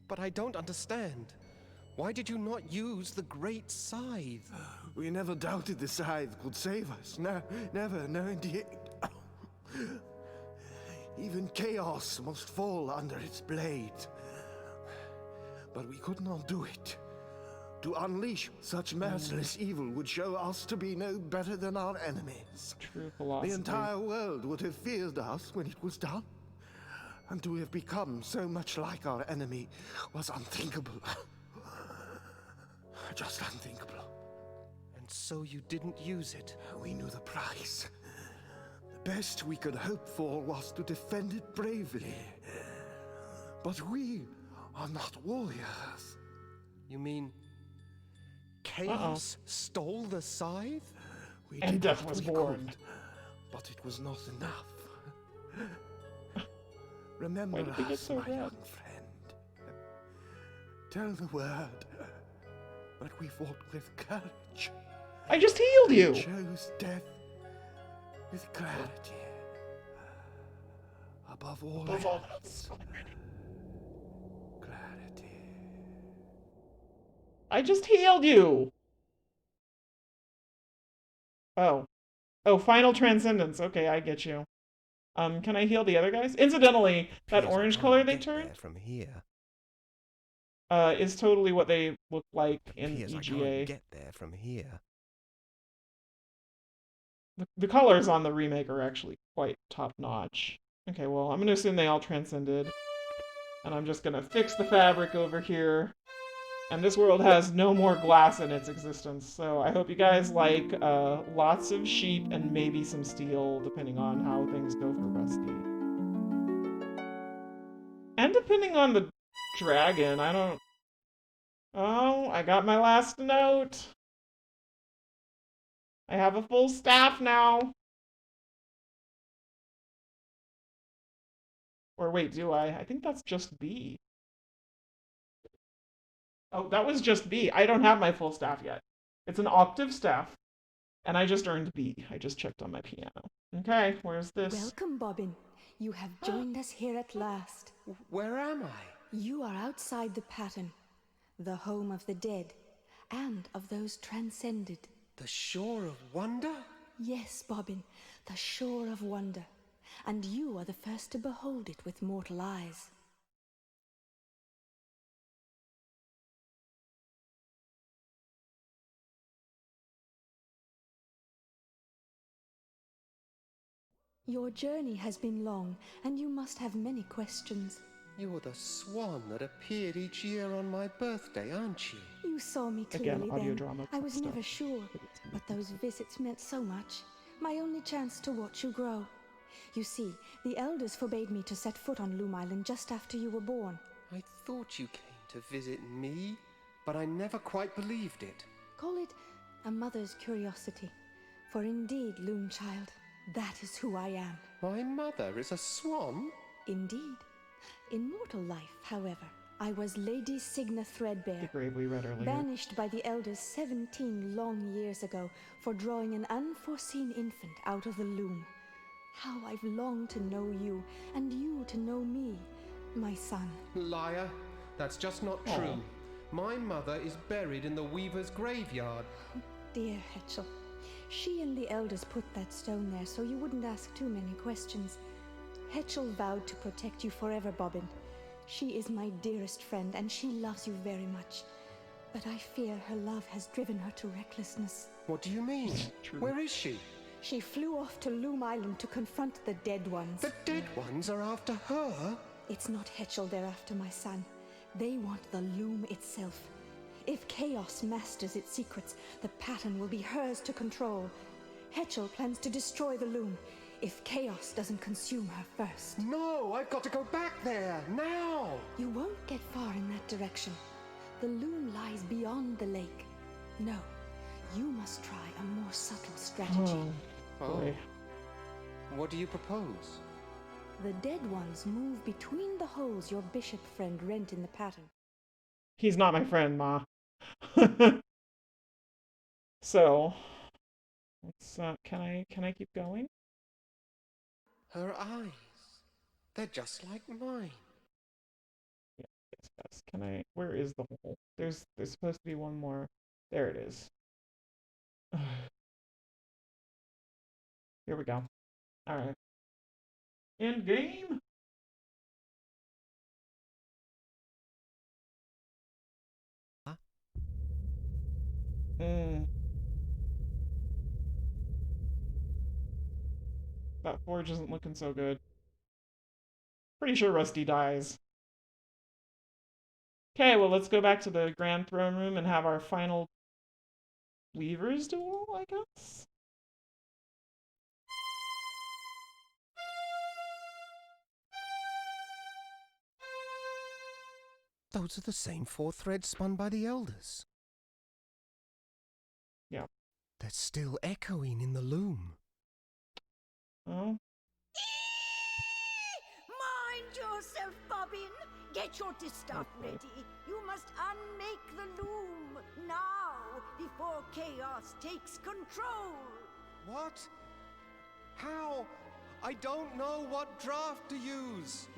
But I don't understand. Why did you not use the Great Scythe? We never doubted the scythe could save us. No, never, no indeed. Even chaos must fall under its blade. But we could not do it. To unleash such merciless evil would show us to be no better than our enemies. True philosophy. The entire world would have feared us when it was done. And to have become so much like our enemy was unthinkable. Just unthinkable. And so you didn't use it? We knew the price. The best we could hope for was to defend it bravely. But we are not warriors. You mean Chaos stole the scythe? We And did death what was we born. could, but it was not enough. Remember Why did we get us, so my red? young friend. Tell the word, but we fought with courage. I just healed you! We chose death with clarity. Above all Above all else. Clarity. I just healed you! Oh. Oh, final transcendence. Okay, I get you. Can I heal the other guys? Incidentally, that orange color they turn From here. is totally what they look like in Piers, I EGA. can't get there from here. The colors on the remake are actually quite top-notch. Okay, well, I'm gonna assume they all transcended. And I'm just gonna fix the fabric over here. And this world has no more glass in its existence, so I hope you guys like lots of sheep and maybe some steel, depending on how things go for Rusty. And depending on the dragon, I don't... Oh, I got my last note! I have a full staff now! Or wait, do I? I think that's just B. Oh, that was just B. I don't have my full staff yet. It's an octave staff. And I just earned B. I just checked on my piano. Okay, where's this? Welcome, Bobbin. You have joined us here at last. Where am I? You are outside the pattern, the home of the dead, and of those transcended. The Shore of Wonder? Yes, Bobbin, the Shore of Wonder. And you are the first to behold it with mortal eyes. Your journey has been long, and you must have many questions. You're the swan that appeared each year on my birthday, aren't you? You saw me Again, clearly audio then. drama I was stuff. never sure, but those visits meant so much. My only chance to watch you grow. You see, the elders forbade me to set foot on Loom Island just after you were born. I thought you came to visit me, but I never quite believed it. Call it a mother's curiosity. For indeed, Loom Child, that is who I am. My mother is a swan? Indeed. In mortal life, however, I was Lady Signa Threadbare, The grave we read earlier. banished by the elders 17 long years ago for drawing an unforeseen infant out of the loom. How I've longed to know you, and you to know me, my son. Liar. That's just not true. My mother is buried in the weaver's graveyard. Dear Hetchel, she and the elders put that stone there so you wouldn't ask too many questions. Hetchel vowed to protect you forever, Bobbin. She is my dearest friend, and she loves you very much. But I fear her love has driven her to recklessness. What do you mean? Where is she? She flew off to Loom Island to confront the Dead Ones. The Dead Ones are after her? It's not Hetchel they're after, my son. They want the Loom itself. If Chaos masters its secrets, the pattern will be hers to control. Hetchel plans to destroy the Loom, if Chaos doesn't consume her first. No, I've got to go back there, now! You won't get far in that direction. The Loom lies beyond the lake. No, you must try a more subtle strategy. Boy. What do you propose? The Dead Ones move between the holes your bishop friend rent in the pattern. He's not my friend, Ma. So, Let's, can I keep going? Her eyes. They're just like mine. Yeah, yes. Can I, where is the hole? There's supposed to be one more. There it is. Here we go. Alright. End game? That forge isn't looking so good. Pretty sure Rusty dies. Okay, well, let's go back to the Grand Throne Room and have our final Weavers duel, I guess? Those are the same 4 threads spun by the elders. Yeah. They're still echoing in the loom. Oh. Mind yourself, Bobbin. Get your distaff ready. You must unmake the loom now, before chaos takes control. What? How? I don't know what draft to use.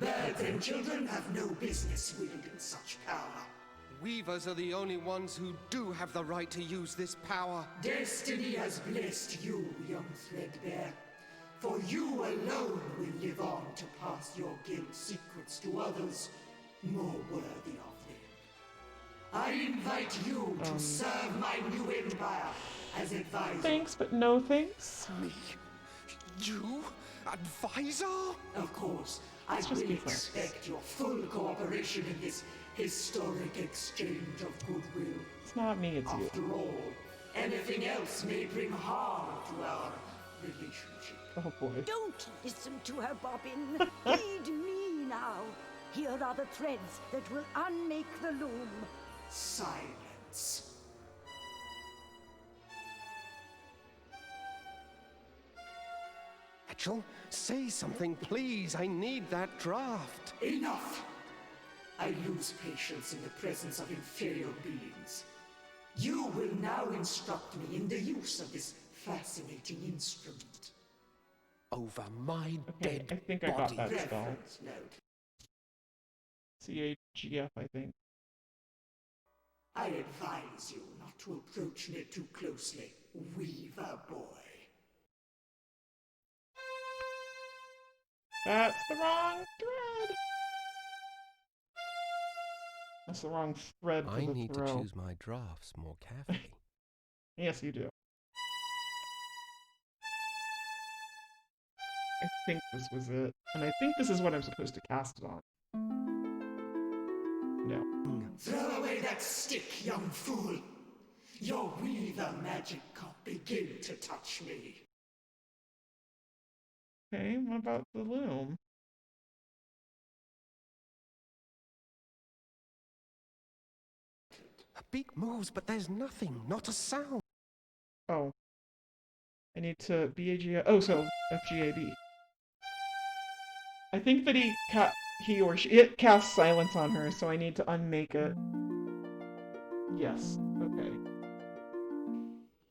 Birds and children have no business wielding such power. Weavers are the only ones who do have the right to use this power. Destiny has blessed you, young threadbare. For you alone will live on to pass your guilt secrets to others more worthy of them. I invite you to serve my new empire as advisor. Thanks, but no thanks. Me? You? Advisor? Of course, I will expect your full cooperation in this historic exchange of goodwill. It's not me, it's you. After all, anything else may bring harm to our relationship. Oh boy. Don't listen to her, Bobbin. Heed me now. Here are the threads that will unmake the loom. Silence. Rachel, say something, please. I need that draft. Enough! I lose patience in the presence of inferior beings. You will now instruct me in the use of this fascinating instrument. Over my dead I think I got that spell. Reference note. CAGF, I think. I advise you not to approach me too closely, Weaver boy. That's the wrong thread! That's the wrong thread for I the need throw. to choose my drafts more carefully. Yes, you do. I think this was it. And I think this is what I'm supposed to cast it on. No. Throw away that stick, young fool! Your Weaver magic can't begin to touch me. Okay, what about the loom? A beak moves, but there's nothing, not a sound. Oh. I need to BAG. Oh, so FGAB. I think that he or she it casts silence on her, so I need to unmake it. Yes. Okay.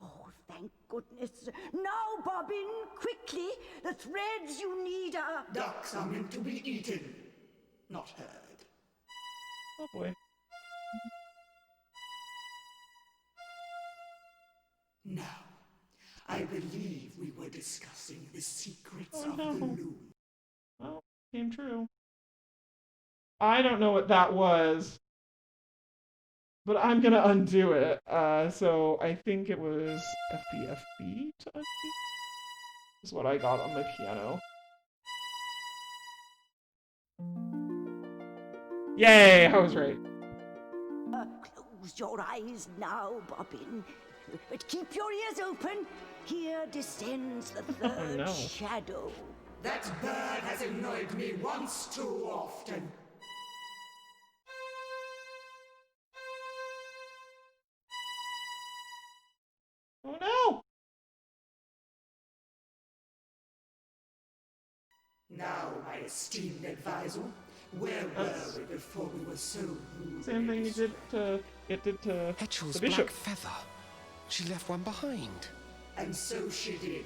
Oh, thank goodness. Now, Bobbin, quickly! The threads you need are... Ducks are meant to be eaten, not heard. Oh boy. Now, I believe we were discussing the secrets Oh, of no. the loom. Well, came true. I don't know what that was, but I'm gonna undo it. So I think it was FBFB to undo. Is what I got on my piano. Yay! I was right. Close your eyes now, Bobbin. But keep your ears open. Here descends the third no. shadow. That bird has annoyed me once too often. Oh no! Now, my esteemed advisor, where were we before we were so rude? Same thing it did to Hetchel's the bishop. black feather. She left one behind. And so she did.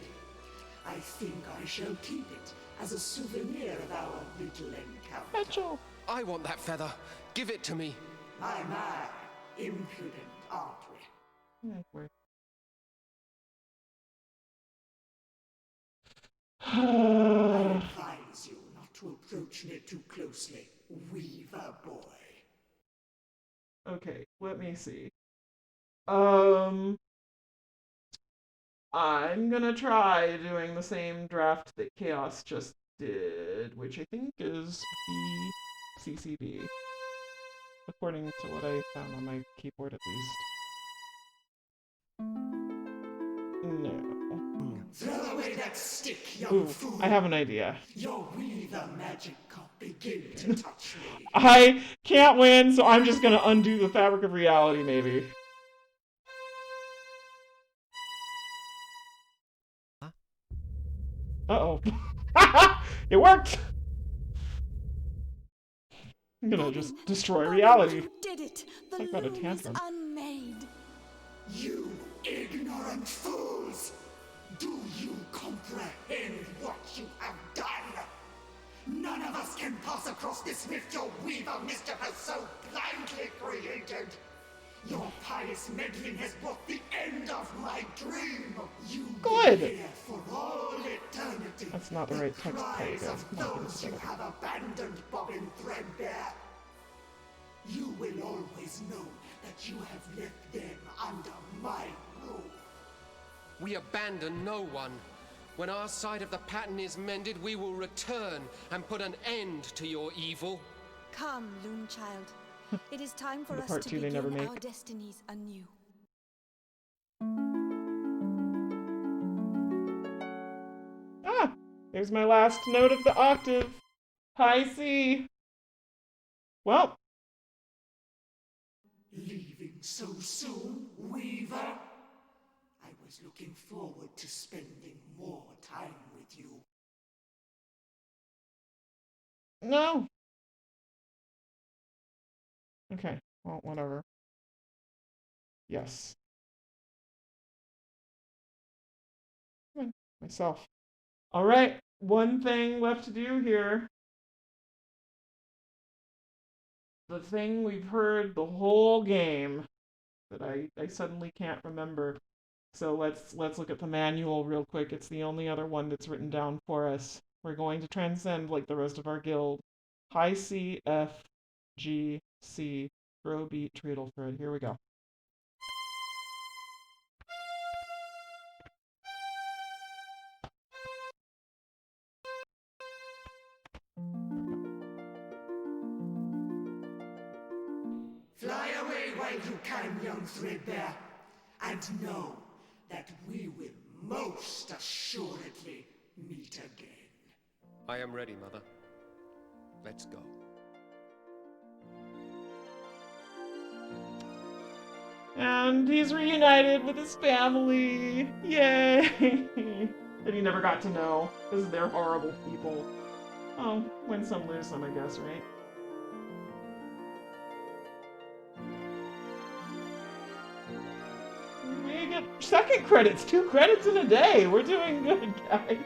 I think I shall keep it as a souvenir of our little encounter. I want that feather. Give it to me. My, impudent, aren't we? I advise you not to approach me too closely, Weaver boy. Okay, let me see. I'm gonna try doing the same draft that Chaos just did, which I think is BCCB, according to what I found on my keyboard at least. No. Throw away that stick, young fool. I have an idea. Your Weaver magic can't begin to touch me. I can't win, so I'm just gonna undo the fabric of reality, maybe. Uh-oh. It worked! I'm gonna just destroy reality. You did it. The Talk about a loom is tantrum. unmade. You ignorant fools! Do you comprehend what you have done? None of us can pass across this rift your Weaver mischief has so blindly created. Your pious meddling has brought the end of my dream. You Good. Here for all eternity. That's not the right text Cries page. of those you have abandoned, Bobbin Threadbare. You will always know that you have left them under my rule. We abandon no one. When our side of the pattern is mended, we will return and put an end to your evil. Come, Loom Child. It is time for The us part to two they never begin make. our destinies anew. Ah! There's my last note of the octave. High C. Well. Leaving so soon, Weaver? I was looking forward to spending more time with you. No. Okay, well, whatever. Yes. Come on, myself. Alright, one thing left to do here. The thing we've heard the whole game that I suddenly can't remember. So let's look at the manual real quick. It's the only other one that's written down for us. We're going to transcend like the rest of our guild. High C, F, G, C, throw, beat, treadle, thread. Here we go. Fly away while you can, young Threadbare, and know that we will most assuredly meet again. I am ready, Mother. Let's go. And he's reunited with his family. Yay! That he never got to know, because they're horrible people. Oh, win some, lose some, I guess, right? We get second credits, 2 credits in a day. We're doing good, guys.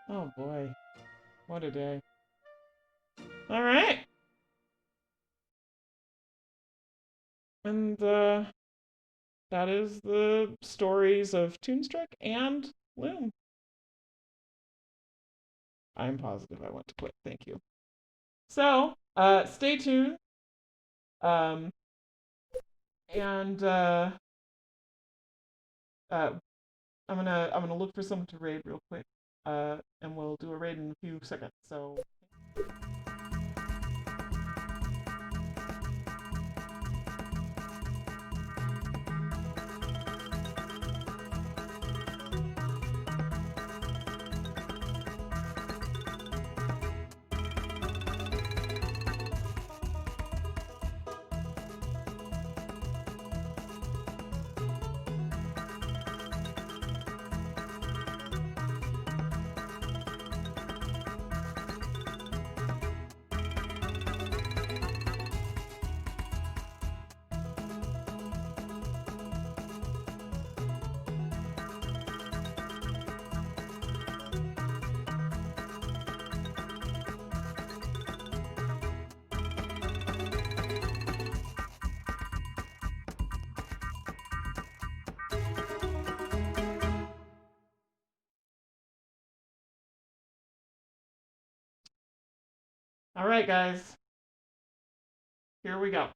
Oh boy. What a day. Alright. And that is the stories of Toonstruck and Loom. I'm positive I want to quit. Thank you. So, stay tuned. And I'm gonna look for someone to raid real quick. And we'll do a raid in a few seconds. So. All right, guys. Here we go.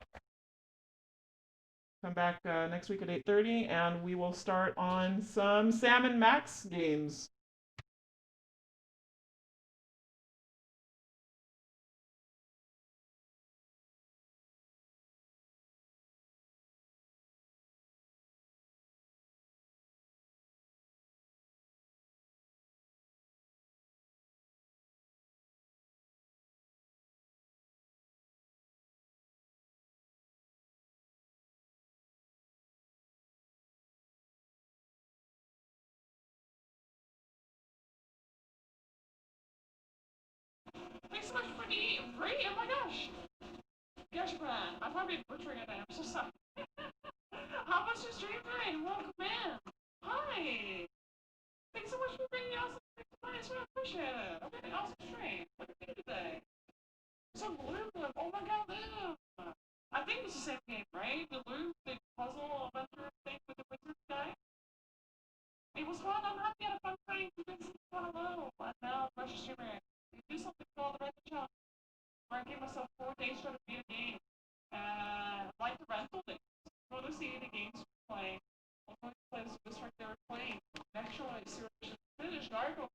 Come back next week at 8:30, and we will start on some Sam and Max games. Thanks so much for the free. Oh my gosh. Gosh, Brian, I'm probably butchering it. I'm so sorry. How much your stream today? Welcome in. Hi. Thanks so much for bringing awesome things to play. I really appreciate it. Okay, awesome stream. What did you do today? Some Loom. Oh my god, Loom. I think it's the same game, right? The Loom, the puzzle adventure thing with the wizard guy. It was fun. I'm happy I had a fun time. You did something fun alone. And now, fresh streamer. You do something called the Rental Challenge, where I gave myself 4 days trying to beat a game. Like the rental thing. Go to see the games we're playing. I'll go to play this Toonstruck they were playing. Next show I see finished Narco